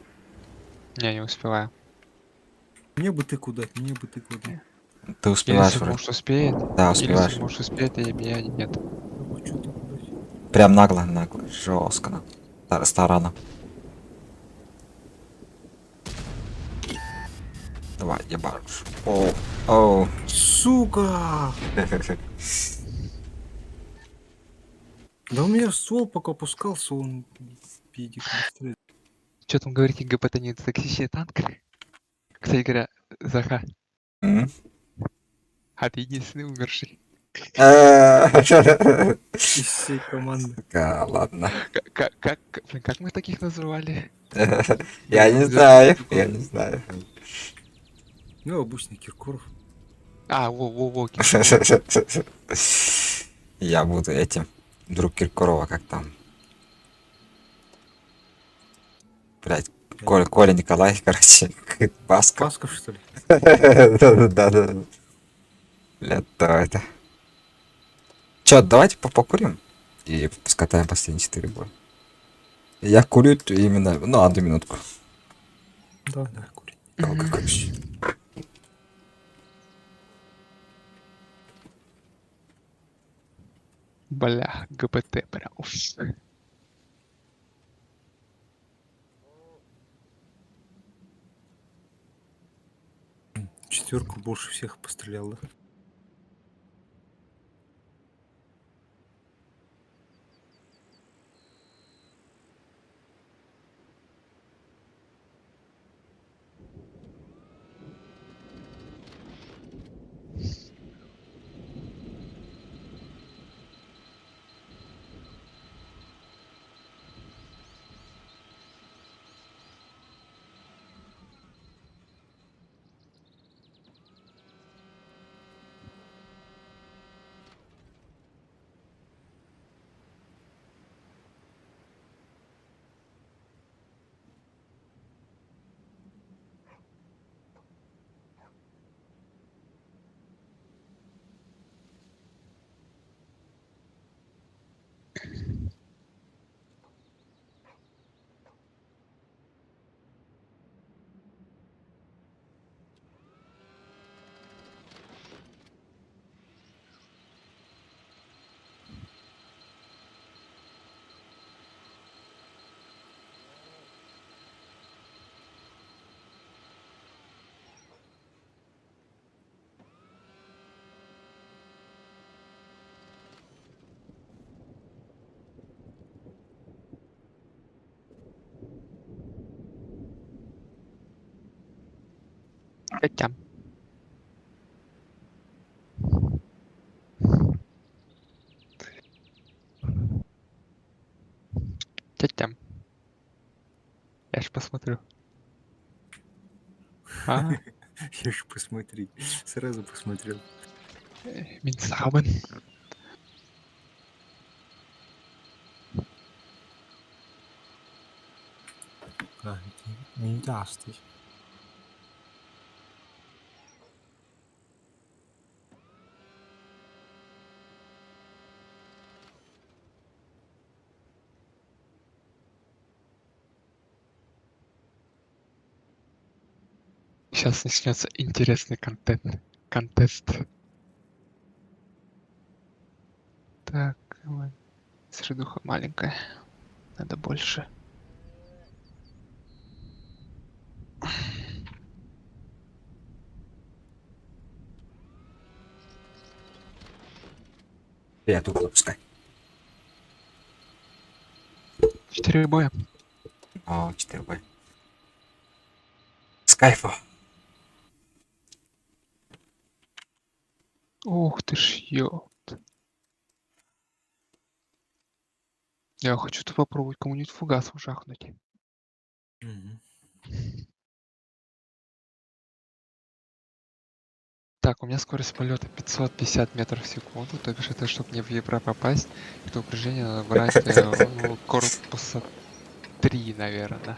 Не успеваю. Мне бы ты куда? Ты успеваешь Если вроде. муж успеет, Да, или успеваешь. если муж успеет, и меня нет. Чё ты куда? Прям нагло. Жестко. Старано. Давай, ебашь. Оу. Сука! Да у меня ствол пока опускался, он пидик быстрее. Что там говорите, ГПТ не токсичный танк? Кстати говоря, Заха, М? а ты единственный умерший. Из всей команды. Ладно. Как мы таких называли? Я не За- знаю. Ну, обычный Киркоров. А, во, Киркоров. Я буду этим. Друг Киркорова, как там. Блять, Коля Николай, короче, Басков. Пасков, что ли? Да. Блядь, давай это. Чё, давайте покурим. И скатаем последние 4 боя. Я курю именно, ну, 1 минутку. Да, курить. Короче. Бля, ГПТ прям. Четверку больше всех пострелял, да? Тям. Тям. Я ж посмотрю. А, Я ж посмотри. Сразу посмотрел. Минсаубен. А, не даст. Сейчас начнется интересный контент. Контест. Так, вот. Средуха маленькая. Надо больше. Я тут запускай. 4 боя. О, 4 бой. С кайфом. Ух ты ж, ёпт. Я хочу тут попробовать кому-нибудь фугас жахнуть. Мгм. Так, у меня скорость полета 550 метров в секунду, то бишь это, чтобы мне в Евро попасть, это упряжение надо брать ну, корпуса 3, наверное.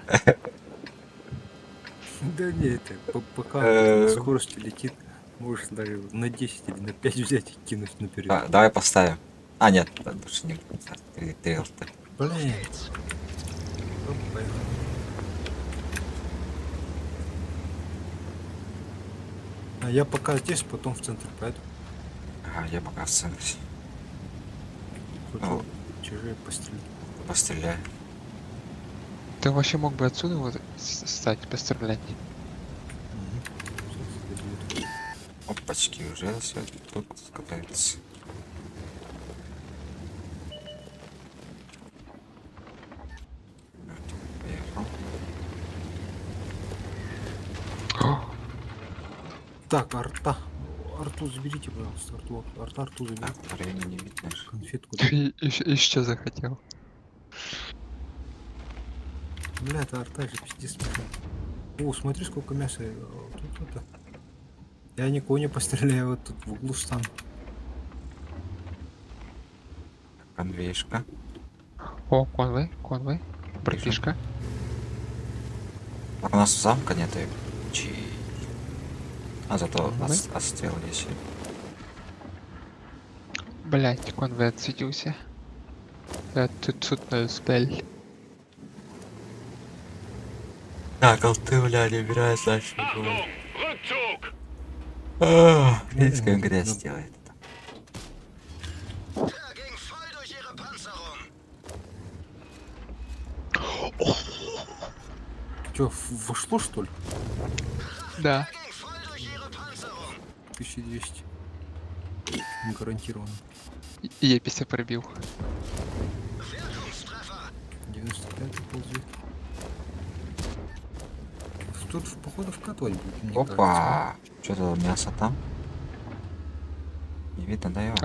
Да не, это пока Э. на скорости летит, можешь даже на 10 или на 5 взять и кинуть наперед. А, давай поставим. А, нет, да, лучше не буду ставить. 3 ЛТ. Блин. Оп, поехали. А я пока здесь, потом в центр пойду. Ага, я пока в центре. Хочу Ну. чужие пострелять. Постреляю. Ты вообще мог бы отсюда вот стать, пострелять. Мгм. Сейчас я буду. Опачки, уже все тут готовится. Поехал. Так, арта. Арту заберите, пожалуйста. Арту заберите. Так, времени не видно. же. Конфетку. Ты еще захотел. Бля, это арта же пиздец. О, смотри, сколько мяса. Тут это. Я никого не постреляю, вот тут в углу стану. Конвейшка. О, конвой, братишка. Так, у нас замка нет и... А зато Конвой? отстрел есть. Блять, конвой отсветился. Я тут не успел. Так, алты, бля, не убирай, значит, Achtung! Rückzug! Финская грязь делает это. Der ging voll durch ihre Panzerung. Чё, вошло что ли? Да. Der ging voll durch ihre Panzerung. 1200. Гарантированно. И я 50 пробил. Wirkungstreffer. 95 ползет. Тут, походу, вкатывать будет, мне кажется. Опа! Что за мясо там? Не видно, да его?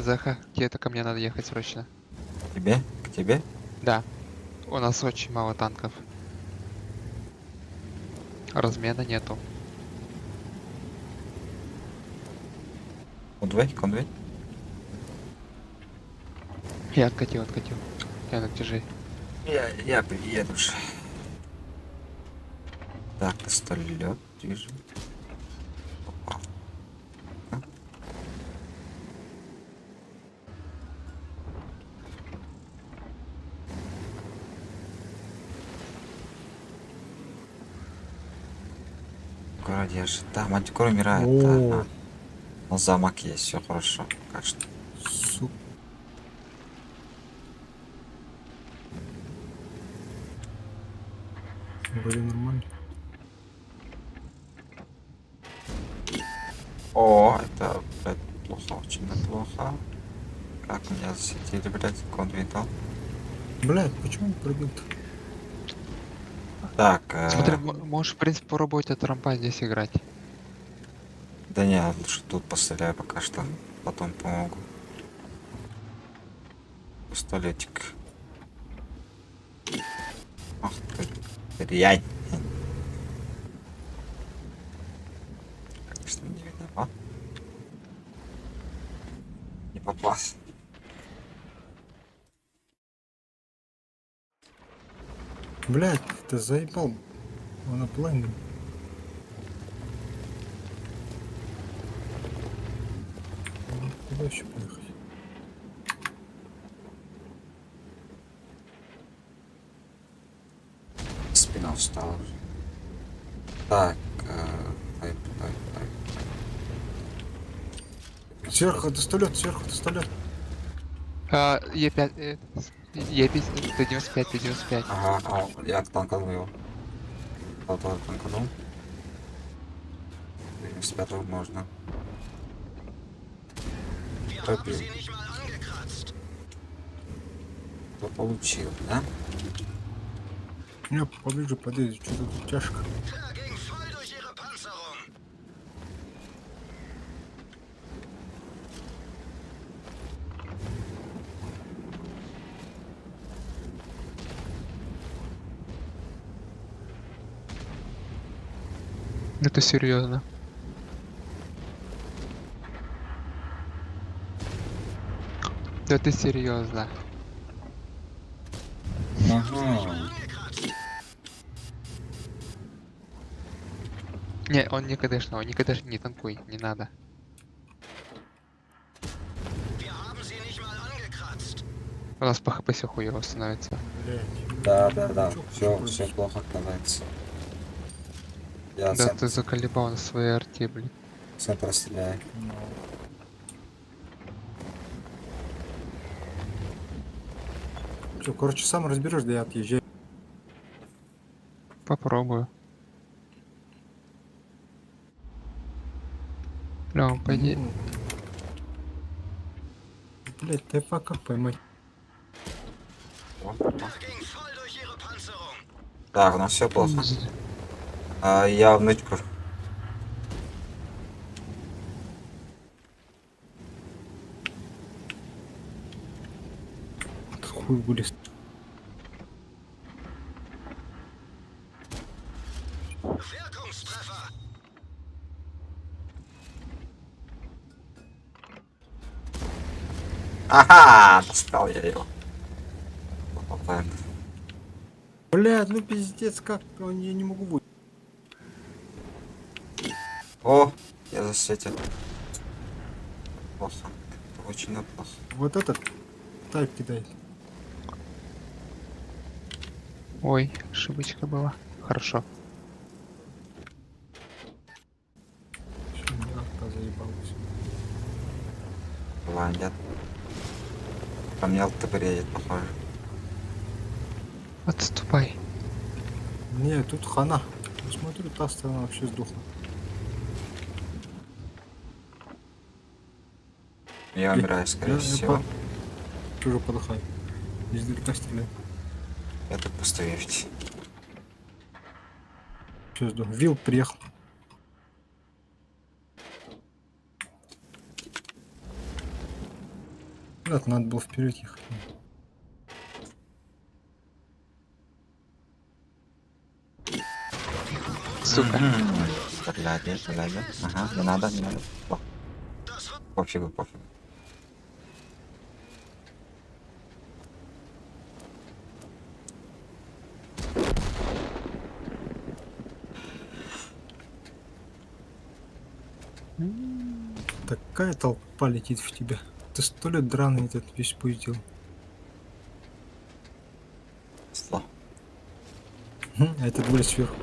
Заха, где-то ко мне надо ехать срочно. Тебе? К тебе? Да. У нас очень мало танков. Размена нету. Конвей? Я откатил. Я на тяжей. Я приеду же. Так, пистолет вижу. Опа. Городе же. Да, Мантикор умирает. О. Ага. Но замок есть, все хорошо. Кажется. Сука. Вроде нормально. О, это, блядь, плохо, очень плохо. Как меня засветили, блядь, конвитал. Блядь, почему он пробил-то? Так, Смотри, можешь, в принципе, попробовать от рампа здесь играть. да не, лучше тут постреляю пока что. Потом помогу. Пистолетик. Ах ты, дрянь. что не видно. О. Не попался. Блядь, ты заебал. Он оплайнный. Куда еще поехать? Спина устала уже. Так, ай, ай, ай. Сверху досталет, Е5, Е5, Т95, Т95. Ага, я танканул его. Кто тоже танканул. 95 можно. Пробил. Кто получил, да? Не, поближе подъедет, что тут тяжко. Da ging's voll durch ihre Panzerung. Это серьезно. Да ты серьезно. Ага. Не, он не КДшного, не КДш, не танкуй, не надо. Wir haben sie nicht mal angekratzt. У нас по хп все хуево становится. Блядь. Да. Чё, Все, что все происходит? плохо оказывается. Я Да центр, ты заколебал на своей арте, блин. центр стреляю. Ну. Чё, короче, сам разберешь, да я отъезжаю. Попробую. Лём, пойди. Ну, блядь, ТФ как поймать? О, о. Da ging's voll durch ihre Panzerung. Так, у нас все плохо. Я в нычку. Хуй вылез. Wirkungstreffer. Ага, достал я его. Попадаем. Блядь, ну пиздец, как я не могу выйти. О, я засветил. Плохо. Это очень плохо. Вот этот тайп кидает. Ой, ошибочка была. Хорошо. Всё, нахуй заебался. Ладно. По мне ЛТБ едет, похоже. Отступай. Не, тут хана. Смотрю, та сторона вообще сдохла. Я умираю, скорее всего. Тоже подыхаю. Издалека стреляю. Я тут пустовесть. Все, сдох. Вил приехал. Блядь, надо было вперед ехать. Сука. Стреляй. Ага, не надо. О, пофигу. Такая толпа летит в тебя. Ты 100 лет драный этот весь пуздил. Сло. А этот были сверху.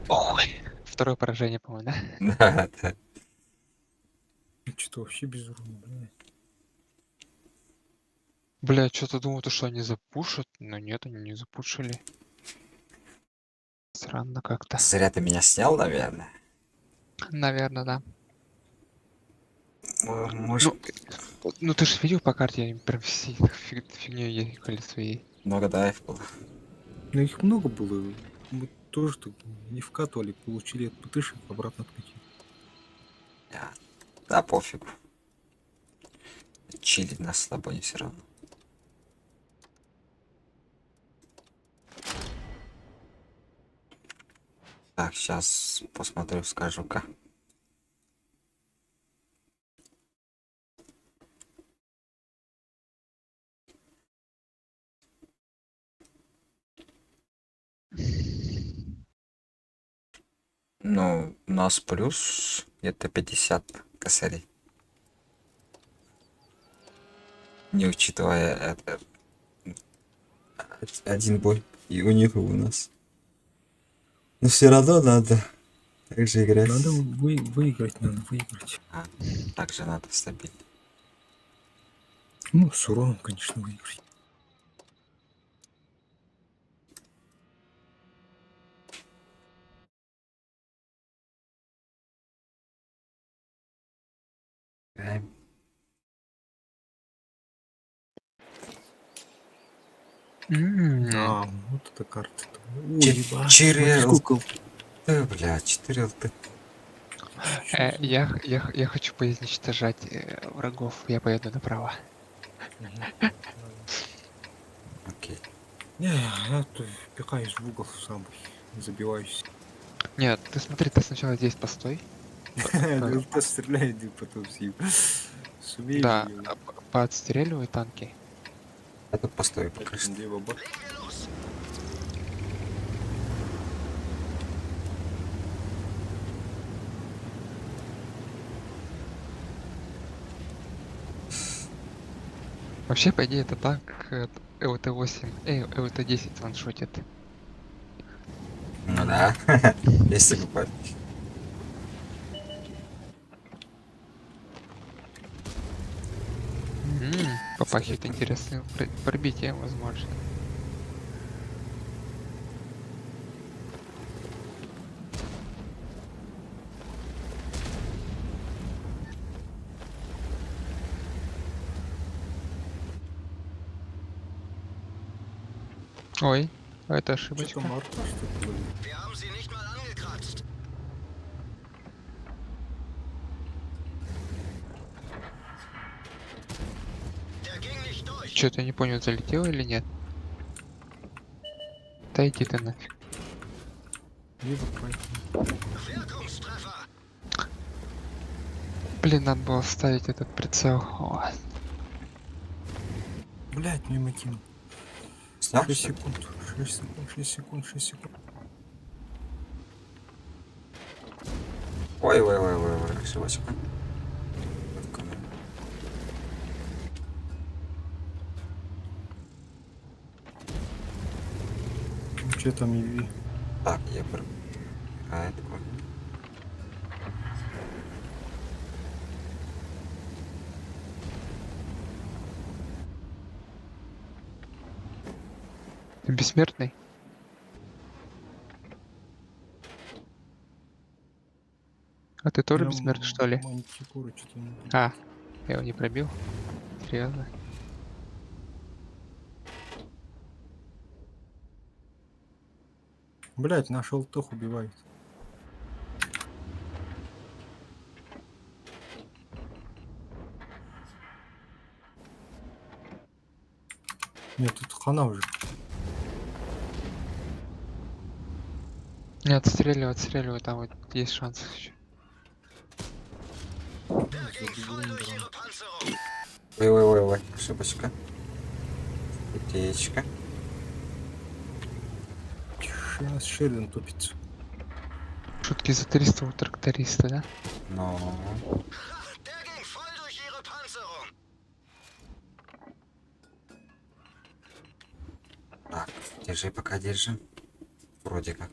Ой. Второе поражение, по-моему, да? Да. Что-то вообще без урона, блядь. Бля, что-то думал, то, что они запушат, но нет, они не запушили. Странно как-то. Зря ты меня снял, наверное. Наверное, да. Может, Ну ты же видел по карте, они прям все фигней ехали своей. много даев было. Ну их много было. Мы тоже так не вкатывали, получили от ПТшек, обратно откатили. Да, пофигу. Чилить нас с тобой все равно. Так, сейчас посмотрю, скажу-ка. Ну, у нас плюс где-то 50 косарей. Не учитывая один бой. И у них, и у нас. Но все равно надо так же играть. Надо выиграть, надо выиграть. А, также надо стабильно. Ну, с уроном, конечно, выиграть. Играем. А, вот эта карта. Ой, Че- ебать, Черил. смотри, сколько. Бля, 4 ЛТ. Я хочу поизничтожать врагов. Я поеду направо. Окей. Не, я тут впихаюсь в угол самый, забиваюсь. Нет, ты смотри, ты сначала здесь постой. ЛТ стреляет и потом с ним. Сумеешь Да, её? поотстреливай танки. Я тут постою пока что. Где баба? Вообще, по идее, это танк ЛТ-8, ЛТ-10 ваншотит. Ну да. Если бы по- Попахивает интересным пробитием, возможно. Ой, это ошибочка. Что-то Марта, что-то, блин. Wir haben sie nicht mal angekratzt. Der ging nicht durch. Что-то не понял, залетел или нет. Да иди ты нафиг. Либо поэтому. Wirkungstreffer. Блин, надо было ставить этот прицел. О, Блять, мимо кинул. Снял, 6 что ли? секунд, 6 секунд, 6 секунд, 6 секунд. Ой, ошибочка. Че там Еви? Так, я про... А, это понял. ты бессмертный? А ты тоже бессмертный, что ли? Мантикора что-то не... А, я его не пробил. Серьезно? Блять, наш алтох убивает. Нет, тут хана уже. Не, отстреливай, там вот есть шанс еще. Voll durch ihre Panzerung. Ой, ошибочка. Утечка. Сейчас Шерден топится. Шутки за 300 у тракториста, да? Но... Der ging voll durch ihre Panzerung. Так, держи, пока держи. Вроде как.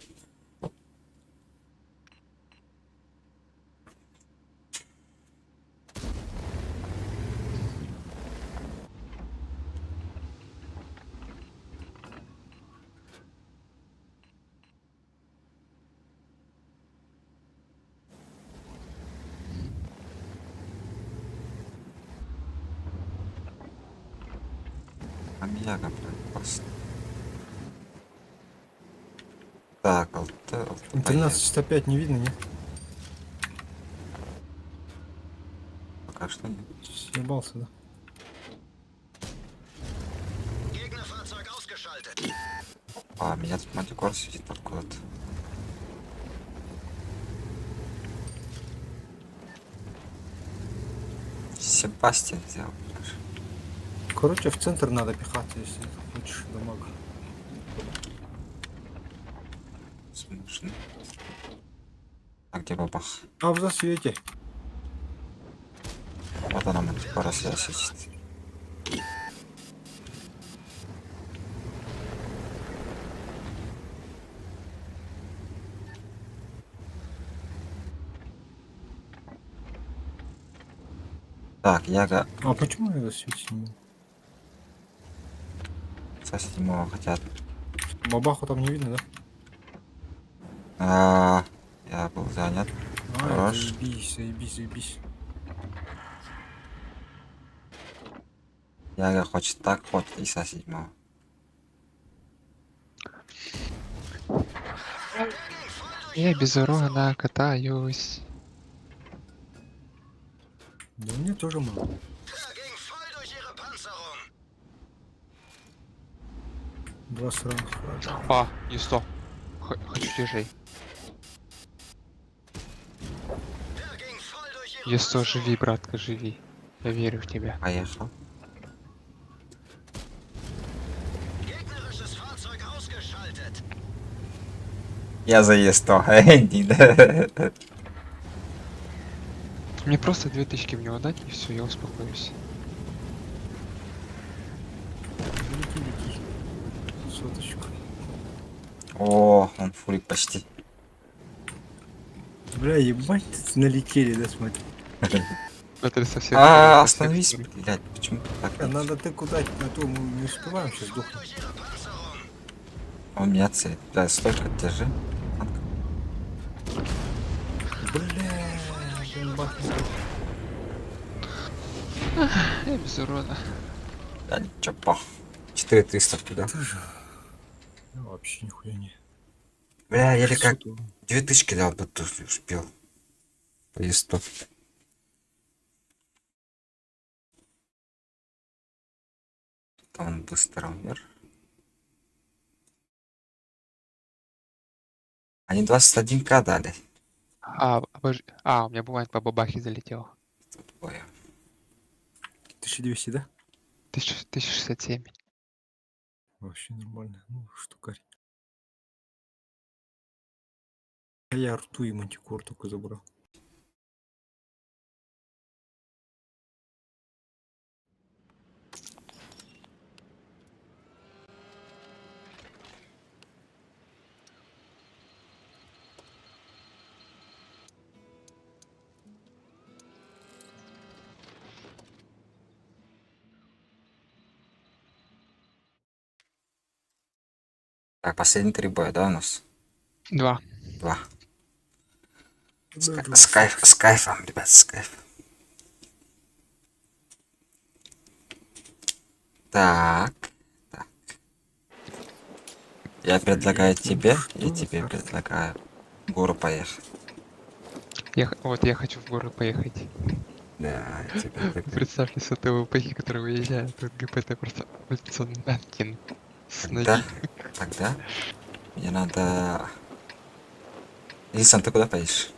Амьяга, блин, просто. Так, ЛТ, ЛТ. 13-105 не видно, нет? Пока что нет. Съебался, да? Gegnerfahrzeug ausgeschaltet. А, меня тут Мантикор сидит откуда-то. Себастьян сделал. Короче, в центр надо пихаться, если хочешь дамаг. Смешно. А где бабах? А в засвете. Вот она, мать, скоро сидит. Так, Яга А почему я в засвете не могу? со седьмого хотят. Бабаху там не видно, да? Я был занят. А, Хорош. заебись, заебись, заебись. Яга хочет так, хочет и со седьмого. Я без урона катаюсь. Да мне тоже мало. Er ging voll durch ihre Panzerung. Два сраных фрага. А, не 100. Хочу тяжей. Er ging voll durch ihre Есто, живи, братка, живи. Я верю в тебя. Поехал. gegnerisches Fahrzeug ausgeschaltet. Я заезд то. Энди, да. Мне просто 2000 в него дать, и все, я успокоюсь. Лети, лети. Соточку. О, он фурик почти. Бля, ебать, тут налетели, да, смотри. Это совсем... Остановись, блядь, почему ты так? А надо ты куда на то мы не успеваем сейчас сдохнуть. Он меня целит. Да, столько держи. Бля, блин, бахнул. Я без урона. Да, ничего, пох. 4300 туда. Тоже. Я вообще нихуя не. Бля, еле как 600 урона. 2000 дал бы, тут успел. Поезд. Там он быстро умер. Они 21к дали. У меня бывает по бабахе залетел. Ой, 1200, да? 1067. Вообще нормально. Ну, штукарь. А я рту и мантикор только забрал. так, последние 3 боя, да, у нас? 2. 2. Да, С кайфом, ребят, с кайфом. Так. Я предлагаю тебе, и что тебе за- предлагаю в гору поехать. Я хочу в горы поехать. Да, я тебе предлагаю. Представь, если ты ВПХ, который выезжает, тут ГПТ просто улица Наткин. С Тогда, ноги. тогда мне надо... Исан, ты куда поедешь?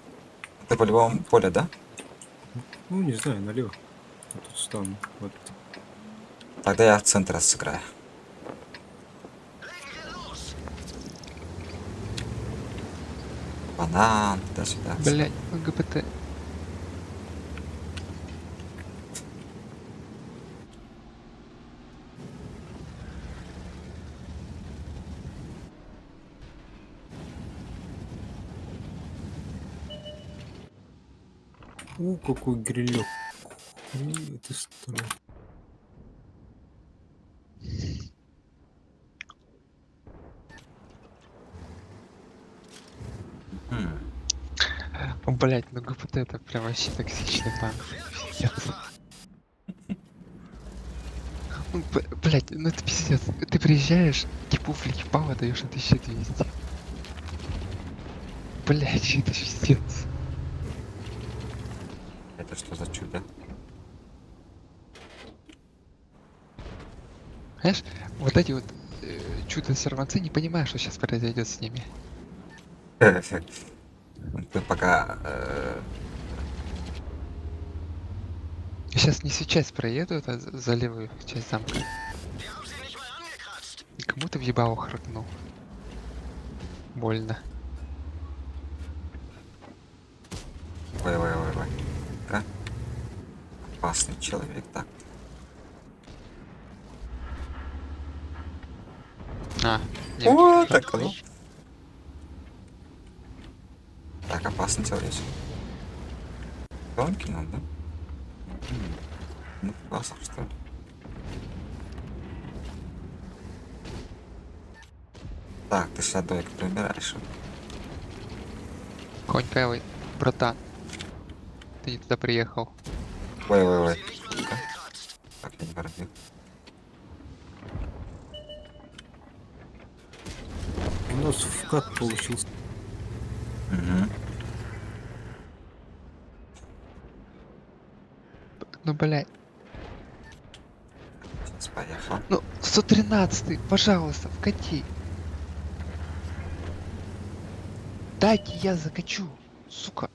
Ты по любому поле, да? Ну, не знаю, налево. Я тут стану. Вот. Тогда я в центре сыграю. Банан, туда-сюда. Блять, ГПТ. Какой грилек. И это старый. Блять, ну ГПТ это прям вообще токсичный танк. Пиздец. Ну, блять, ну это пиздец. Ты приезжаешь, типу фликпава даешь на 1200. Блять, это пиздец. Это что за чудо? Знаешь, вот эти вот чудо-сорванцы не понимают, что сейчас произойдет с ними. Ты пока... Я сейчас не сейчас проеду, это за левую часть замка. И кому-то в ебало хракнул. Больно. Ой. Да? Опасный человек, так. А, нет. О, так, хракнул. ну. Так, опасный человек. Гонки надо, да? Ну, классно, что ли? Так, ты сейчас дойка пробираешь. Конь Кайлы, братан. Ты не туда приехал. Ой. Ну-ка. Так, я не пробил. У нас вкат получился. Угу. Ну, блядь. Сейчас поехал. Ну, 113-й, пожалуйста, вкати. Дайте я закачу, сука.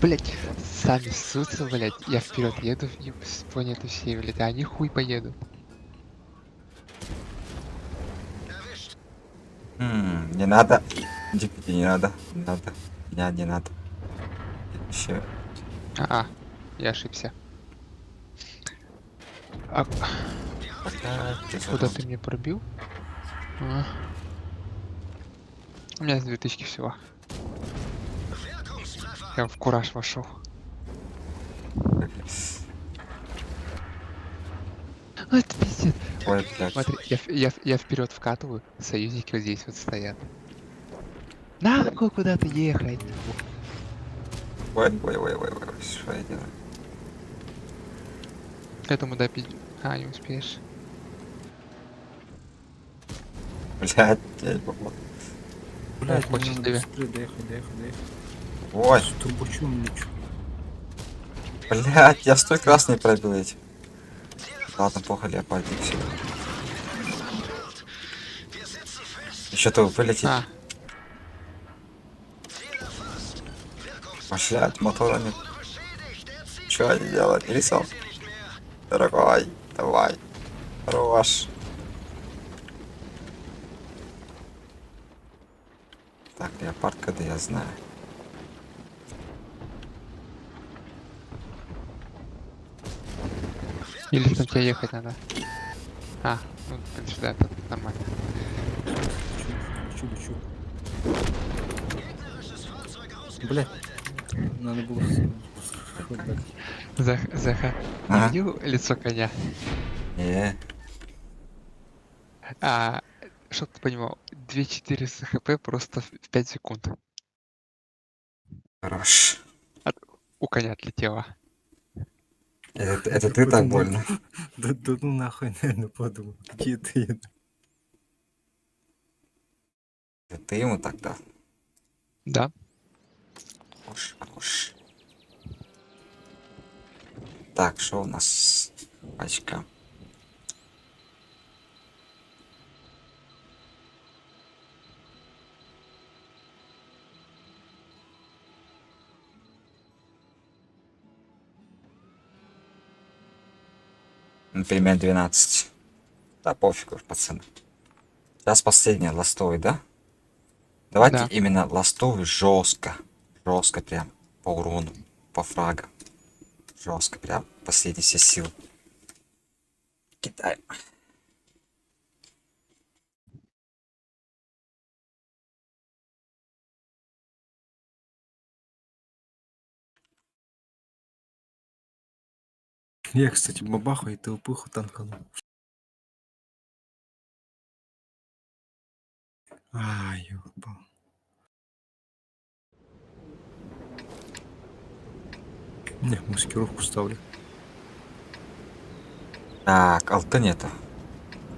Блять, сами ссутся, блять. Я вперед еду с планеты всей, блять, а они хуй поедут. Не надо. GPT не надо. Не надо. Не надо. Еще. Я ошибся. А куда ты меня пробил? А. У меня 2000 всего. Я в кураж вошел. Ну это пиздец. Ой, блядь. Смотри, я вперед вкатываю, союзники вот здесь вот стоят. Нахуй куда-то ехать? Ой. Что я делаю? К этому допить. А, не успеешь. Блядь, я не попал. Блядь, хочешь мне надо тебе? быстрее доехать. Ой, С турбочом ничего. блядь, я стой красный пробил эти. Ладно, плохо леопардик все. Еще то вылететь. А, Блядь, мотора нет. Че они делают? Рисом? Дорогой, давай. Хорош. Так, леопард, когда я знаю. или на тебя ехать надо. А, ну, в принципе, да, это нормально. Чудо. Блядь, надо было... Заха, Ага. не видел лицо коня? А, чтоб ты понимал, 2400 хп просто в 5 секунд. Хорош. У коня отлетело. Это ты так больно. Да ну нахуй, наверное, подумал. Где ты? Это ты ему тогда. Да. Хорош. Так, что у нас? Пачка. Например, 12. Да, пофигу, пацаны. Сейчас последний ластовый, да? Давайте Да. именно ластовый жестко. Жестко прям. По урону. По фрагам. Жестко прям. Последние все силы. Кидай. Я, кстати, бабаху и толпуху танканул. Ёбал. Не, маскировку ставлю. Так, алты нету.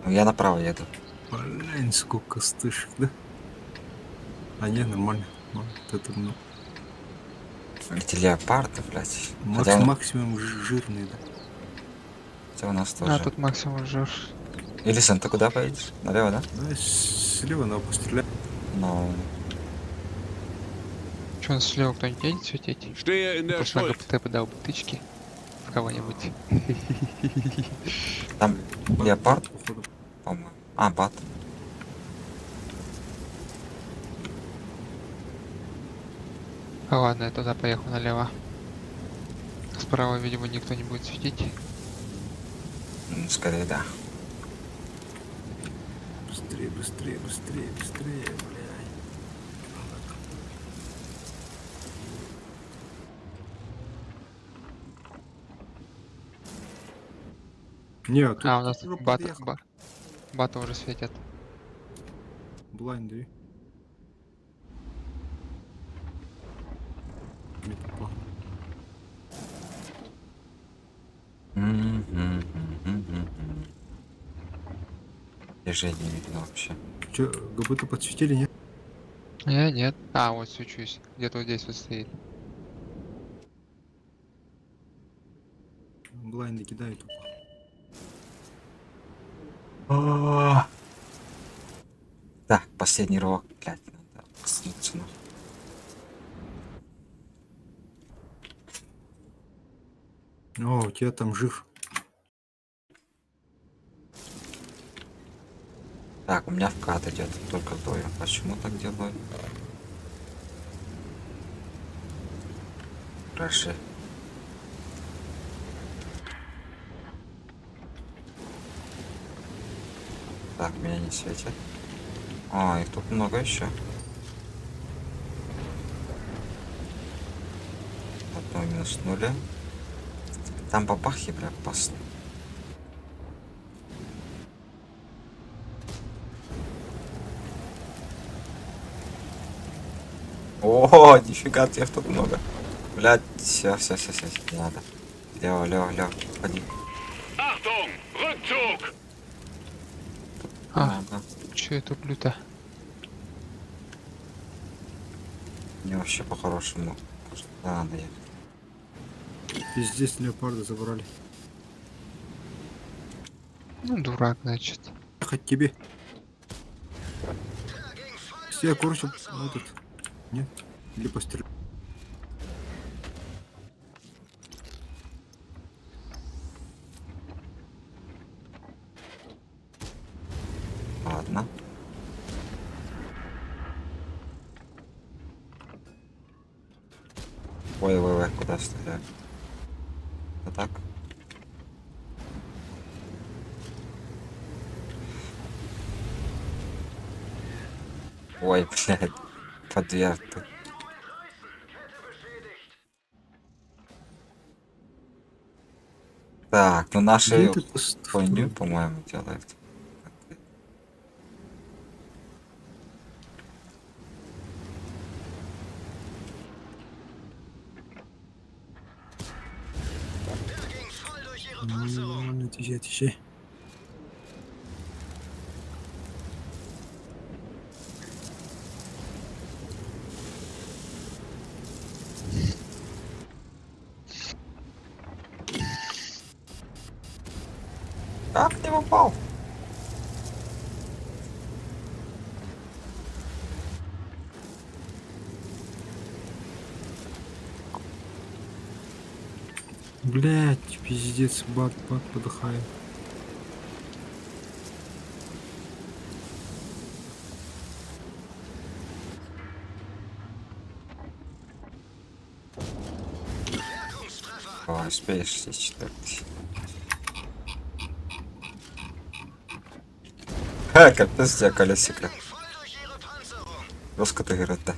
Ну, я направо еду. Блин, сколько стышек, да? А не, нормально. Вот это, ну, Эти леопарды, блядь. Хотя, максимум жирный, да? хотя у нас А тоже. тут максимум жжешь. Илисан, ты куда поедешь? Налево, да? Да, слева надо пострелять. Ну, Че, он слева кто-нибудь едет светить? Stehe in der Просто на Schuld. ГПТ подал бы тычки. кого-нибудь. Там леопард, Походу. по-моему. А, бат. Ладно, я туда поехал налево. Справа, видимо, никто не будет светить. Скорее, да. Быстрее, быстрее, быстрее, быстрее, блядь. Не, а тут А, у нас уже бат, подъехал. бата уже светят. Блайнды. Не попал. Движение не видно вообще. Че, ГБТ подсветили, нет? Нет. А, вот свечусь. Где-то вот здесь вот стоит. Блайнды кидают. Так, последний рывок, блядь, надо сниться, нахуй. О, у тебя там жив. Так, у меня вкат идет только дою. Почему так делаю? Хорошо. Так, меня не светит. А, их тут много еще. Одно минус нуля. Там бабахи, бля, опасно. О, нифига, их тут много. Блядь, все, не надо. Лево, ходи. Achtung! Rückzug! А, Много. чё я туплю-то? Мне вообще по-хорошему. Да, надо ехать. Пиздец, леопарда забрали. Ну, дурак, значит. Ехать тебе. Все, короче, этот. Нет? Или пострел. Ладно. Ой, куда стреляю? Вот так. Ой, блядь. Подверт. Так, ну наши Где ты хуйню, по-моему, делает. Отъезжай. Как не попал? Блять, пиздец, бат подыхает. Ой, успеешь, 64. Ха, капец, у тебя колесико. Жестко ты играть-то.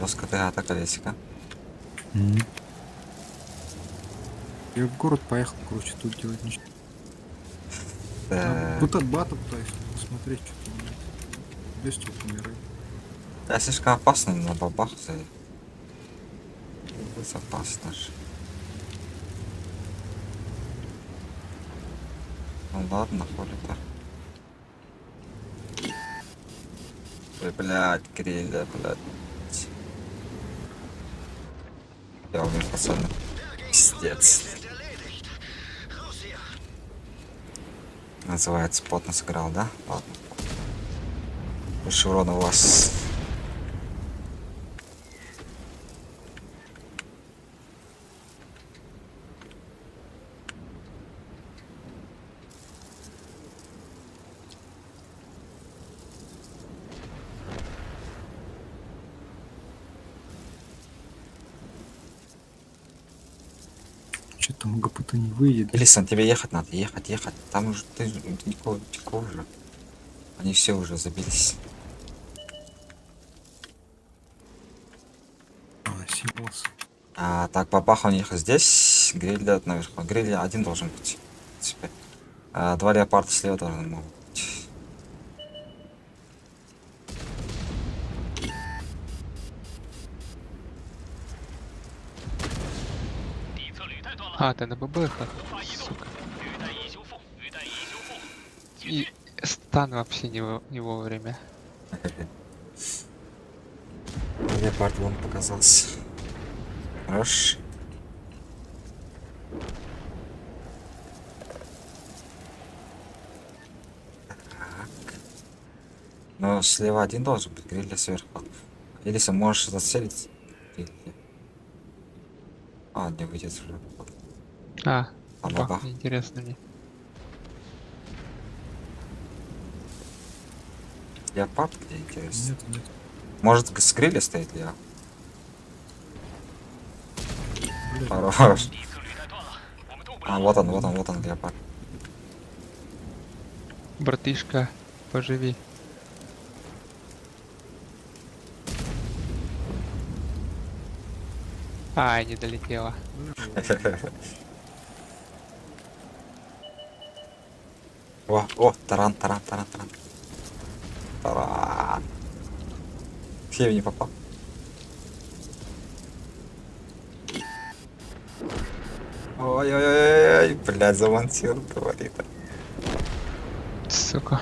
Жестко ты играть колесико. Я в город поехал, короче, тут делать ничего. Да. Вот от бата пытаюсь посмотреть, что там нет. Без чего умирает. Да, слишком опасно на бабах за. Безопасно же. Ну ладно, хули-то. Ой, блядь, гриля, блядь. Я умер, пацаны. Пиздец. Называется, плотно сыграл, да? Ладно. Больше урона у вас. Там ГПТ не выйдет. Элисон, тебе ехать надо, ехать. Там уже ты никого уже. Они все уже забились. Симулс. Так, бабаха у них здесь, гриль наверху. Гриль один должен быть. В принципе. Два леопарда слева должны могут быть. Ты на ББХ, сука. И стан вообще не вовремя. Леопард вон показался. Хорош. Так. Но слева один должен быть, гриль сверху. Или ты можешь зацелить. Не выйдет уже. Бах, неинтересно мне. Леопард, где интересно? Нет. Может, с гриля стоит Лео? Блядь. Хорош. Вот он, леопард. Братишка, поживи. Не долетела. Таран. Фея не попал. Ой, блядь, замонтировал, говорит. Сука.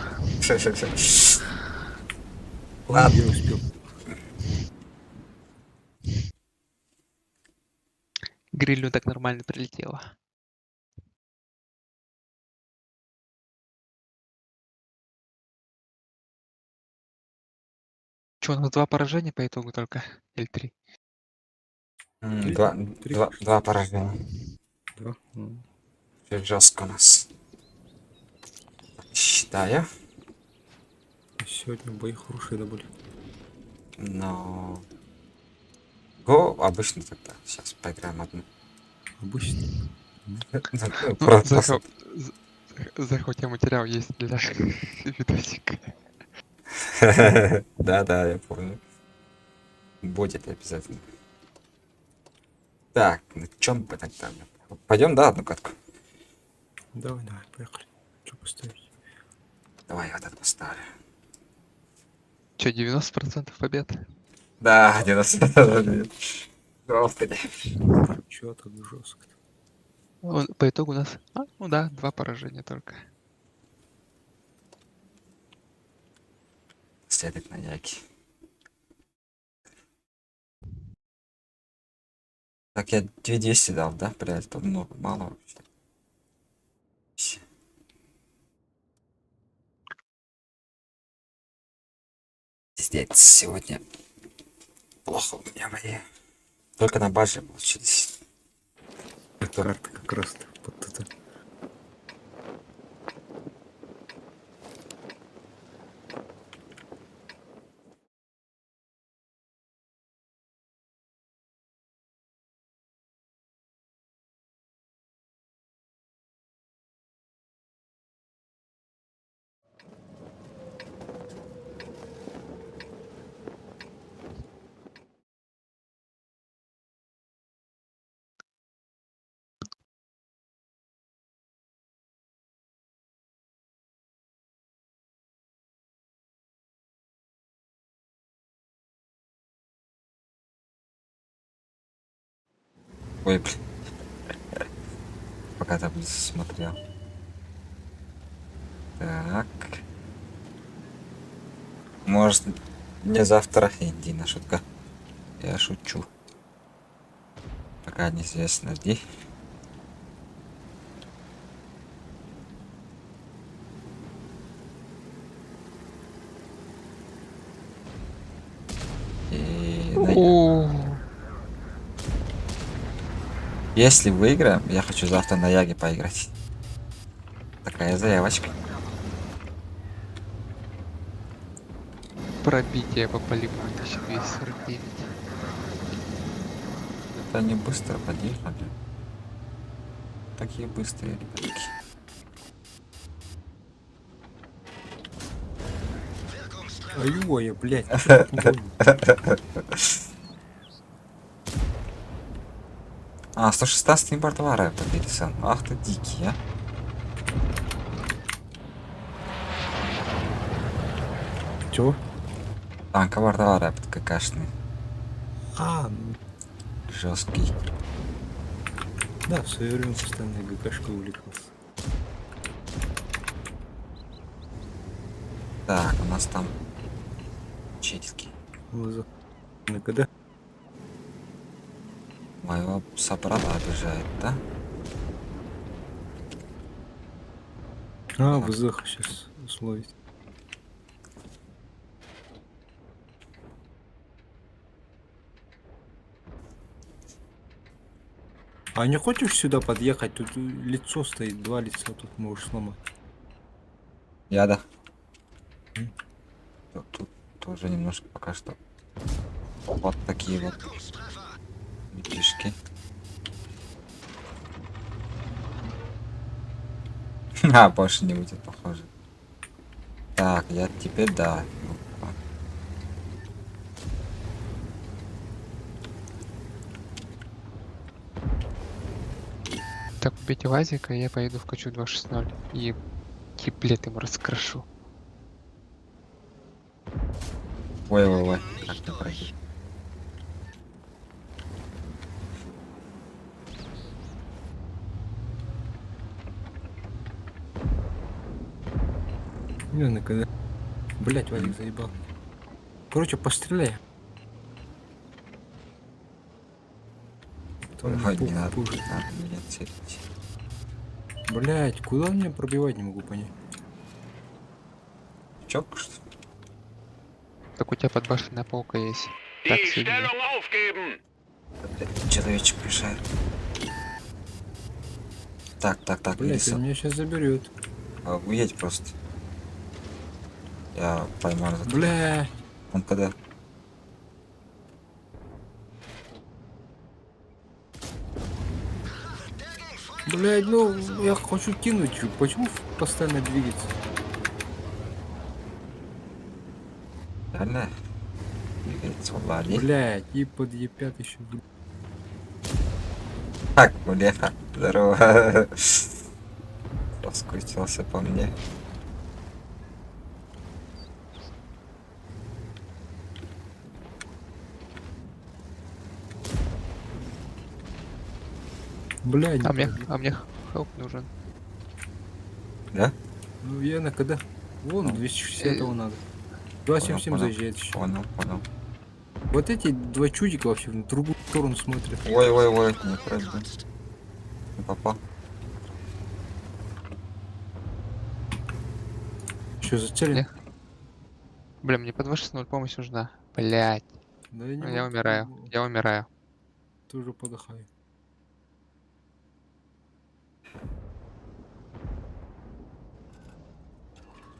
Ладно. Я успел. Грилю так нормально прилетело. Че, у нас 2 поражения по итогу только? Или 3? Два поражения. Да. Все жестко у нас. Считаю. Сегодня бои хорошие добыли. Но... Го обычно тогда. Сейчас поиграем одну. Обычно. Просто... Захватя материал есть для видосика. Да, я помню. Будет обязательно. Так, на чем бы тогда? Пойдем, да, одну катку? Давай, поехали. Что поставить? Давай я вот это поставлю. Че, 90% побед? Да, 90. Господи. Чё так жестко? По итогу у нас... 2 поражения только. Следует на яки. Так, я 2200 дал, да? Блядь, это много, мало вообще. Пиздец, сегодня плохо у меня бои. Только на базе получились. Карта как раз под это. Ой, блин. Пока там не смотрел. Так. Может, не завтра Индина шутка. Я шучу. Пока неизвестно где. Если выиграем, я хочу завтра на Яге поиграть. Такая заявочка. Пробитие по полигону 1249. Это не быстро подъехали. такие быстрые, ребятки. Ай-ой, блядь, ты чё так не говоришь? А, 116 бортовая рэпа, Петерсон. Ах ты дикий, а. Чё? Танковая бортовая рэп, какашный. А, ну, Жесткий. да, в свое время постоянно ГКшкой увлекался. Так, у нас там читки. Ну, когда? Моего собрата обижает, да? А, ВЗХ сейчас условить. А не хочешь сюда подъехать? Тут лицо стоит, два лица тут можешь сломать. Я да. М. Тут тоже немножко пока что. Вот такие вот детишки. А, больше не будет, похоже. Так, я теперь да. Так, убейте Вазика, я поеду в Качу 260 и киплет ему раскрошу. Ой-ой-ой, как не пройти. Не, когда. Блять, Вадик заебал. Короче, постреляй. Там Ой, пух, не надо, пух. не надо меня целить. Блять, куда мне пробивать, не могу понять. Чок, что ли? Так у тебя подбашенная полка есть. Так, Die соедини. Stellung aufgeben! Человечек мешает. Так, Блять, Ириса, он меня сейчас заберет. уедь просто. Я поймаю за тобой. Бля. Он когда? Блять, ну я хочу кинуть. Почему постоянно двигаться? Реально? Двигается, ладно. Блять, и под Е5 еще. Так, Улеха, здорово. Раскрутился по мне. Блять, А мне хелп нужен. Да? ну я на когда? Вон, 260 его надо. 277 Понял, заезжает еще. Понял. Вот эти два чудика вообще в другую сторону смотрят. Ой, не пройду. Не попал. Что за цель? Не. Бля, мне по 260 помощь нужна. Блять. Да я не Я могу, умираю. Я умираю. тоже подыхаю.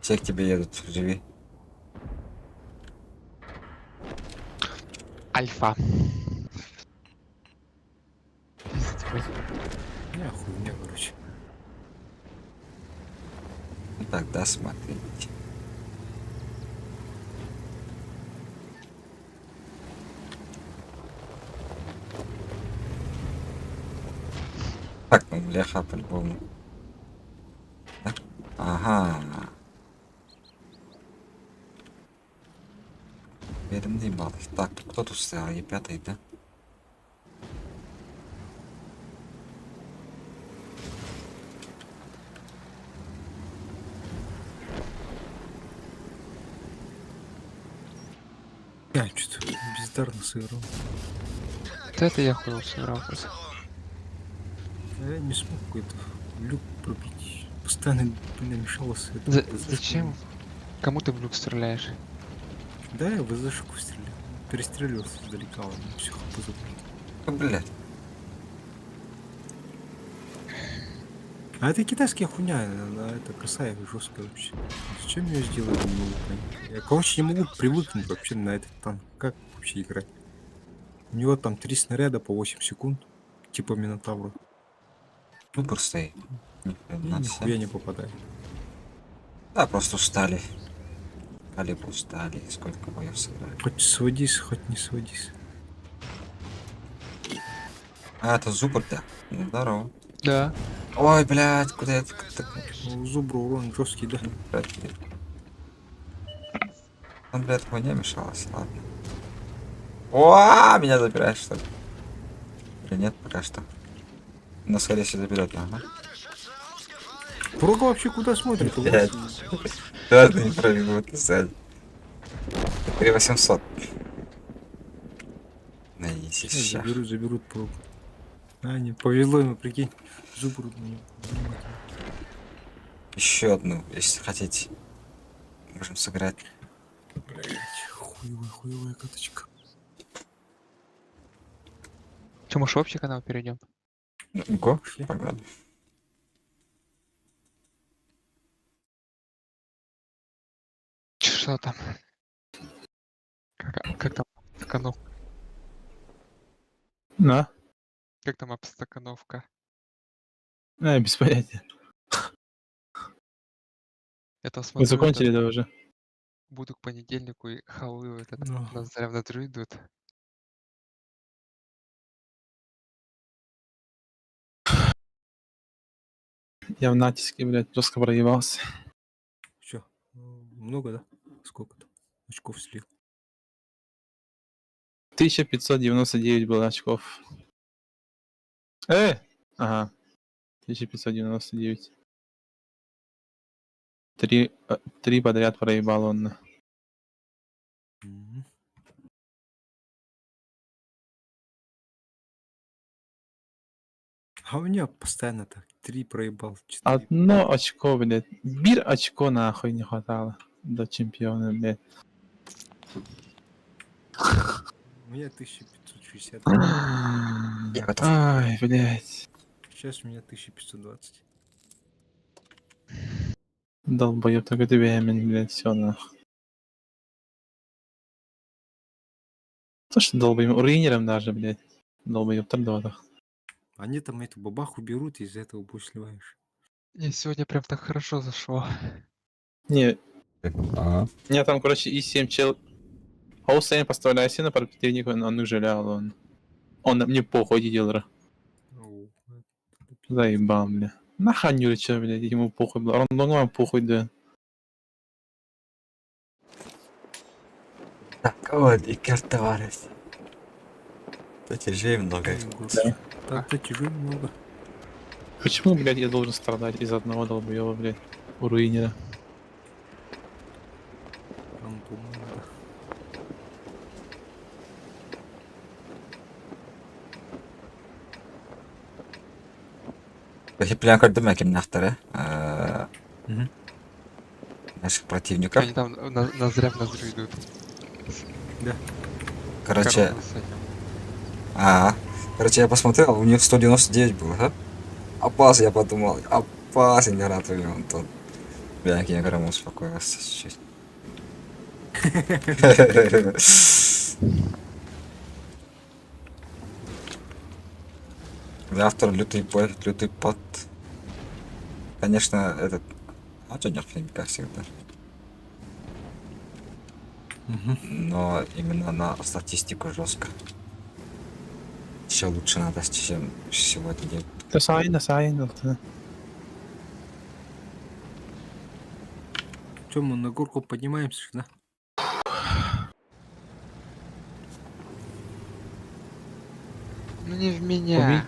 Все к тебе едут, живи. Альфа. Пиздец. Не, хуйня, короче. Ну тогда смотрите. Так, ну бляха по-любому. Так, ага. Верный балл. Так, кто тут стоял? Е5, да? Я что-то бездарно сыграл. Вот это я хуй сыграл просто. Я не смог какой-то люк пробить. Постоянно, блин, мешалось. это За- ВЗшку. зачем? Кому ты в люк стреляешь? Да, я в ВЗшку стрелял. Перестреливался издалека, ладно, все позабыл. Ну, блядь. А это китайская хуйня, она это косая жесткая вообще. Зачем ее сделали, не могу понять. Я, короче, не могу привыкнуть вообще на этот танк. Как вообще играть? У него там 3 снаряда по 8 секунд, типа Минотавра. Супер стоит. Ни И хрена себе. нихуя не попадает. Да, просто устали. Калибр устали. Сколько боев сыграли. Хоть сводись, хоть не сводись. А, это зубр, да? Ну, здорово. Да. Ой, блядь, куда я так... Ну, зубру урон жесткий, да? Он, блядь, хуйня мешалась, ладно. О, меня забираешь, что ли? Или нет, пока что. Но, скорее всего, заберет, ага. Прога вообще куда смотрит? У вас? Блядь. Да, ты не пробегу, ты сзади. 3800. Найдите Сейчас ща. заберут прогу. А, не, повезло ему, прикинь. Зубру на него. Еще одну, если хотите. Можем сыграть. Блять, хуевая каточка. Че, может, в общий канал перейдем? Го, Пошли. погнали. Что там? Как там обстановка? На, Как там обстановка? без понятия. Я там Вы смотрю, закончили, да, уже? буду к понедельнику и хавы вот это Ну. нас прям на дрю идут. Я в натиске, блядь, жестко проебался. Че? Много, да? Сколько там? Очков слил. 1599 было очков. Ага. 1599. Три подряд проебал он. Мгм. А у меня постоянно так. 3 проебал, 4. Одно очко, блядь. Бир очко нахуй не хватало до чемпиона, блядь. У меня 1560. Я готов. Ай, блядь. Сейчас у меня 1520. Долбоёб, только ты беременный, блядь, всё нахуй. То, что долбоёб, уринером даже, блядь. Долбоёб, тордода. Они там эту бабаху берут, и из-за этого будешь сливаешь. И сегодня прям так хорошо зашло. Не, А, не, там, короче, и7 чел... Хоусейн поставляя сына под противника, он их жалял, он... Он мне похуй, иди дилера. Оу, это пиздец. Заебал, бля. Нахуй чё, блядь, ему похуй было. Рондонгу похуй, да. так, вот, и товарищ. Платежей много. Ой, господи. Так платежей много. Почему, блядь, я должен страдать из одного долбоёба, блядь, у руинера? Рандомно. Прям көрдім әкемнақтары. Мгм. Наших противников. Они там зря на дрю идут. Да. Короче, Корону с этим. короче, я посмотрел, у них 199 было, да? Опас, я подумал, опас, император, он тут. Бля, я грамм успокоился чуть-чуть. Завтра лютый бой, лютый пот. Конечно, этот... А что нет, как всегда. Мгм. Но именно на статистику жестко. Еще лучше надо, чем сегодня. Да сайн, да. Че, мы на горку поднимаемся, да? Ну не в меня.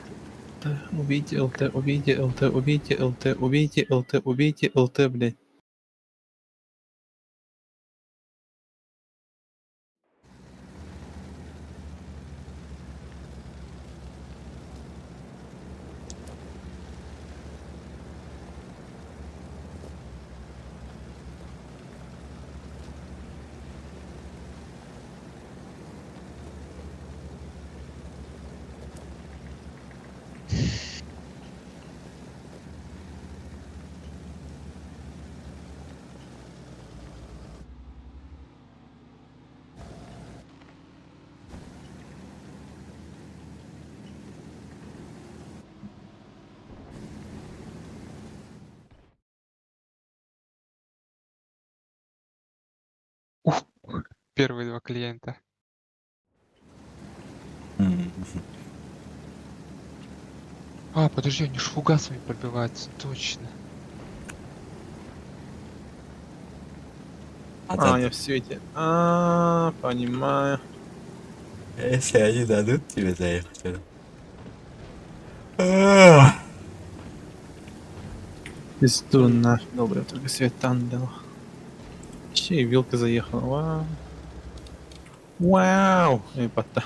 Убейте ЛТ, убейте ЛТ, убейте ЛТ, убейте ЛТ, убейте ЛТ, блядь. Первые два клиента. М. А, подожди, они ж фугасами пробиваются, точно. А я в свете. Понимаю. если они дадут тебе заехать сюда. А, Пизду нафиг, добрый, только свет там дал. Еще и вилка заехала. Вау. Вау! Эпата.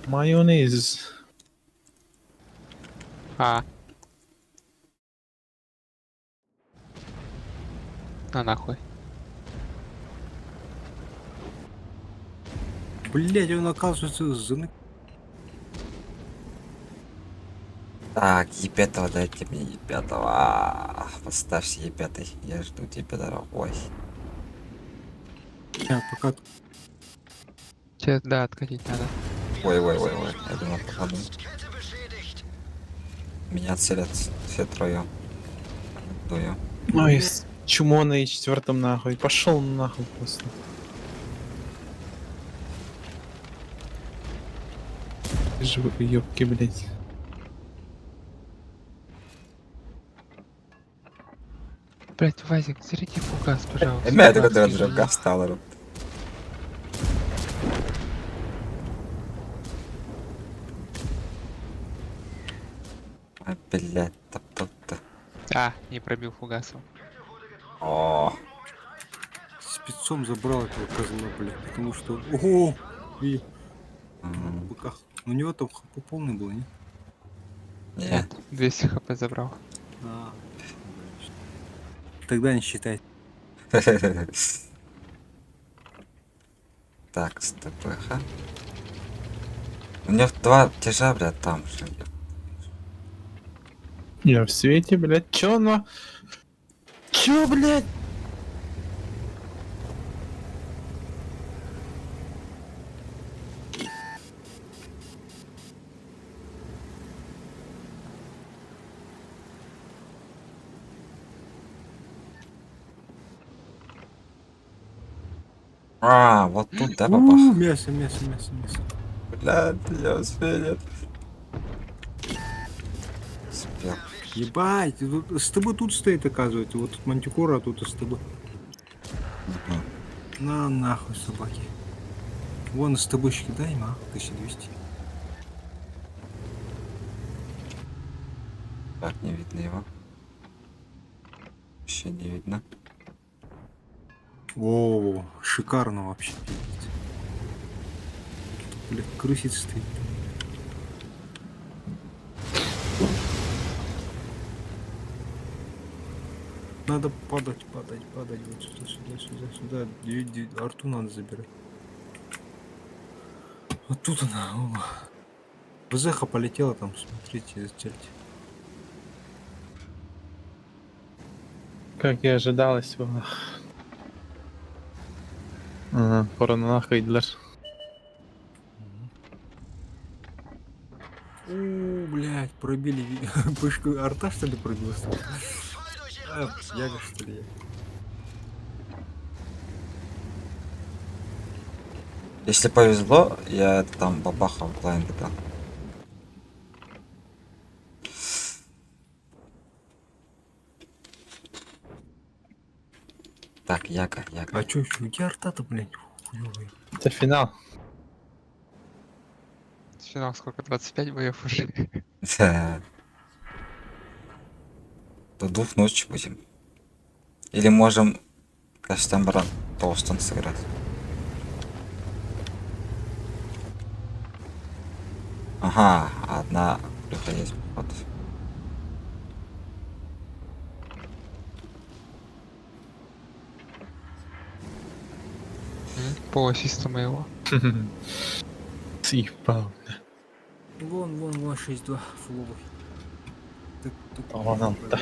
Майонез. А. На нахуй. Блять, он оказывается Так, Е5 дайте мне Е5. А, поставьте Е5. Я жду тебя, дорогой. пока Тебе, да, откатить надо. Ой. Я думал, попаду. Kette beschädigt. Меня целят все трое. Дую. Ой, чмо на И4 нахуй. Пошел нахуй просто. Живы ёбки, блять. Блять, Вазик, заряди фугас, пожалуйста. Меня только Фугас, друга извини. встала. А, блядь, топ-топ-то. А, не пробил фугасом. О, спецом забрал этого козла, блядь, потому что... Ого! И м, в быках. У него там хп полный был, не? нет. 200 хп забрал. А, тогда не считай. Так, СТПХ. У него два тяжа, блядь, там же. Я в свете, блять. Чё на? Чё, блять? А, вот тут, да, У, бабах? мясо. Блядь, я светит. Спел. Ебать, тут, с тобой тут стоит, оказывается. Вот тут мантикора, а тут с тобой. Мгм. На нахуй, собаки. Вон с тобой дай им, а? 1200. Так, не видно его. Вообще не видно. О, шикарно вообще. Бля, крысец стоит. Надо падать. Вот сюда. Арту надо забирать. Вот тут она. О. ВЗХ полетела там, смотрите, зачерьте. Как и ожидалось было. Ага, Коронах Гейдлер. У, блядь, пробили пышку арта, что ли, пробился? Яга, что ли? Если повезло, я там бабахал в блайнд дал. Так, Яга. А чё, где арта-то, блядь, хуёвый? Это финал. Финал сколько? 25 боев уже. До 2 ночи будем. Или можем Кастембран Толстон сыграть. Ага, одна плюха есть, походу. По ассисту моего. Съебал. Вон, 6-2, фуловый. Вон он-то.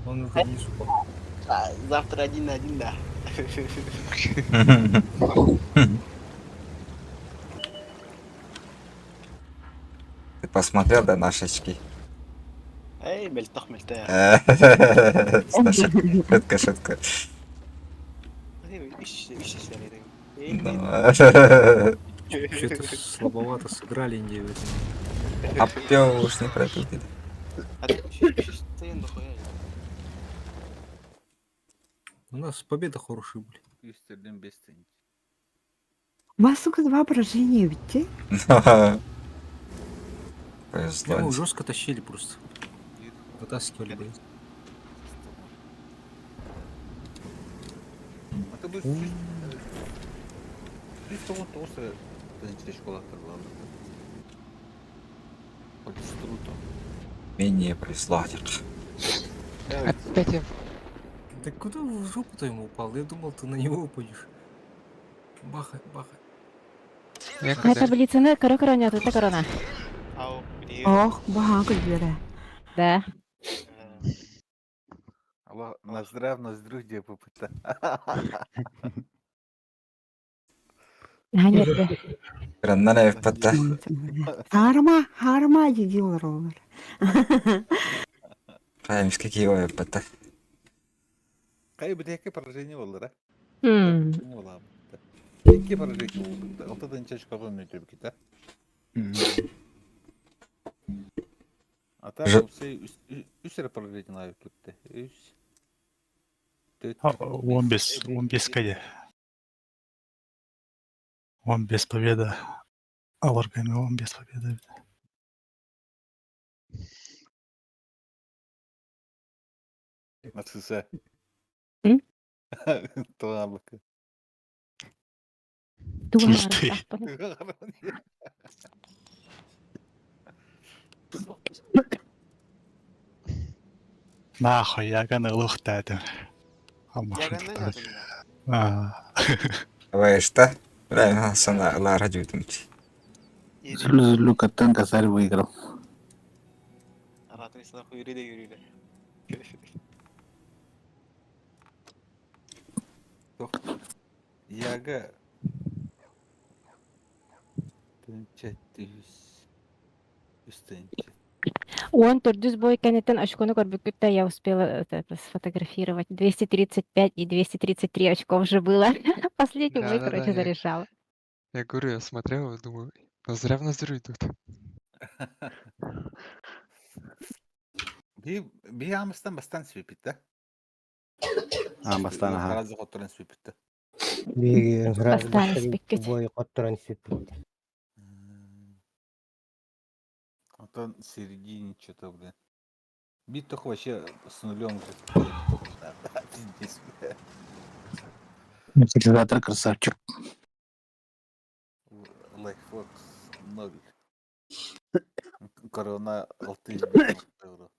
Он уже вниз упал. Завтра 1 на 1, да. Ты посмотрел, да, наши очки. Эй, мельтах мельтах. Шутка, шутка. Ищи сигареты. Ну, Что-то слабовато сыграли индии. а пёл уж не пропитый. Стоим дохуя. У нас победа хорошие были. У вас, сука, 2 поражения, видите? Повезло. Прямо жестко тащили просто. Вытаскивали, блядь. А ты будешь чисто вот то, что ты школа оторвала. Хоть круто. Менее повезло. Опять я... Да куда в жопу-то ему упал? Я думал, ты на него упадешь. Бахай, бахай. Я А когда... таблицаны корона, тут корона. Ау, где? Ох, багако бере. Да. Аллах, ноздрав где попыта. Ганерде. Граннана ФПТ. Харма дедил ровер. Правильно, какие ФПТ. Кай бы яке поражение было, да? Хм. Не было. Яке поражение было? Алтыдан чашка болмай жүріп кет, а так Ж- все үш поражение алып кетті. Үш. 15 кәде. 15 победа. Аларгами 15 победа. Nasılsa. Hı? Tamam bak. Чистой. Нахуй, яганы лухтадым. Яганы надо. Вы что? Правильно, сана ла радиотумти. Люкатан косарь выиграл. Аратris нахуй yürüyle. Яга. Үстенче. Он турдюз бой канетен очконы корбукутта я успела это сфотографировать. 235 и 233 очков уже было. Последний бой, Да-да-да, короче, я- зарешала. Я говорю, я смотрел и думаю, зря в ноздрю идут. Bir Amsterdam bastan svipit da. Бастан, ага. Разы қоттырын свипит да. Бастан спеккет. А в середине что-то, блин. Бит только вообще с нулем. Пиздец, бля. Механизатор красавчик. Лайффокс 0. Корона 600 миллионов евро.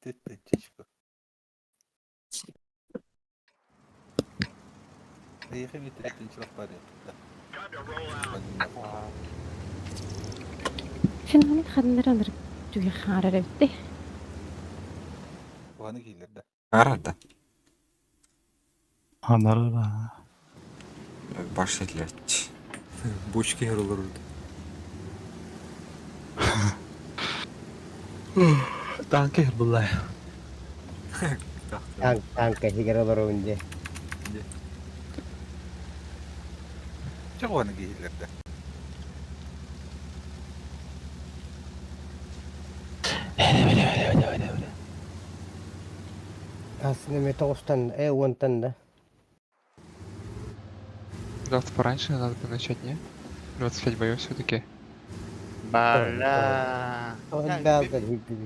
Ты тычка. Ехай мне третий парень. Финальный хаднеран ртуги хараревте. Ваны келерді. Арада. Анары. Баш етлет. Бочки ярылыр. Танки булай. Танка хигералар önce. Çok vаны келерді. Aslında металлстан, онтан да. Завтра пораньше надо бы начать, не? 25 боев все-таки. Бля. Да,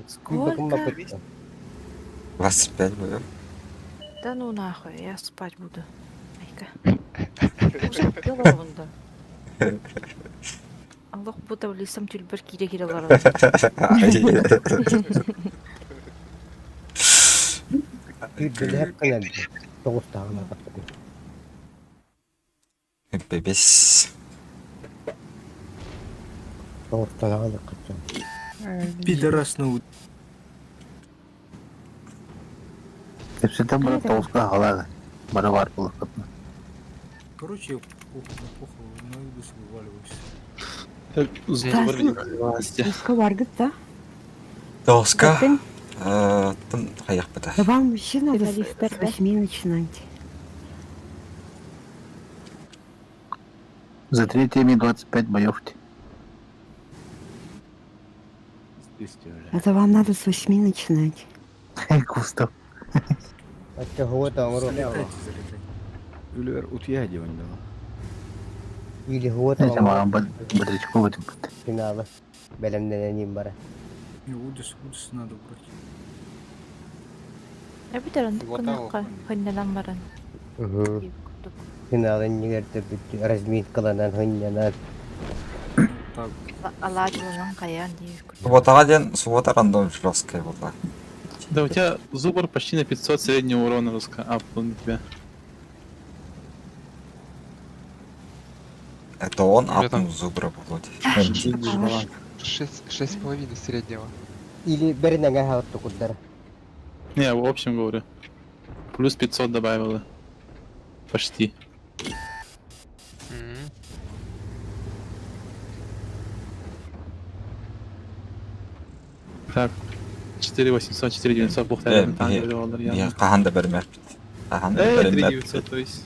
сколько? 25 боев. Да ну нахуй, я спать буду. Айка. Уже головында. Аллах бута лисам тюльбер кире кире ларым. Hep kanaldı. 9 tane kapatın. Бебес. 9 tane aldık kapatın. Пидорас на Hepsi de bana tavukla haladı. Bana var bu kapatın. Короче, похуй, на видос вываливаюсь. Так, зубр власти. Доска баргыт да? Доска. Затын Тын қаяқ біті. Да вам вообще надо Финалистер, с да? 8 начинать. За третьими 25 боев. Это вам надо с 8 начинать. Густав. Залетайте. Юлер, утягивание дала. Tamam, бодрячку вот. Не, Удис надо брать. Я битэрэн Гуатао. хоннялан Так, Аладжулан каян Суботаға ден, субота рандом жесткая была. Да, у тебя зубр почти на 500 среднего урона апнул на тебя. Это он Я там- апнул зубра вроде. 6,5 среднего. Не, в общем говорю. Плюс 500 добавила. Почти. М. Так. 4800, 4900 Э, повторяем. я- Я қағанда бермеппін. Қағанда бермеппін. 3900, то есть.